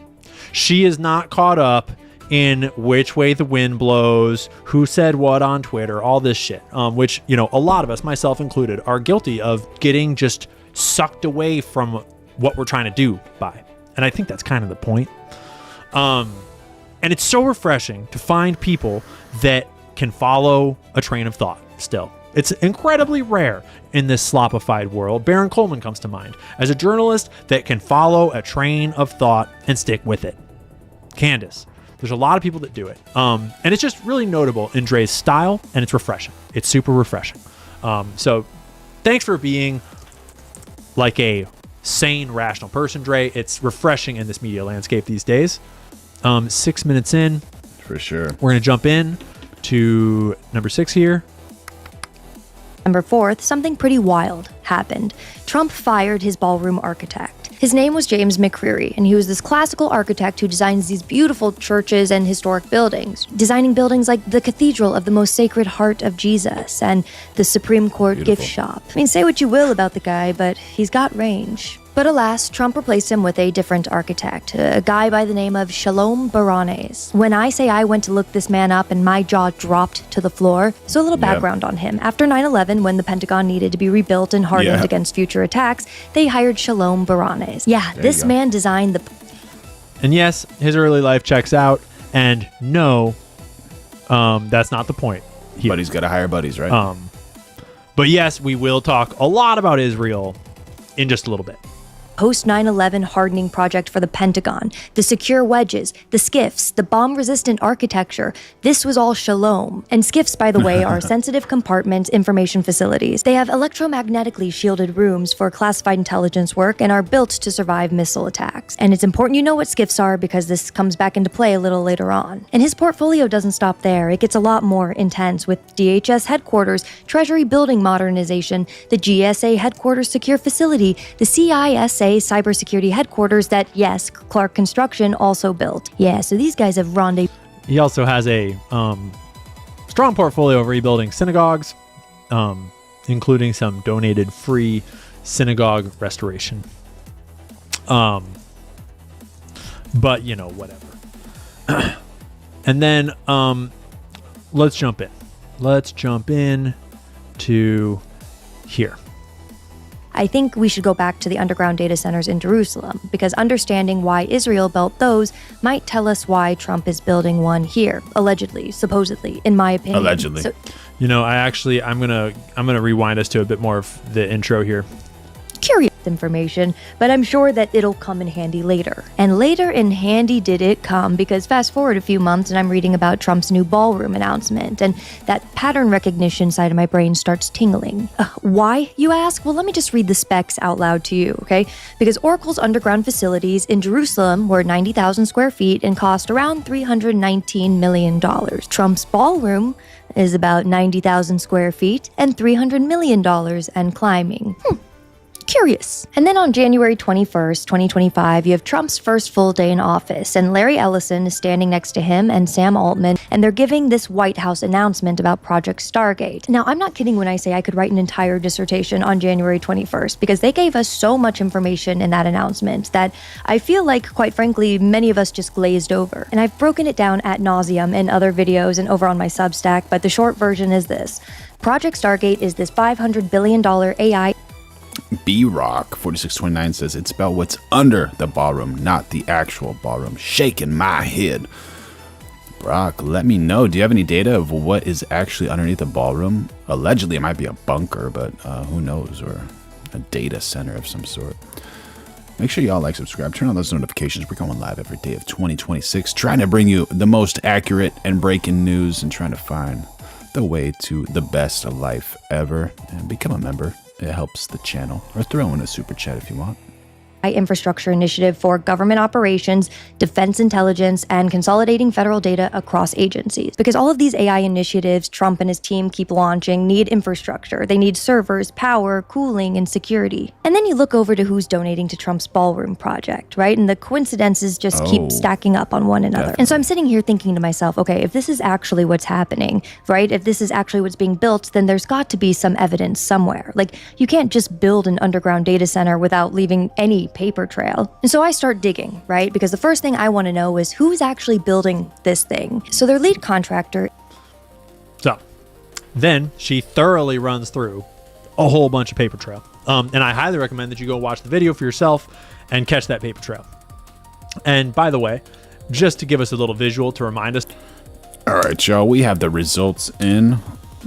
She is not caught up in which way the wind blows, who said what on Twitter, all this shit, which, you know, a lot of us, myself included, are guilty of getting just sucked away from what we're trying to do by. And I think that's kind of the point. And it's so refreshing to find people that can follow a train of thought still. It's incredibly rare in this slopified world. Baron Coleman comes to mind as a journalist that can follow a train of thought and stick with it. Candace. There's a lot of people that do it. And it's just really notable in Dre's style, and it's refreshing. It's super refreshing. So thanks for being like a sane, rational person, Dre. It's refreshing in this media landscape these days. 6 minutes in. For sure. We're going to jump in to number 6 here. November 4th, something pretty wild happened. Trump fired his ballroom architect. His name was James McCreary, and he was this classical architect who designs these beautiful churches and historic buildings, designing buildings like the Cathedral of the Most Sacred Heart of Jesus and the Supreme Court gift shop. I mean, say what you will about the guy, but he's got range. But alas, Trump replaced him with a different architect, a guy by the name of Shalom Baranes. When I say I went to look this man up and my jaw dropped to the floor, so a little background on him. After 9/11, when the Pentagon needed to be rebuilt and hardened against future attacks, they hired Shalom Baranes. Yeah, this man designed the... And yes, his early life checks out, and no, that's not the point here. But he's got to hire buddies, right? But yes, we will talk a lot about Israel in just a little bit. Post 9/11 hardening project for the Pentagon, the secure wedges, the skiffs, the bomb-resistant architecture. This was all Shalom. And skiffs, by the way, are sensitive compartment information facilities. They have electromagnetically shielded rooms for classified intelligence work and are built to survive missile attacks. And it's important you know what skiffs are because this comes back into play a little later on. And his portfolio doesn't stop there. It gets a lot more intense with DHS headquarters, Treasury building modernization, the GSA headquarters secure facility, the CISA cybersecurity headquarters that, yes, Clark Construction also built. Yeah, so these guys have rendezvous. He also has a strong portfolio of rebuilding synagogues, including some donated free synagogue restoration. But, you know, whatever. And then let's jump in. Let's jump in to here. I think we should go back to the underground data centers in Jerusalem, because understanding why Israel built those might tell us why Trump is building one here, allegedly, supposedly, in my opinion. Allegedly. So, you know, I'm gonna rewind us to a bit more of the intro here. Curious information, but I'm sure that it'll come in handy later. And later in handy did it come, because fast forward a few months and I'm reading about Trump's new ballroom announcement, and that pattern recognition side of my brain starts tingling. Why, you ask? Well, let me just read the specs out loud to you, okay? Because Oracle's underground facilities in Jerusalem were 90,000 square feet and cost around $319 million. Trump's ballroom is about 90,000 square feet and $300 million and climbing. Curious. And then on January 21st, 2025, you have Trump's first full day in office, and Larry Ellison is standing next to him and Sam Altman, and they're giving this White House announcement about Project Stargate. Now, I'm not kidding when I say I could write an entire dissertation on January 21st, because they gave us so much information in that announcement that I feel like, quite frankly, many of us just glazed over. And I've broken it down ad nauseum in other videos and over on my Substack, but the short version is this. Project Stargate is this $500 billion AI B-Rock 4629 says it's about what's under the ballroom, not the actual ballroom. Shaking my head. Brock, let me know. Do you have any data of what is actually underneath the ballroom? Allegedly, it might be a bunker, but who knows? Or a data center of some sort. Make sure y'all like, subscribe, turn on those notifications. We're going live every day of 2026, trying to bring you the most accurate and breaking news and trying to find the way to the best life ever. And become a member. It helps the channel. Or throw in a super chat if you want. Infrastructure initiative for government operations, defense intelligence, and consolidating federal data across agencies. Because all of these AI initiatives Trump and his team keep launching need infrastructure. They need servers, power, cooling, and security. And then you look over to who's donating to Trump's Ballroom project, right? And the coincidences just keep stacking up on one another. And so I'm sitting here thinking to myself, okay, if this is actually what's happening, right? If this is actually what's being built, then there's got to be some evidence somewhere. Like, you can't just build an underground data center without leaving any paper trail. And so I start digging, right? Because the first thing I want to know is who's actually building this thing. So their lead contractor. So then she thoroughly runs through a whole bunch of paper trail. And I highly recommend that you go watch the video for yourself and catch that paper trail. And by the way, just to give us a little visual to remind us. All right, y'all, we have the results in.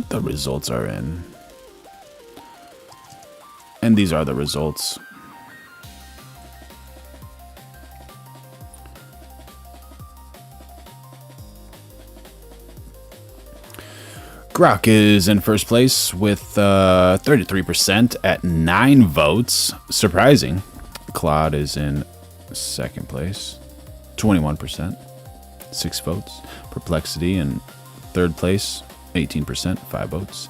The results are in. And these are the results. Grok is in first place with 33% at 9 votes. Surprising. Claude is in second place, 21%, 6 votes. Perplexity in third place, 18%, 5 votes.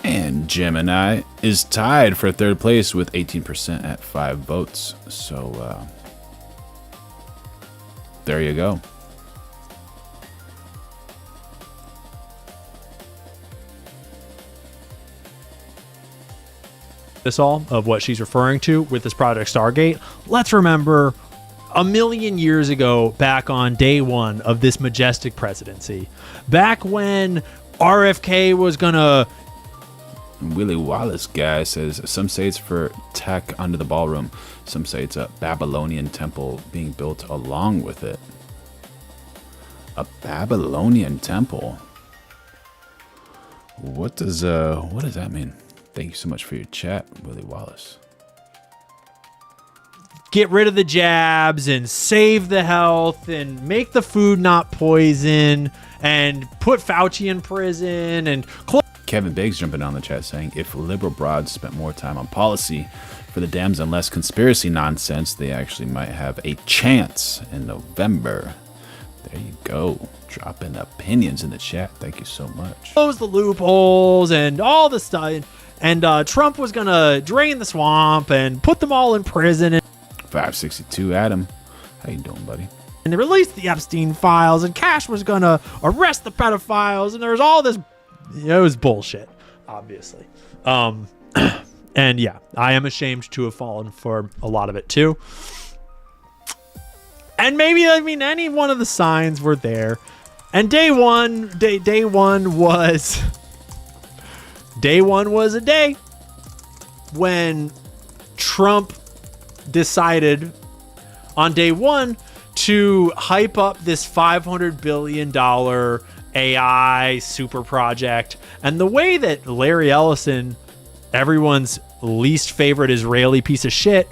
And Gemini is tied for third place with 18% at 5 votes. So there you go. This all of what she's referring to with this Project Stargate. Let's remember a million years ago, back on day one of this majestic presidency, back when RFK was gonna. Willie Wallace guy says some say it's for tech under the ballroom. Some say it's a Babylonian temple being built along with it. A Babylonian temple. What does that mean? Thank you so much for your chat, Willie Wallace. Get rid of the jabs and save the health and make the food not poison and put Fauci in prison and Kevin Biggs jumping on the chat saying if liberal broads spent more time on policy for the Dems and less conspiracy nonsense, they actually might have a chance in November. There you go. Dropping opinions in the chat. Thank you so much. Close the loopholes and all the stuff. And Trump was going to drain the swamp and put them all in prison. 562 Adam. How you doing, buddy? And they released the Epstein files and Cash was going to arrest the pedophiles. And there was all this. It was bullshit, obviously. And yeah, I am ashamed to have fallen for a lot of it too. And maybe, any one of the signs were there. And day one was a day when Trump decided on day one to hype up this $500 billion AI super project. And the way that Larry Ellison, everyone's least favorite Israeli piece of shit,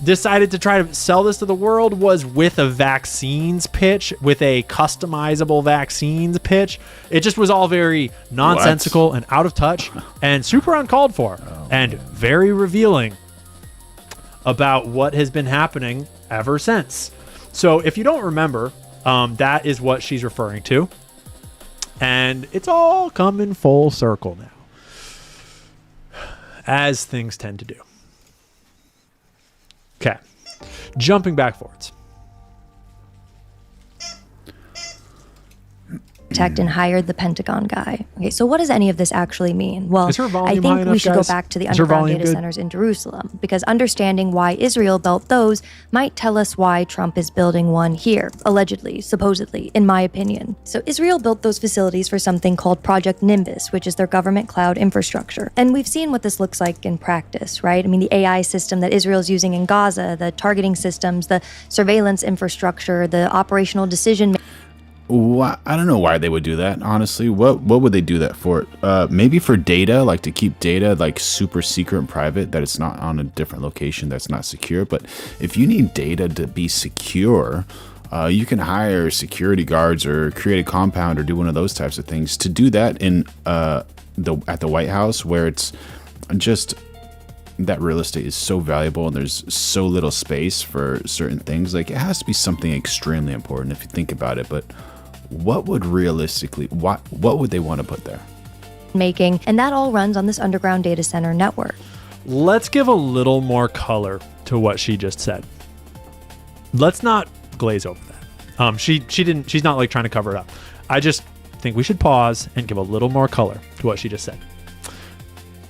decided to try to sell this to the world was with a vaccines pitch, with a customizable vaccines pitch. It just was all very nonsensical and out of touch and super uncalled for and very revealing about what has been happening ever since. So if you don't remember, that is what she's referring to. And it's all coming full circle now, as things tend to do. Okay, jumping back forwards. architect and hired the Pentagon guy. Okay, so what does any of this actually mean? Well, Is her volume I think high enough, we should guys? go back to the Is her underground volume data good? centers in Jerusalem, because understanding why Israel built those might tell us why Trump is building one here, allegedly, supposedly, in my opinion. So Israel built those facilities for something called Project Nimbus, which is their government cloud infrastructure. And we've seen what this looks like in practice, right? I mean, the AI system that Israel's using in Gaza, the targeting systems, the surveillance infrastructure, the operational decision. I don't know why they would do that, honestly. What would they do that for? Maybe for data, like to keep data like super secret and private, that it's not on a different location that's not secure. But if you need data to be secure, you can hire security guards or create a compound or do one of those types of things. To do that in at the White House, where it's just that real estate is so valuable and there's so little space for certain things, like it has to be something extremely important if you think about it. But what would realistically, what would they want to put there? Making, and that all runs on this underground data center network. Let's give a little more color to what she just said. Let's not glaze over that. She's not like trying to cover it up. I just think we should pause and give a little more color to what she just said.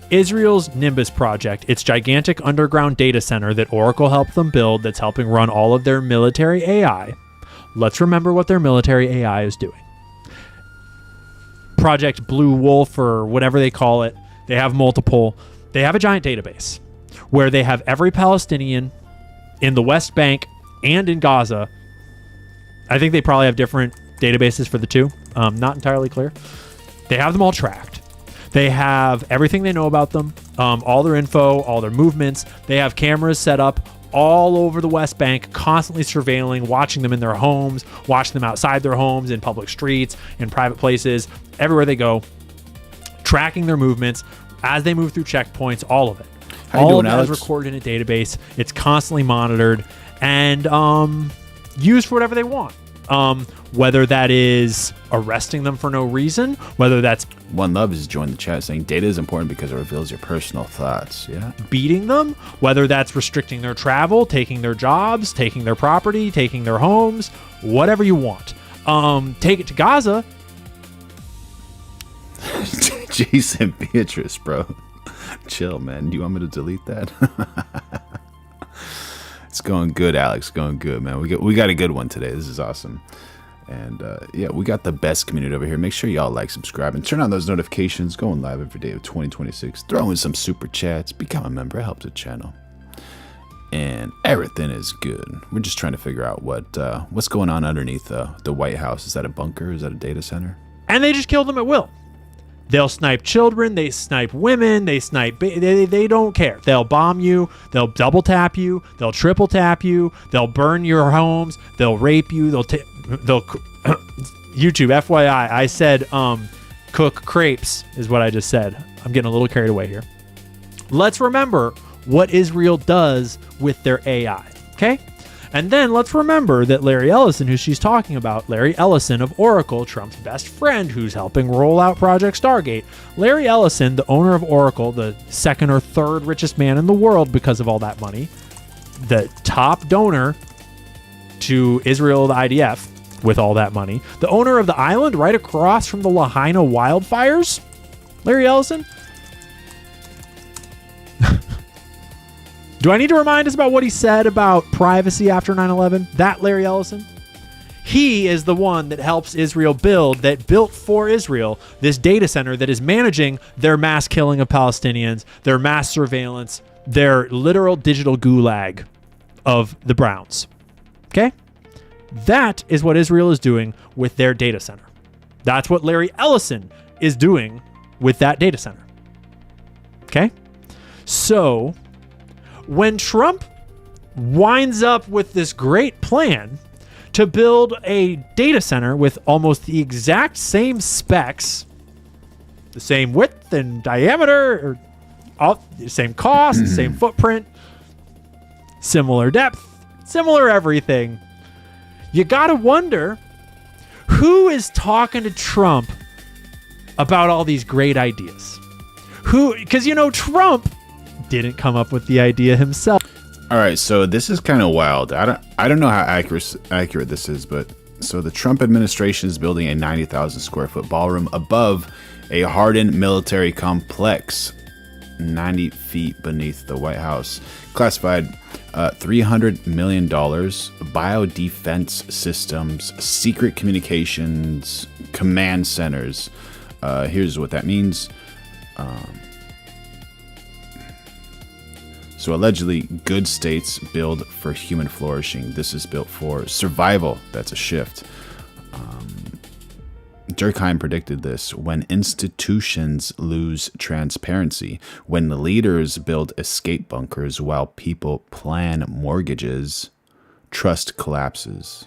Israel's Nimbus project, its gigantic underground data center that Oracle helped them build, that's helping run all of their military AI. Let's remember what their military AI is doing. Project Blue Wolf, or whatever they call it, they have multiple. They have a giant database where they have every Palestinian in the West Bank and in Gaza. I think they probably have different databases for the two. Not entirely clear. They have them all tracked. They have everything they know about them, all their info, all their movements. They have cameras set up all over the West Bank, constantly surveilling, watching them in their homes, watching them outside their homes, in public streets, in private places, everywhere they go, tracking their movements as they move through checkpoints, all of it. All of that is recorded in a database. It's constantly monitored and used for whatever they want. Whether that is arresting them for no reason, whether that's... One Love has joined the chat saying data is important because it reveals your personal thoughts. Yeah. Beating them, whether that's restricting their travel, taking their jobs, taking their property, taking their homes, whatever you want. Take it to Gaza. Jason Beatrice, bro. Chill, man. Do you want me to delete that? It's going good, Alex. Going good, man. We got a good one today. This is awesome. And yeah, we got the best community over here. Make sure y'all like, subscribe, and turn on those notifications. Going live every day of 2026. Throw in some super chats. Become a member. Help the channel. And everything is good. We're just trying to figure out what's going on underneath the White House. Is that a bunker? Is that a data center? And they just kill them at will. They'll snipe children, they snipe women, they snipe... They don't care. They'll bomb you, they'll double tap you, they'll triple tap you, they'll burn your homes, they'll rape you, they'll YouTube, FYI, I said cook crepes is what I just said. I'm getting a little carried away here. Let's remember what Israel does with their AI, okay? And then let's remember that Larry Ellison, who she's talking about, Larry Ellison of Oracle, Trump's best friend, who's helping roll out Project Stargate. Larry Ellison, the owner of Oracle, the second or third richest man in the world because of all that money, the top donor to Israel, the IDF, with all that money, the owner of the island right across from the Lahaina wildfires, Larry Ellison. Do I need to remind us about what he said about privacy after 9/11? That Larry Ellison? He is the one that helps Israel built for Israel, this data center that is managing their mass killing of Palestinians, their mass surveillance, their literal digital gulag of the Browns. Okay? That is what Israel is doing with their data center. That's what Larry Ellison is doing with that data center. Okay? So, when Trump winds up with this great plan to build a data center with almost the exact same specs, the same width and diameter, or all the same cost, same footprint, similar depth, similar everything, you gotta wonder who is talking to Trump about all these great ideas. Who? Because Trump didn't come up with the idea himself. All right, so this is kind of wild. I don't know how accurate this is, but So the Trump administration is building a 90,000 square foot ballroom above a hardened military complex 90 feet beneath the White House. Classified $300 million, biodefense systems, secret communications, command centers. Here's what that means. So allegedly, good states build for human flourishing. This is built for survival. That's a shift. Durkheim predicted this. When institutions lose transparency, when the leaders build escape bunkers while people plan mortgages, trust collapses.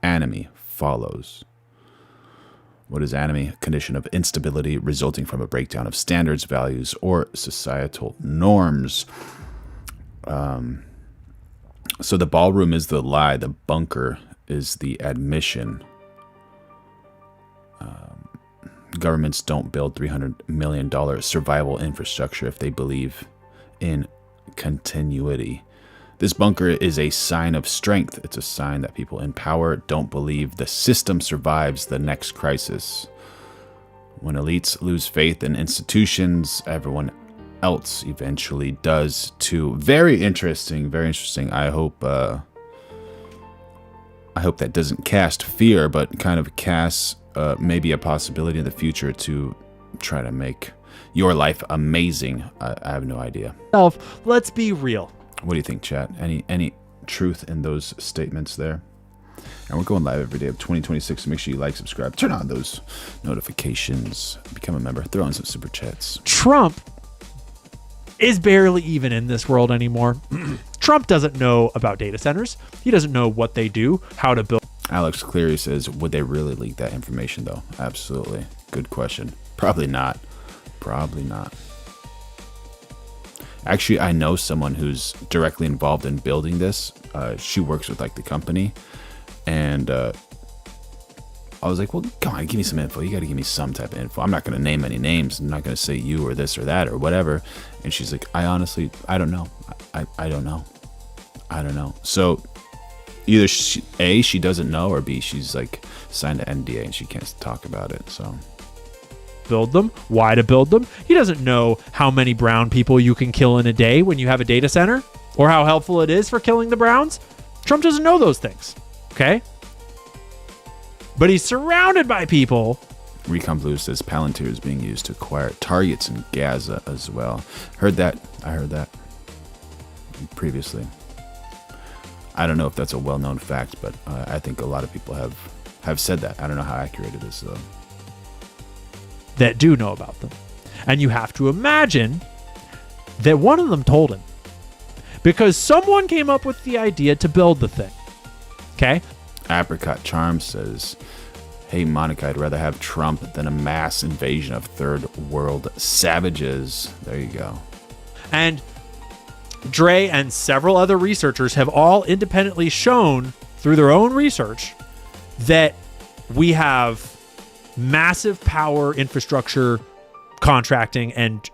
Anomy follows. What is anomy? A condition of instability resulting from a breakdown of standards, values, or societal norms. So the ballroom is the lie. The bunker is the admission. Governments don't build $300 million survival infrastructure if they believe in continuity. This bunker is a sign of strength. It's a sign that people in power don't believe the system survives the next crisis. When elites lose faith in institutions, everyone else eventually does too. Very interesting. Very interesting. I hope that doesn't cast fear, but kind of casts maybe a possibility in the future to try to make your life amazing. I have no idea. Let's be real. What do you think, chat? Any truth in those statements there? And we're going live every day of 2026. So make sure you like, subscribe, turn on those notifications, become a member, throw in some super chats. Trump is barely even in this world anymore. Trump doesn't know about data centers. He doesn't know what they do, how to build. Alex Cleary says, would they really leak that information, though? Absolutely. Good question. Probably not. Probably not. Actually, I know someone who's directly involved in building this. She works with like the company. And I was like, well, come on, give me some info. You got to give me some type of info. I'm not going to name any names. I'm not going to say you or this or that or whatever. And she's like, I honestly, I don't know. I don't know. I don't know. So either she doesn't know, or B, she's like signed an NDA and she can't talk about it. So build them, why to build them. He doesn't know how many brown people you can kill in a day when you have a data center, or how helpful it is for killing the browns. Trump doesn't know those things. Okay? But he's surrounded by people. Recon Blue says Palantir is being used to acquire targets in Gaza as well. Heard that. I heard that previously. I don't know if that's a well-known fact, but I think a lot of people have said that. I don't know how accurate it is, though. That do know about them. And you have to imagine that one of them told him. Because someone came up with the idea to build the thing. Okay? Apricot Charm says, hey, Monica, I'd rather have Trump than a mass invasion of third world savages. There you go. And Dre and several other researchers have all independently shown through their own research that we have massive power infrastructure contracting and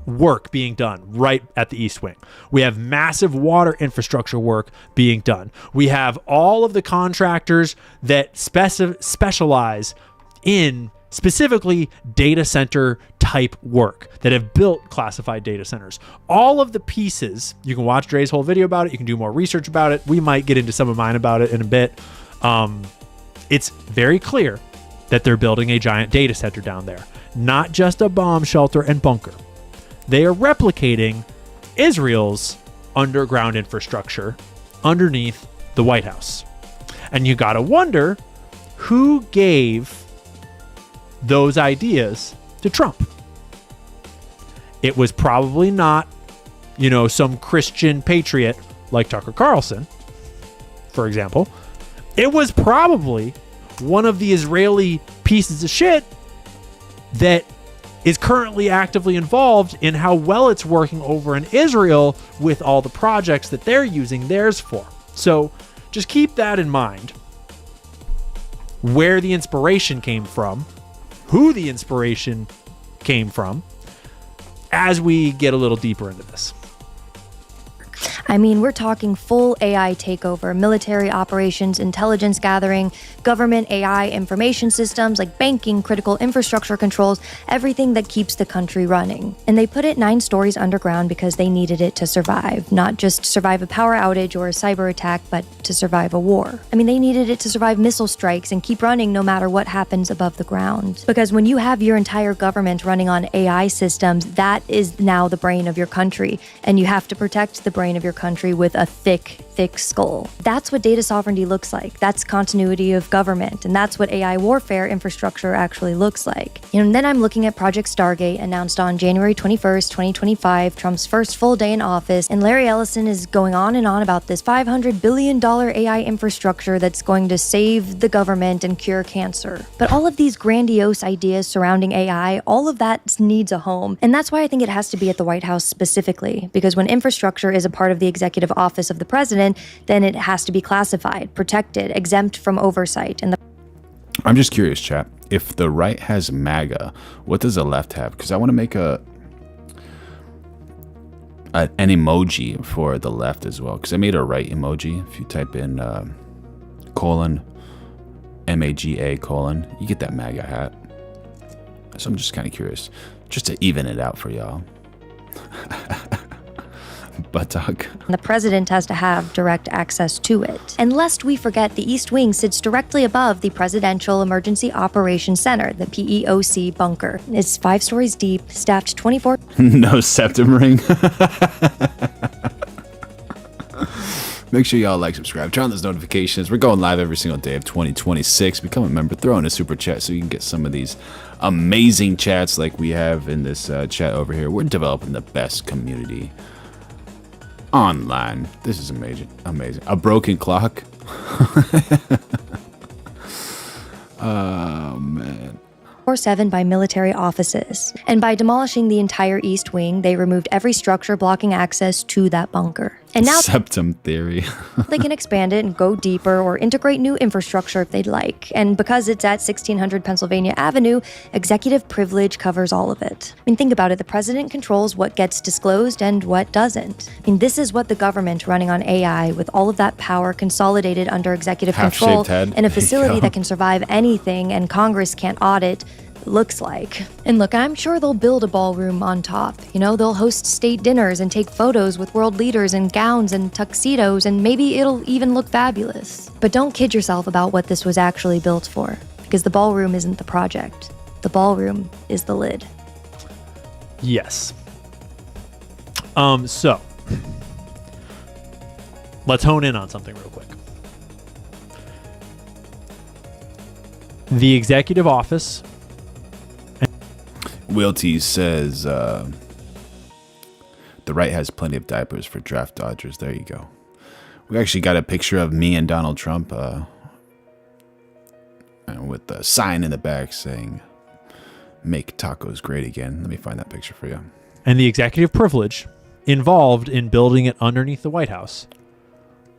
work being done right at the East Wing. We have massive water infrastructure work being done. We have all of the contractors that specialize in specifically data center type work that have built classified data centers. All of the pieces, you can watch Dre's whole video about it. You can do more research about it. We might get into some of mine about it in a bit. It's very clear that they're building a giant data center down there. Not just a bomb shelter and bunker. They are replicating Israel's underground infrastructure underneath the White House. And you gotta wonder who gave those ideas to Trump. It was probably not, some Christian patriot like Tucker Carlson, for example. It was probably one of the Israeli pieces of shit that is currently actively involved in how well it's working over in Israel with all the projects that they're using theirs for. So just keep that in mind. Where the inspiration came from, who the inspiration came from, as we get a little deeper into this. I mean, we're talking full AI takeover, military operations, intelligence gathering, government AI information systems like banking, critical infrastructure controls, everything that keeps the country running. And they put it 9 stories underground because they needed it to survive, not just survive a power outage or a cyber attack, but to survive a war. I mean, they needed it to survive missile strikes and keep running no matter what happens above the ground. Because when you have your entire government running on AI systems, that is now the brain of your country, and you have to protect the brain of your country with a thick skull. That's what data sovereignty looks like. That's continuity of government, and that's what AI warfare infrastructure actually looks like. And then I'm looking at Project Stargate, announced on January 21st, 2025, Trump's first full day in office, and Larry Ellison is going on and on about this $500 billion AI infrastructure that's going to save the government and cure cancer. But all of these grandiose ideas surrounding AI, all of that needs a home. And that's why I think it has to be at the White House specifically, because when infrastructure is a part of the executive office of the president, then it has to be classified, protected, exempt from oversight. And I'm just curious, chat. If the right has MAGA, what does the left have? Because I want to make an emoji for the left as well. Because I made a right emoji. If you type in colon, MAGA colon, you get that MAGA hat. So I'm just kind of curious, just to even it out for y'all. Buttock. The president has to have direct access to it. And lest we forget, the East Wing sits directly above the Presidential Emergency Operations Center, the PEOC bunker. It's 5 stories deep, staffed 24. No septum ring. Make sure y'all like, subscribe, turn on those notifications. We're going live every single day of 2026. Become a member, throw in a super chat so you can get some of these amazing chats like we have in this chat over here. We're developing the best community online. This is amazing. A broken clock. Oh man. 24/7 by military offices. And by demolishing the entire East Wing, they removed every structure blocking access to that bunker. And now septum theory. they can expand it and go deeper or integrate new infrastructure if they'd like. And because it's at 1600 Pennsylvania Avenue, executive privilege covers all of it. I mean, think about it. The president controls what gets disclosed and what doesn't. I mean, this is what the government running on AI with all of that power consolidated under executive control in a facility that can survive anything and Congress can't audit looks like. And look, I'm sure they'll build a ballroom on top. You know, they'll host state dinners and take photos with world leaders in gowns and tuxedos, and maybe it'll even look fabulous. But don't kid yourself about what this was actually built for, because the ballroom isn't the project. The ballroom is the lid. Yes. So let's hone in on something real quick. The executive office. Wilty says the right has plenty of diapers for draft dodgers. There you go. We actually got a picture of me and Donald Trump with a sign in the back saying, "Make tacos great again." Let me find that picture for you. And the executive privilege involved in building it underneath the White House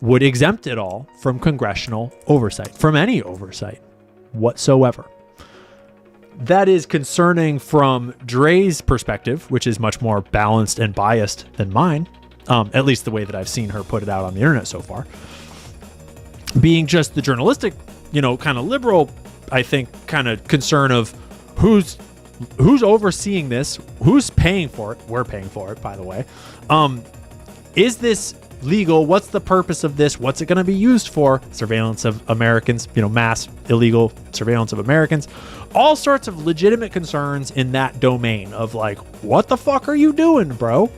would exempt it all from congressional oversight, from any oversight whatsoever. That is concerning from Dre's perspective, which is much more balanced and biased than mine, at least the way that I've seen her put it out on the internet so far. Being just the journalistic, kind of liberal, I think, kind of concern of who's overseeing this, who's paying for it. We're paying for it, by the way. Is this legal? What's the purpose of this? What's it going to be used for? Surveillance of Americans, mass illegal surveillance of Americans. All sorts of legitimate concerns in that domain of like, what the fuck are you doing, bro?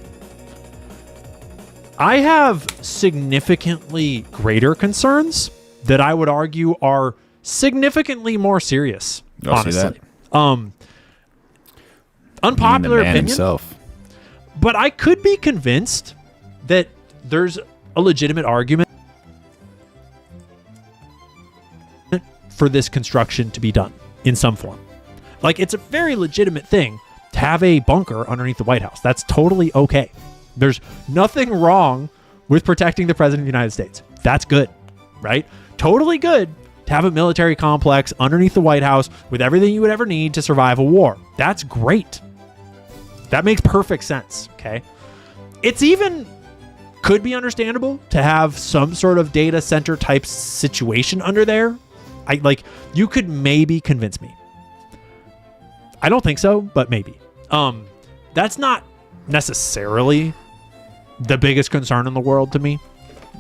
I have significantly greater concerns that I would argue are significantly more serious, honestly. Unpopular opinion. Himself. But I could be convinced that there's a legitimate argument for this construction to be done in some form. Like, it's a very legitimate thing to have a bunker underneath the White House. That's totally okay. There's nothing wrong with protecting the president of the United States. That's good, right? Totally good to have a military complex underneath the White House with everything you would ever need to survive a war. That's great. That makes perfect sense, okay? It's even could be understandable to have some sort of data center type situation under there. You could maybe convince me. I don't think so, but maybe. That's not necessarily the biggest concern in the world to me,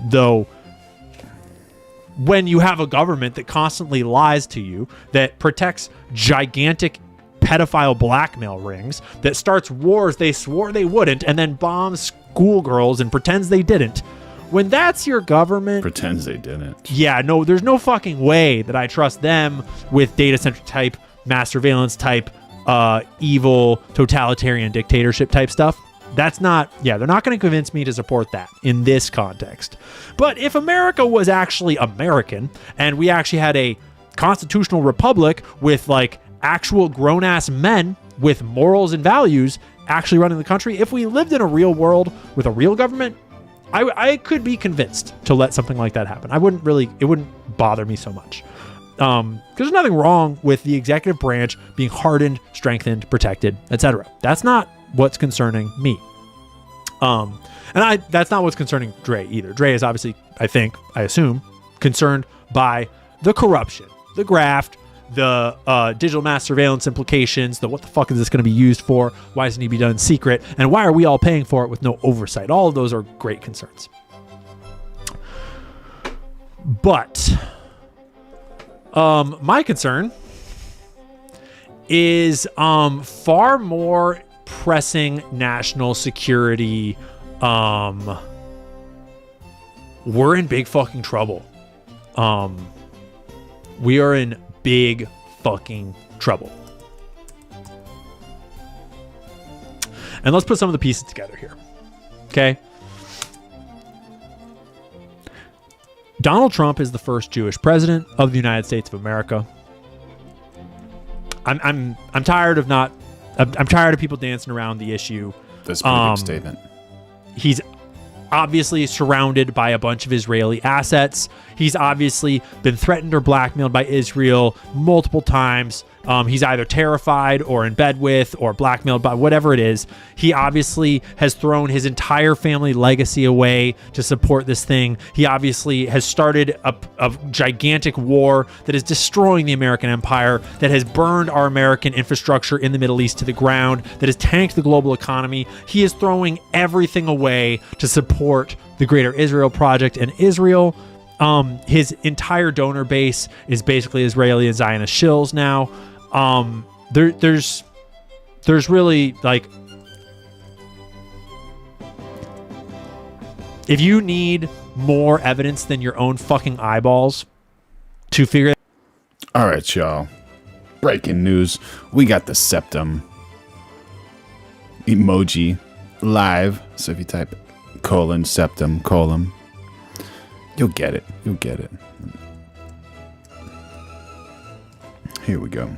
though. When you have a government that constantly lies to you, that protects gigantic pedophile blackmail rings, that starts wars they swore they wouldn't, and then bombs schoolgirls and pretends they didn't. When that's your government... Pretends they didn't. Yeah, no, there's no fucking way that I trust them with data center type, mass surveillance type, evil, totalitarian dictatorship type stuff. That's not... Yeah, they're not going to convince me to support that in this context. But if America was actually American, and we actually had a constitutional republic with, like, actual grown-ass men with morals and values actually running the country, if we lived in a real world with a real government, I could be convinced to let something like that happen. It wouldn't bother me so much. Because there's nothing wrong with the executive branch being hardened, strengthened, protected, etc. That's not what's concerning me. That's not what's concerning Dre either. Dre is obviously, I assume, concerned by the corruption, the graft, the digital mass surveillance implications, the what the fuck is this going to be used for? Why doesn't it need to be done in secret? And why are we all paying for it with no oversight? All of those are great concerns. But my concern is far more pressing national security. We're in big fucking trouble. We are in big fucking trouble. And let's put some of the pieces together here. Okay? Donald Trump is the first Jewish president of the United States of America. I'm tired of I'm tired of people dancing around the issue. That's a pretty big statement. He's obviously surrounded by a bunch of Israeli assets. He's obviously been threatened or blackmailed by Israel multiple times. He's either terrified or in bed with or blackmailed by whatever it is. He obviously has thrown his entire family legacy away to support this thing. He obviously has started a gigantic war that is destroying the American empire, that has burned our American infrastructure in the Middle East to the ground, that has tanked the global economy. He is throwing everything away to support the Greater Israel Project and Israel. His entire donor base is basically Israeli and Zionist shills now. There's really, like, if you need more evidence than your own fucking eyeballs to figure. All right, y'all. Breaking news. We got the septum emoji live. So if you type :septum : you'll get it. You'll get it. Here we go.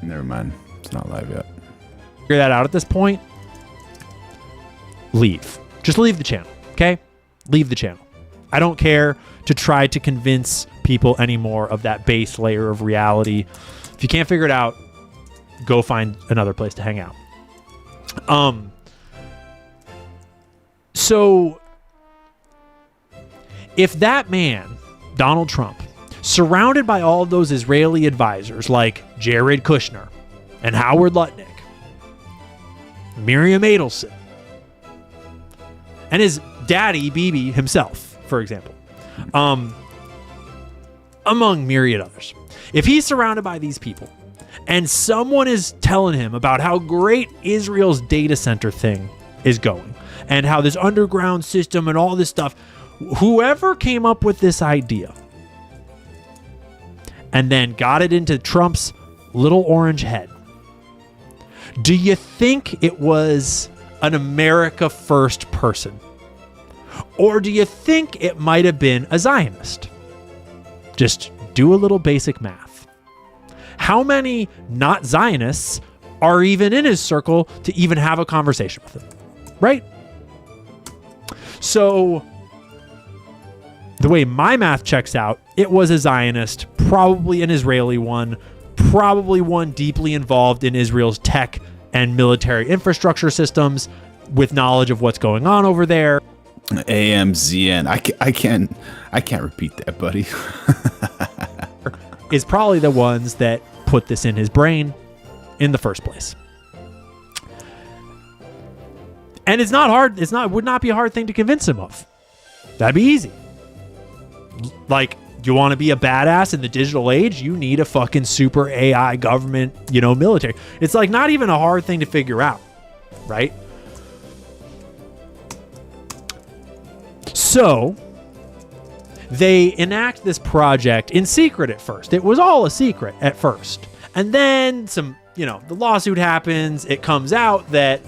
Never mind. It's not live yet. Figure that out at this point. Leave. Just leave the channel, okay? Leave the channel. I don't care to try to convince people anymore of that base layer of reality. If you can't figure it out, go find another place to hang out. So if that man, Donald Trump, surrounded by all of those Israeli advisors like Jared Kushner and Howard Lutnick, Miriam Adelson, and his daddy, Bibi himself, for example, among myriad others. If he's surrounded by these people and someone is telling him about how great Israel's data center thing is going and how this underground system and all this stuff, whoever came up with this idea and then got it into Trump's little orange head, do you think it was an America First person? Or do you think it might have been a Zionist? Just do a little basic math. How many not Zionists are even in his circle to even have a conversation with him? Right? So the way my math checks out, it was a Zionist, probably an Israeli one, probably one deeply involved in Israel's tech and military infrastructure systems with knowledge of what's going on over there. AMZN. I can't repeat that, buddy. Is probably the ones that put this in his brain in the first place. And it's not hard. It would not be a hard thing to convince him of. That'd be easy. Like, you want to be a badass in the digital age? You need a fucking super AI government, military. It's like not even a hard thing to figure out, right? So they enact this project in secret at first. It was all a secret at first. And then the lawsuit happens. It comes out that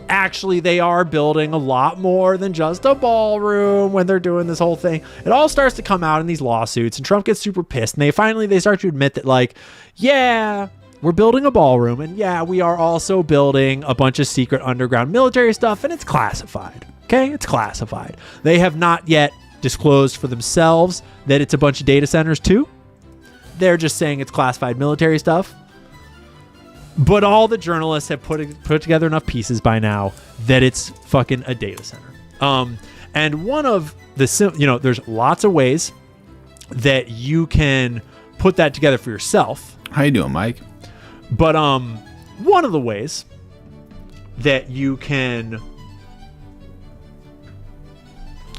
actually they are building a lot more than just a ballroom when they're doing this whole thing. It all starts to come out in these lawsuits, and Trump gets super pissed, and they start to admit that, like, yeah, we're building a ballroom, and yeah, we are also building a bunch of secret underground military stuff, and it's classified. Okay, it's classified. They have not yet disclosed for themselves that it's a bunch of data centers too. They're just saying it's classified military stuff. But all the journalists have put together enough pieces by now that it's fucking a data center. And one of the, there's lots of ways that you can put that together for yourself. How you doing, Mike? But one of the ways that you can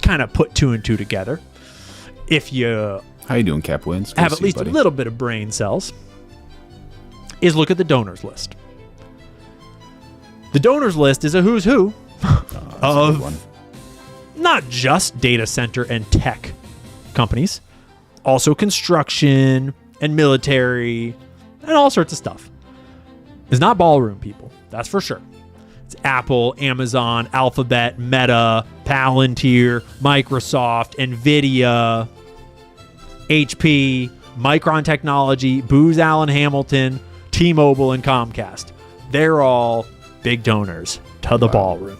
kind of put two and two together, if you how you doing, Cap Wins? have at least a little bit of brain cells, is look at the donors list. The donors list is a who's who of not just data center and tech companies, also construction and military and all sorts of stuff. It's not ballroom people, that's for sure. It's Apple, Amazon, Alphabet, Meta, Palantir, Microsoft, NVIDIA, HP, Micron Technology, Booz Allen Hamilton, T-Mobile, and Comcast. They're all big donors to the ballroom.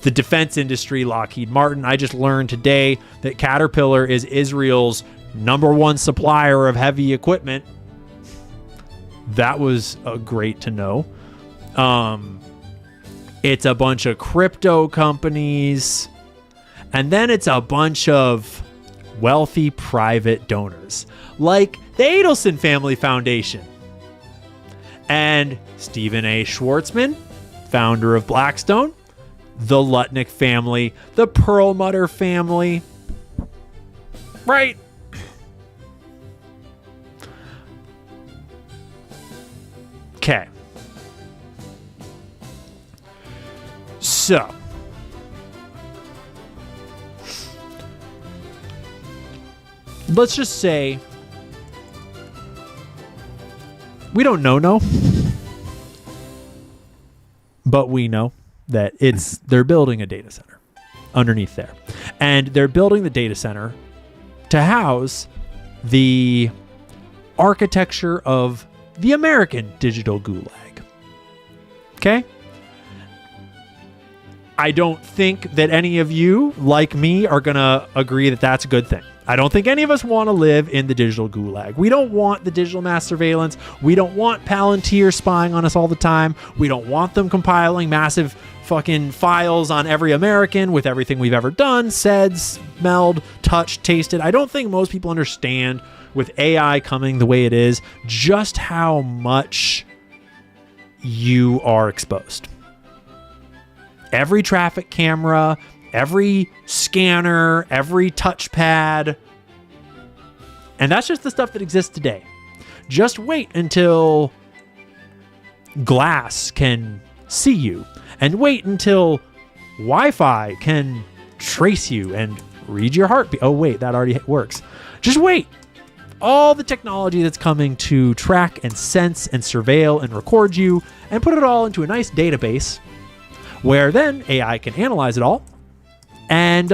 The defense industry, Lockheed Martin. I just learned today that Caterpillar is Israel's #1 supplier of heavy equipment. That was great to know. It's a bunch of crypto companies, and then it's a bunch of wealthy private donors like the Adelson Family Foundation and Stephen A. Schwartzman, founder of Blackstone, the Lutnick family, the Perlmutter family, right? Okay. So, let's just say we don't know, but we know that they're building a data center underneath there. And they're building the data center to house the architecture of the American digital gulag. Okay? I don't think that any of you, like me, are going to agree that that's a good thing. I don't think any of us want to live in the digital gulag. We don't want the digital mass surveillance. We don't want Palantir spying on us all the time. We don't want them compiling massive fucking files on every American with everything we've ever done, said, smelled, touched, tasted. I don't think most people understand, with AI coming the way it is, just how much you are exposed. Every traffic camera, every scanner, every touchpad. And that's just the stuff that exists today. Just wait until glass can see you, and wait until Wi-Fi can trace you and read your heartbeat. Oh, wait, that already works. Just wait. All the technology that's coming to track and sense and surveil and record you and put it all into a nice database where then AI can analyze it all. And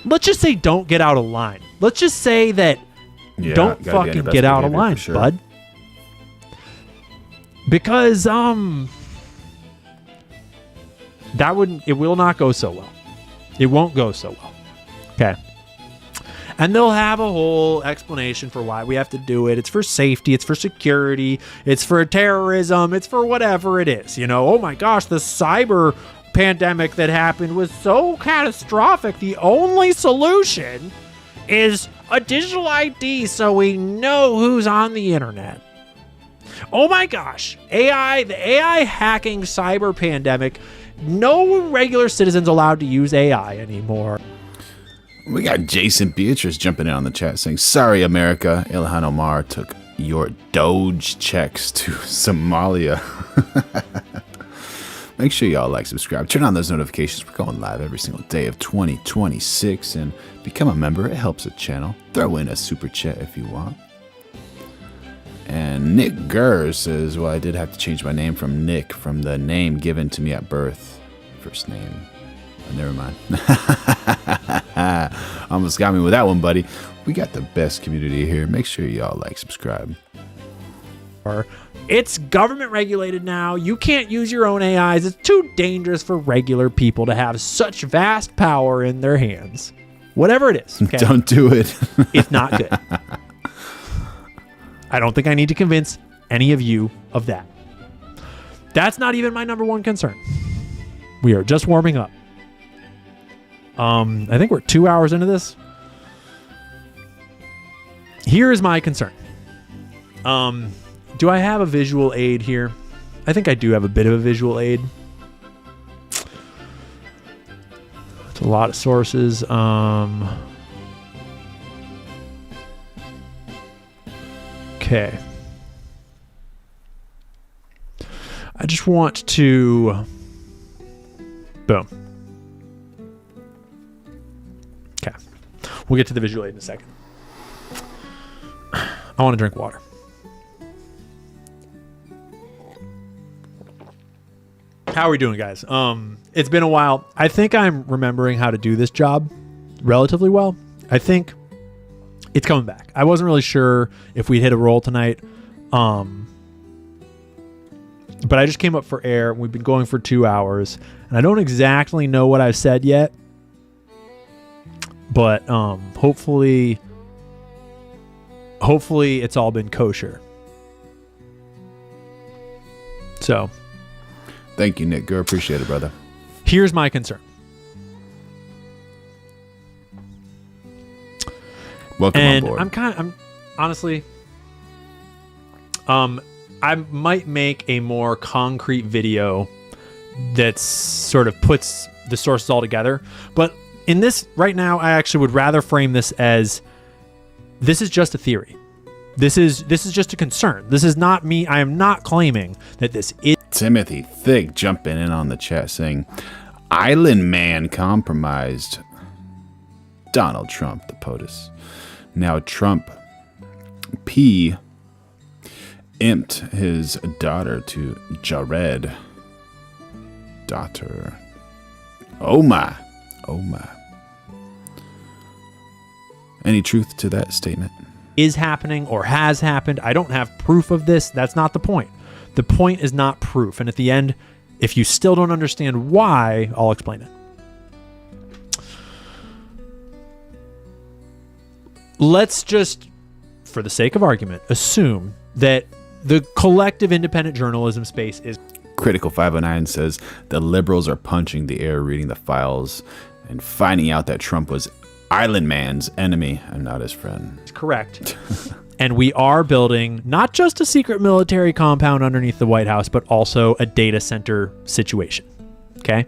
let's just say don't get out of line. Let's just say that don't fucking get out of line, bud. Because it will not go so well. It won't go so well. Okay. And they'll have a whole explanation for why we have to do it. It's for safety. It's for security. It's for terrorism. It's for whatever it is. You know, oh my gosh, the cyber pandemic that happened was so catastrophic. The only solution is a digital ID so we know who's on the internet. Oh my gosh, the AI hacking cyber pandemic. No regular citizens allowed to use AI anymore. We got Jason Beatrice jumping in on the chat saying, sorry, America. Ilhan Omar took your Doge checks to Somalia. Make sure y'all like, subscribe, turn on those notifications. We're going live every single day of 2026 and become a member. It helps the channel. Throw in a super chat if you want. And Nick Gurr says, well, I did have to change my name from Nick from the name given to me at birth. First name. Oh, never mind. Almost got me with that one, buddy. We got the best community here. Make sure y'all like, subscribe. It's government regulated now. You can't use your own AIs. It's too dangerous for regular people to have such vast power in their hands. Whatever it is. Okay? Don't do it. It's not good. I don't think I need to convince any of you of that. That's not even my number one concern. We are just warming up. I think we're 2 hours into this. Here is my concern. Do I have a visual aid here? I think I do have a bit of a visual aid. It's a lot of sources. Okay. I just want to... Boom. Okay. We'll get to the visual aid in a second. I want to drink water. How are we doing, guys? It's been a while. I think I'm remembering how to do this job relatively well. I think it's coming back. I wasn't really sure if we'd hit a roll tonight. But I just came up for air. We've been going for 2 hours. And I don't exactly know what I've said yet. But hopefully it's all been kosher. So... Thank you, Nick Gurr. Appreciate it, brother. Here's my concern. Welcome on board. I'm honestly, I might make a more concrete video that sort of puts the sources all together. But in this right now, I actually would rather frame this as this is just a theory. This is just a concern. This is not me. I am not claiming that this is. Timothy Thick jumping in on the chat saying, Island Man compromised Donald Trump, the POTUS. Now Trump P imped his daughter to Jared. Daughter. Oh my. Oh my. Any truth to that statement? Is happening or has happened. I don't have proof of this. That's not the point. The point is not proof. And at the end, if you still don't understand why, I'll explain it. Let's just, for the sake of argument, assume that the collective independent journalism space is... Critical 509 says the liberals are punching the air reading the files and finding out that Trump was Island Man's enemy and not his friend. Correct. And we are building not just a secret military compound underneath the White House, but also a data center situation, okay?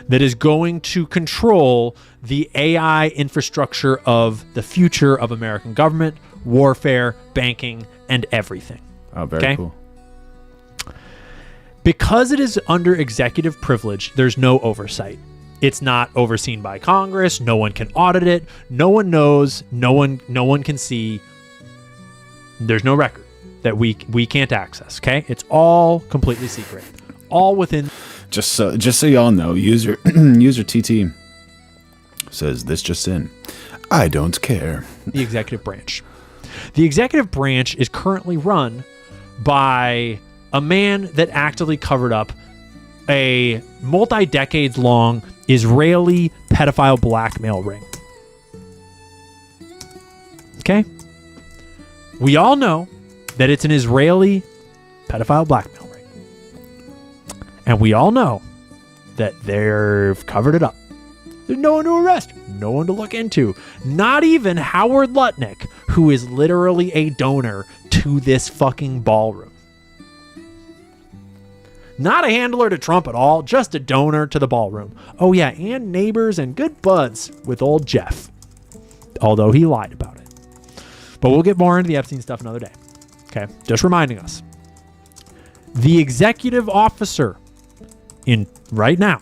That is going to control the AI infrastructure of the future of American government, warfare, banking, and everything. Oh, very cool. Because it is under executive privilege, there's no oversight. It's not overseen by Congress. No one can audit it. No one knows. No one can see. There's no record that we can't access. Okay, it's all completely secret. All within. Just so y'all know, user TT says this just in. I don't care. The executive branch. The executive branch is currently run by a man that actively covered up a multi-decades long Israeli pedophile blackmail ring. Okay? We all know that it's an Israeli pedophile blackmail ring. And we all know that they've covered it up. There's no one to arrest, no one to look into. Not even Howard Lutnick, who is literally a donor to this fucking ballroom. Not a handler to Trump at all, just a donor to the ballroom. Oh yeah, and neighbors and good buds with old Jeff. Although he lied about it. But we'll get more into the Epstein stuff another day. Okay, just reminding us. The executive officer in right now,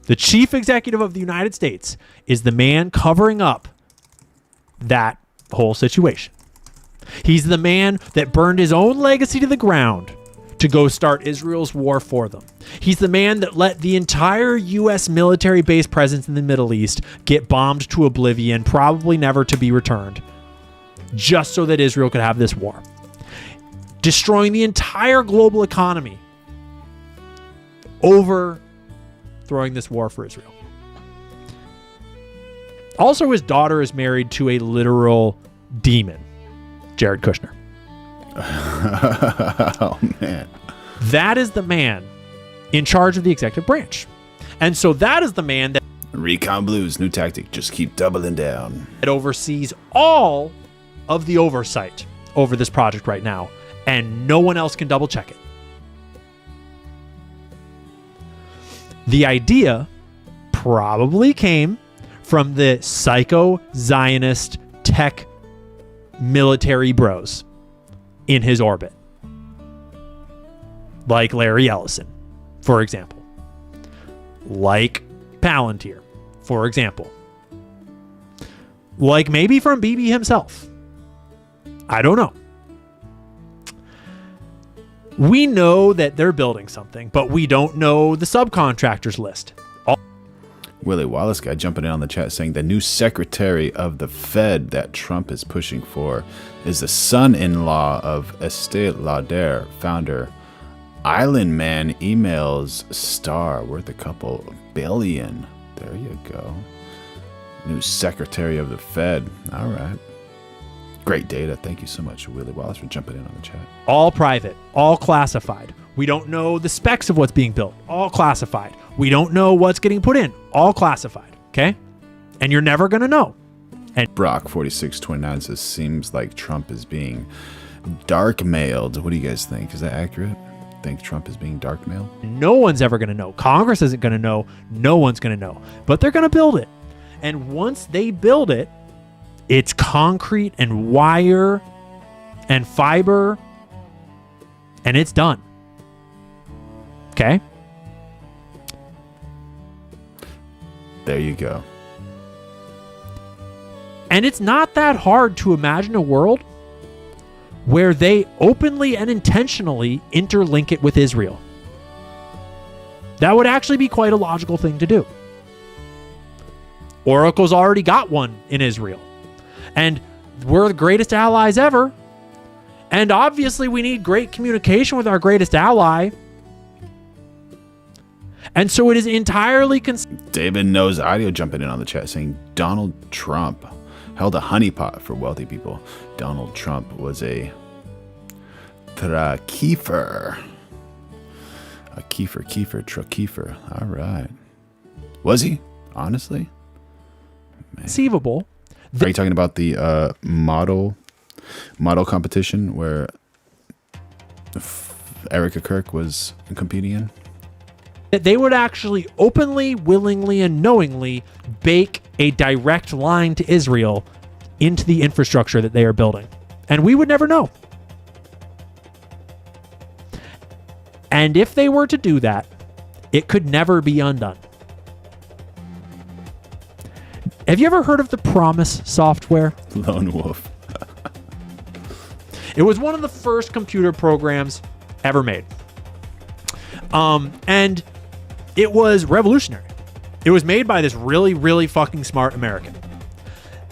the chief executive of the United States, is the man covering up that whole situation. He's the man that burned his own legacy to the ground to go start Israel's war for them. He's the man that let the entire U.S. military base presence in the Middle East get bombed to oblivion, probably never to be returned, just so that Israel could have this war. Destroying the entire global economy over throwing this war for Israel. Also, his daughter is married to a literal demon, Jared Kushner. Oh, man. That is the man in charge of the executive branch. And so that is the man that... Recon Blues, new tactic. Just keep doubling down. ...that oversees all of the oversight over this project right now. And no one else can double check it. The idea probably came from the psycho-Zionist tech military bros in his orbit. Like Larry Ellison, for example. Like Palantir, for example. Like maybe from Bibi himself. I don't know. We know that they're building something, but we don't know the subcontractors list. Willie Wallace guy jumping in on the chat saying the new secretary of the Fed that Trump is pushing for is the son-in-law of Estee Lauder founder. Island Man emails star worth a couple billion. There you go. New secretary of the Fed. All right. Great data. Thank you so much, Willie Wallace, for jumping in on the chat. All private, all classified. We don't know the specs of what's being built. All classified. We don't know what's getting put in. All classified. Okay? And you're never going to know. And Brock4629 says, seems like Trump is being dark-mailed. What do you guys think? Is that accurate? Think Trump is being dark-mailed? No one's ever going to know. Congress isn't going to know. No one's going to know. But they're going to build it. And once they build it, it's concrete and wire and fiber, and it's done. Okay? There you go. And it's not that hard to imagine a world where they openly and intentionally interlink it with Israel. That would actually be quite a logical thing to do. Oracle's already got one in Israel. And we're the greatest allies ever. And obviously we need great communication with our greatest ally. And so it is entirely... David Knows Audio jumping in on the chat saying Donald Trump held a honeypot for wealthy people. Donald Trump was a kefir. A kefir. All right. Was he? Honestly? Conceivable. Are you talking about the model competition where Erika Kirk was competing in? That they would actually openly, willingly, and knowingly bake a direct line to Israel into the infrastructure that they are building. And we would never know. And if they were to do that, it could never be undone. Have you ever heard of the Promise software? Lone Wolf. It was one of the first computer programs ever made. And it was revolutionary. It was made by this really, really fucking smart American.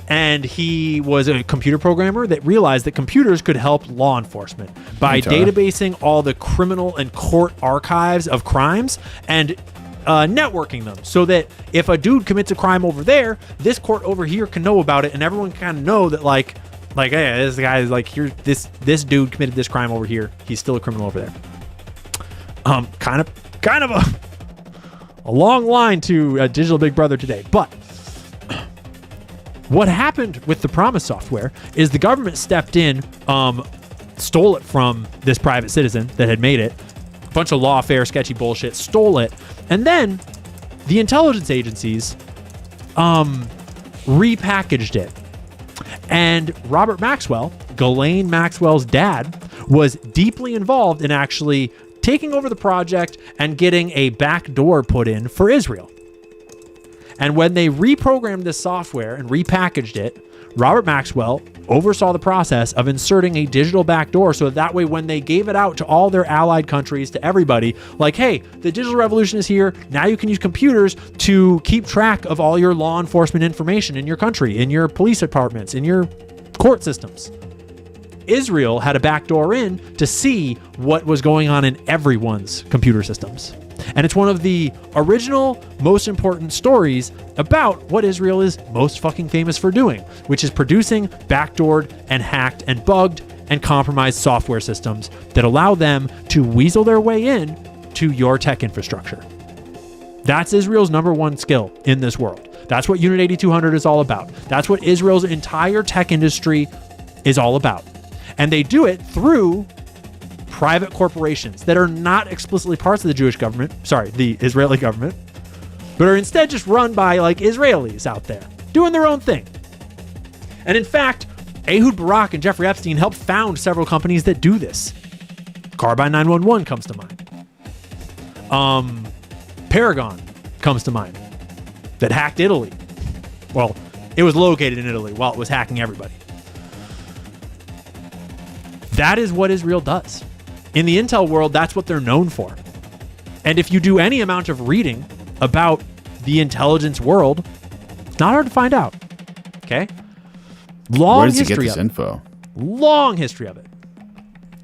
And he was a computer programmer that realized that computers could help law enforcement by databasing all the criminal and court archives of crimes and networking them so that if a dude commits a crime over there, this court over here can know about it, and everyone can kind of know that like, hey, this guy is like, here, this dude committed this crime over here. He's still a criminal over there. Kind of a long line to Digital Big Brother today, but what happened with the Promise software is the government stepped in, stole it from this private citizen that had made it, a bunch of lawfare, sketchy bullshit, stole it, and then the intelligence agencies repackaged it. And Robert Maxwell, Ghislaine Maxwell's dad, was deeply involved in actually taking over the project and getting a backdoor put in for Israel. And when they reprogrammed this software and repackaged it, Robert Maxwell oversaw the process of inserting a digital backdoor so that way when they gave it out to all their allied countries, to everybody, like, hey, the digital revolution is here. Now you can use computers to keep track of all your law enforcement information in your country, in your police departments, in your court systems. Israel had a backdoor in to see what was going on in everyone's computer systems. And it's one of the original, most important stories about what Israel is most fucking famous for doing, which is producing backdoored and hacked and bugged and compromised software systems that allow them to weasel their way in to your tech infrastructure. That's Israel's number one skill in this world. That's what Unit 8200 is all about. That's what Israel's entire tech industry is all about. And they do it through private corporations that are not explicitly parts of the Jewish government, the Israeli government, but are instead just run by like Israelis out there doing their own thing. And in fact, Ehud Barak and Jeffrey Epstein helped found several companies that do this. Carbine 911 comes to mind. Paragon comes to mind, that hacked Italy. Well, it was located in Italy while it was hacking everybody. That is what Israel does. In the intel world, that's what they're known for. And if you do any amount of reading about the intelligence world, it's not hard to find out. Okay? Long history of it. Where does he get this info? Long history of it.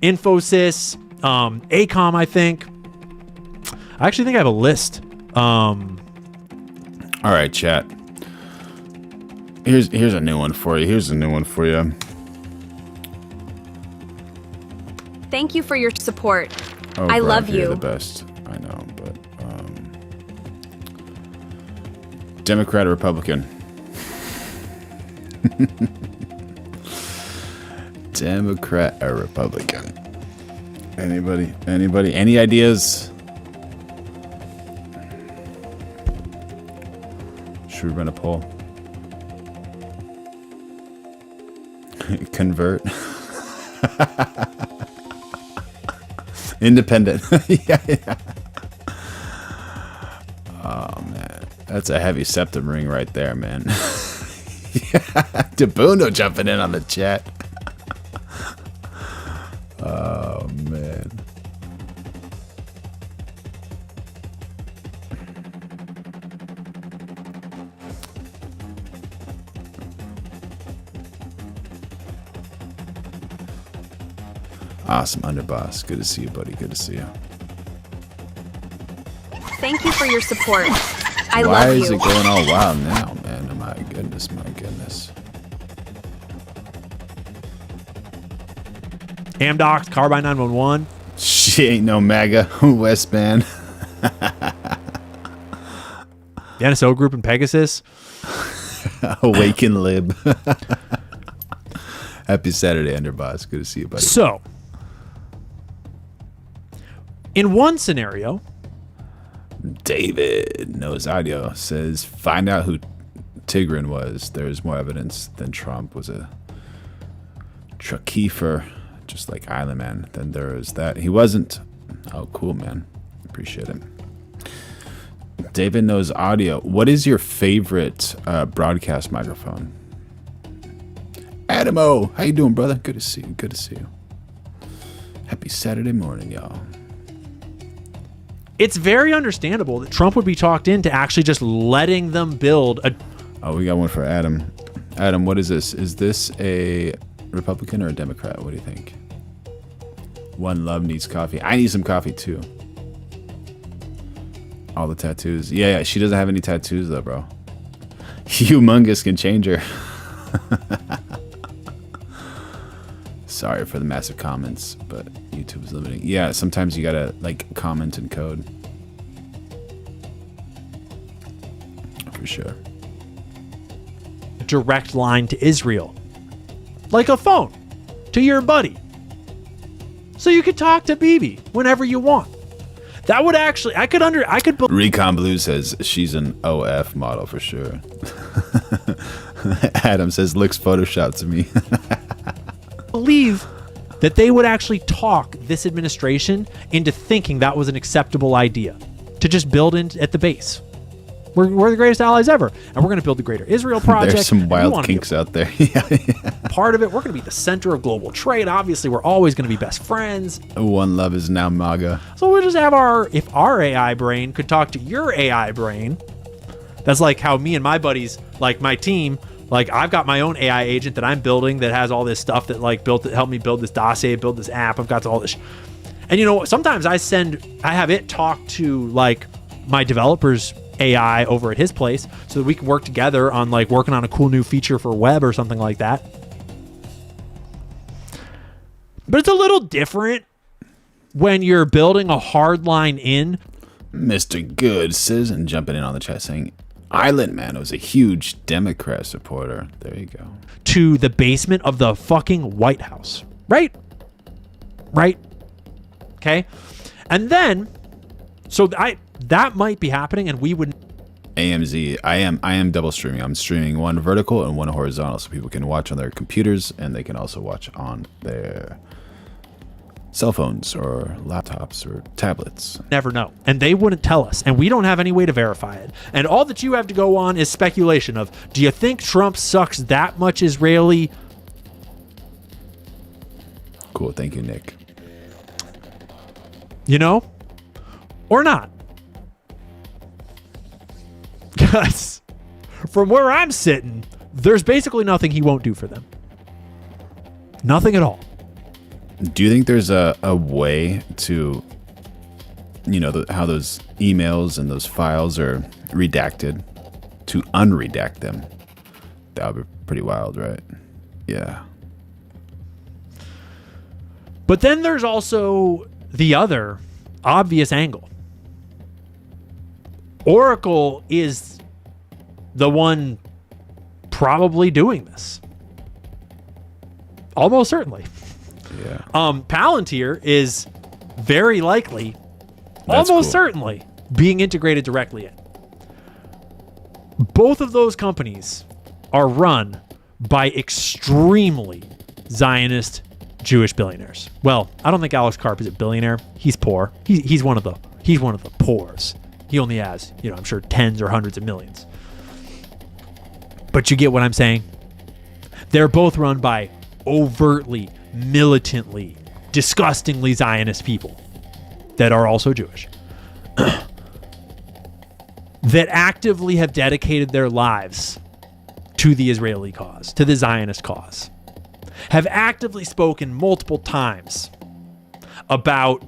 Infosys, ACOM, I think. I actually think I have a list. All right, chat. Here's a new one for you. Thank you for your support. Oh, I love you. You're the best. I know, but Democrat or Republican? Democrat or Republican? Anybody? Any ideas? Should we run a poll? Convert. Independent. yeah. Oh man, that's a heavy septum ring right there, man. Tabuno jumping in on the chat. Oh man. Awesome, Underboss. Good to see you, buddy. Good to see you. Thank you for your support. I love you. Why is it going all wild now, man? My goodness. Amdocs, Carbine 911. She ain't no MAGA. Westband. The NSO Group and Pegasus. Awaken Lib. Happy Saturday, Underboss. Good to see you, buddy. So, in one scenario, David Knows Audio says, find out who Tigran was. There's more evidence than Trump was a truckeefer, just like Island Man. Then there is that. He wasn't. Oh, cool, man. Appreciate it. David Knows Audio. What is your favorite broadcast microphone? Adamo, how you doing, brother? Good to see you. Happy Saturday morning, y'all. It's very understandable that Trump would be talked into actually just letting them build a... Oh, we got one for Adam. Adam, what is this? Is this a Republican or a Democrat? What do you think? One Love needs coffee. I need some coffee, too. All the tattoos. Yeah, she doesn't have any tattoos though, bro. Humongous can change her. Sorry for the massive comments, but YouTube's limiting. Yeah, sometimes you gotta like comment in code. For sure. Direct line to Israel. Like a phone to your buddy. So you could talk to Bibi whenever you want. That would actually, I could Recon Blue says she's an OF model for sure. Adam says looks photoshopped to me. believe that they would actually talk this administration into thinking that was an acceptable idea to just build in at the base. We're the greatest allies ever, and we're going to build the Greater Israel Project. There's some wild kinks out there. Part of it, we're going to be the center of global trade. Obviously, we're always going to be best friends. One love is now MAGA. So we'll just have if our AI brain could talk to your AI brain, that's like how me and my buddies, like my team, like I've got my own AI agent that I'm building that has all this stuff that like helped me build this dossier, build this app. I've got all this. And you know, sometimes I have it talk to like my developers AI over at his place so that we can work together on like working on a cool new feature for web or something like that. But it's a little different when you're building a hard line in. Mr. Good Citizen jumping in on the chat saying Island Man was a huge Democrat supporter. There you go. To the basement of the fucking White House. Right? Okay. And then that might be happening, and we would. AMZ, I am double streaming. I'm streaming one vertical and one horizontal, so people can watch on their computers, and they can also watch on their cell phones or laptops or tablets. Never know, and they wouldn't tell us, and we don't have any way to verify it. And all that you have to go on is speculation of, do you think Trump sucks that much Israeli? Cool, thank you, Nick. You know, or not. Because from where I'm sitting, there's basically nothing he won't do for them. Nothing at all. Do you think there's a way to, you know, how those emails and those files are redacted, to unredact them? That would be pretty wild, right? Yeah. But then there's also the other obvious angle. Oracle is the one probably doing this. Almost certainly. Yeah. Palantir is very likely, certainly, being integrated directly in. Both of those companies are run by extremely Zionist Jewish billionaires. Well, I don't think Alex Karp is a billionaire. He's poor. He's one of the poors. He only has, you know, I'm sure tens or hundreds of millions. But you get what I'm saying? They're both run by overtly, militantly, disgustingly Zionist people that are also Jewish. That actively have dedicated their lives to the Israeli cause, to the Zionist cause. Have actively spoken multiple times about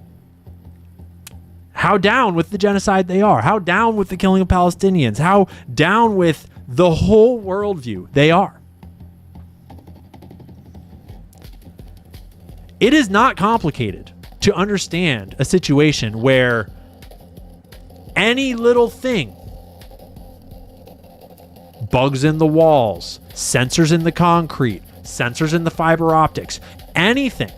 how down with the genocide they are, how down with the killing of Palestinians, how down with the whole worldview they are. It is not complicated to understand a situation where any little thing, bugs in the walls, sensors in the concrete, sensors in the fiber optics, anything,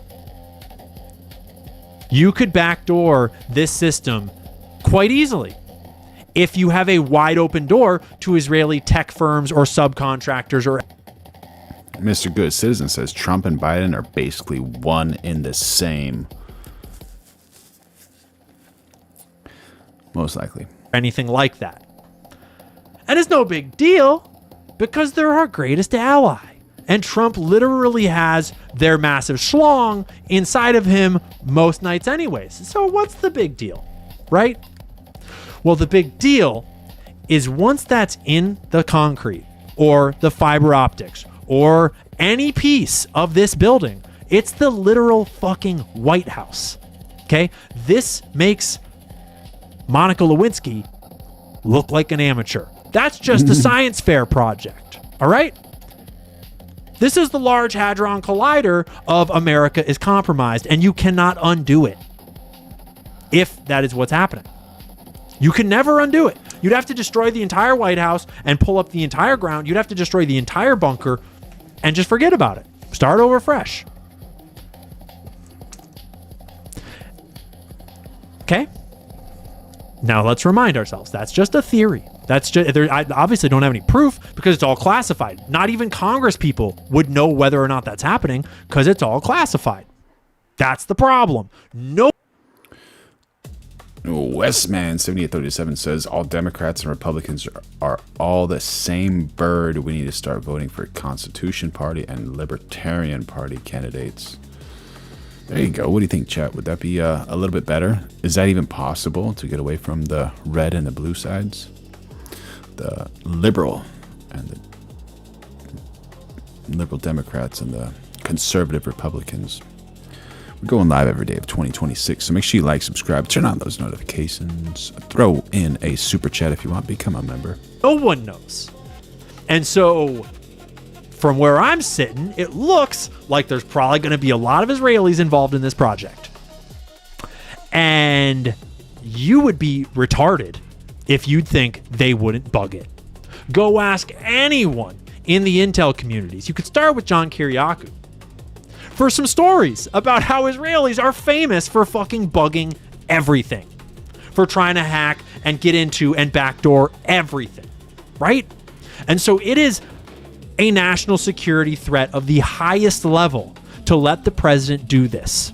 you could backdoor this system quite easily if you have a wide open door to Israeli tech firms or subcontractors. Or Mr. Good Citizen says Trump and Biden are basically one in the same. Most likely. Anything like that. And it's no big deal because they're our greatest ally. And Trump literally has their massive schlong inside of him most nights anyways. So what's the big deal, right? Well, the big deal is once that's in the concrete or the fiber optics or any piece of this building, it's the literal fucking White House. Okay? This makes Monica Lewinsky look like an amateur. That's just a science fair project. All right? This is the Large Hadron Collider of America is compromised, and you cannot undo it if that is what's happening. You can never undo it. You'd have to destroy the entire White House and pull up the entire ground. You'd have to destroy the entire bunker and just forget about it. Start over fresh. Okay? Now let's remind ourselves, that's just a theory. That's just, I obviously don't have any proof because it's all classified. Not even Congress people would know whether or not that's happening because it's all classified. That's the problem. No. Westman 7837 says all Democrats and Republicans are all the same bird. We need to start voting for Constitution Party and Libertarian Party candidates. There you go. What do you think, chat? Would that be a little bit better? Is that even possible to get away from the red and the blue sides? The liberal and the liberal Democrats and the conservative Republicans. We're going live every day of 2026, so make sure you like, subscribe, turn on those notifications, throw in a super chat if you want, become a member. No one knows. And so from where I'm sitting, it looks like there's probably going to be a lot of Israelis involved in this project. And you would be retarded if you'd think they wouldn't bug it. Go ask anyone in the intel communities. You could start with John Kiriakou for some stories about how Israelis are famous for fucking bugging everything, for trying to hack and get into and backdoor everything, right? And so it is a national security threat of the highest level to let the president do this.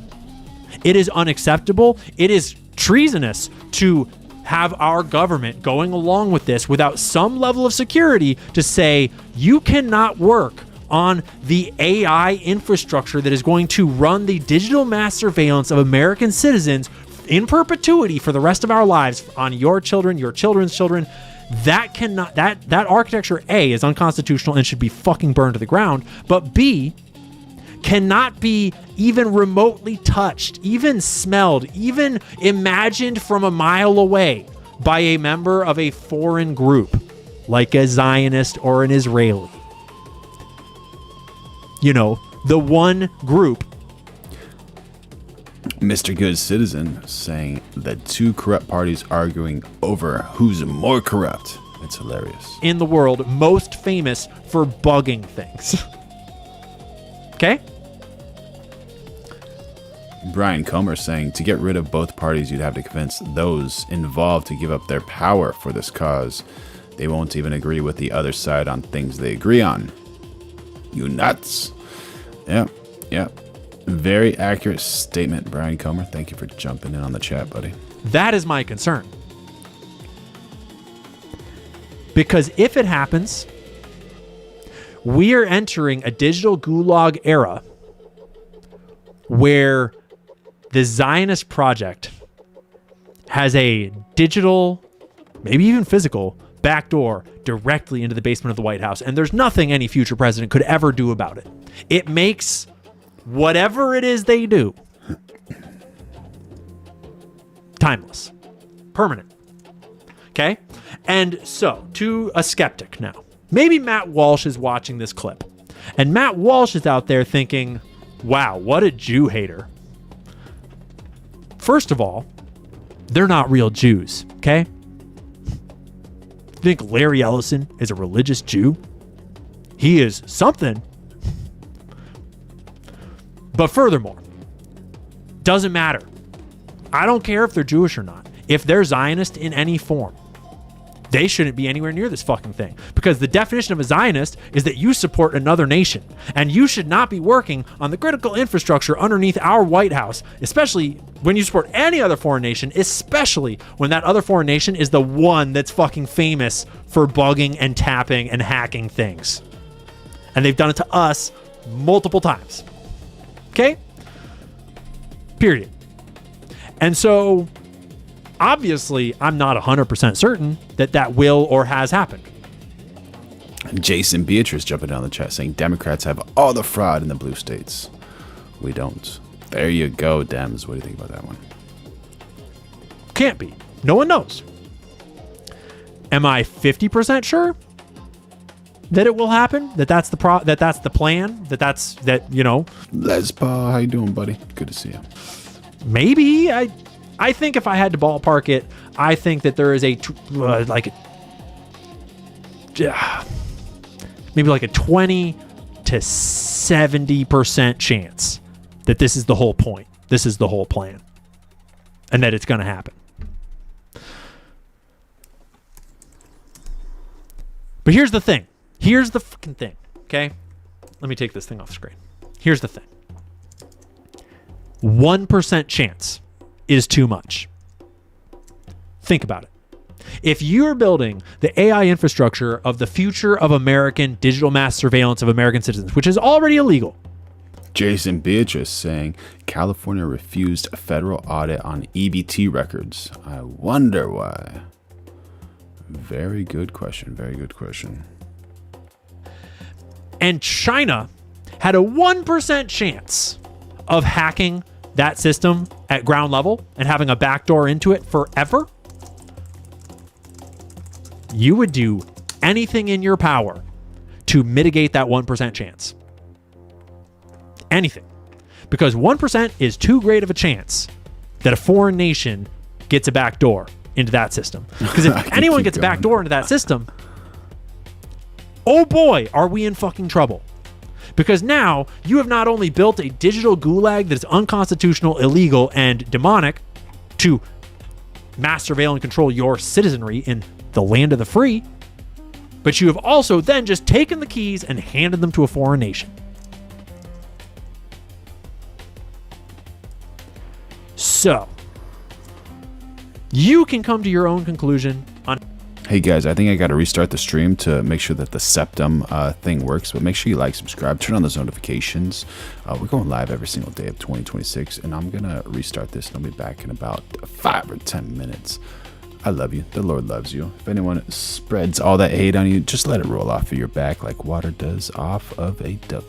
It is unacceptable. It is treasonous to have our government going along with this without some level of security to say you cannot work on the AI infrastructure that is going to run the digital mass surveillance of American citizens in perpetuity for the rest of our lives on your children, your children's children. That cannot, that architecture, A, is unconstitutional and should be fucking burned to the ground, but B, cannot be even remotely touched, even smelled, even imagined from a mile away by a member of a foreign group like a Zionist or an Israeli. You know, the one group. Mr. Good Citizen saying that two corrupt parties arguing over who's more corrupt. It's hilarious. In the world most famous for bugging things. Okay? Brian Comer saying to get rid of both parties, you'd have to convince those involved to give up their power for this cause. They won't even agree with the other side on things they agree on. You nuts. Yeah. Very accurate statement, Brian Comer. Thank you for jumping in on the chat, buddy. That is my concern. Because if it happens, we are entering a digital gulag era where the Zionist project has a digital, maybe even physical, backdoor directly into the basement of the White House. And there's nothing any future president could ever do about it. It makes whatever it is they do timeless, permanent. Okay? And so, to a skeptic now, maybe Matt Walsh is watching this clip, and Matt Walsh is out there thinking, wow, what a Jew hater. First of all, they're not real Jews, okay? Think Larry Ellison is a religious Jew? He is something. But furthermore, doesn't matter. I don't care if they're Jewish or not. If they're Zionist in any form, they shouldn't be anywhere near this fucking thing. Because the definition of a Zionist is that you support another nation. And you should not be working on the critical infrastructure underneath our White House, especially when you support any other foreign nation, especially when that other foreign nation is the one that's fucking famous for bugging and tapping and hacking things. And they've done it to us multiple times. Okay? Period. And so, obviously, I'm not 100% certain that that will or has happened. Jason Beatrice jumping down the chat saying Democrats have all the fraud in the blue states. We don't. There you go, Dems. What do you think about that one? Can't be. No one knows. Am I 50% sure that it will happen? That's the plan? Lespa, how you doing, buddy? Good to see you. Maybe. I think if I had to ballpark it, I think that there is maybe like a 20 to 70% chance that this is the whole point. This is the whole plan. And that it's going to happen. But here's the thing. Here's the fucking thing. Okay? Let me take this thing off screen. Here's the thing. 1% chance is too much. Think about it. If you're building the AI infrastructure of the future of American digital mass surveillance of American citizens, which is already illegal. Jason Beatrice saying California refused a federal audit on EBT records. I wonder why. Very good question. Very good question. And China had a 1% chance of hacking that system at ground level and having a backdoor into it forever. You would do anything in your power to mitigate that 1% chance. Anything. Because 1% is too great of a chance that a foreign nation gets a backdoor into that system. Because if anyone gets a backdoor into that system, oh boy, are we in fucking trouble. Because now you have not only built a digital gulag that is unconstitutional, illegal, and demonic to mass surveil and control your citizenry in the land of the free, but you have also then just taken the keys and handed them to a foreign nation. So, you can come to your own conclusion on... Hey guys, I think I got to restart the stream to make sure that the septum thing works, but make sure you like, subscribe, turn on those notifications. We're going live every single day of 2026, and I'm going to restart this, and I'll be back in about 5 or 10 minutes. I love you. The Lord loves you. If anyone spreads all that hate on you, just let it roll off of your back like water does off of a duck's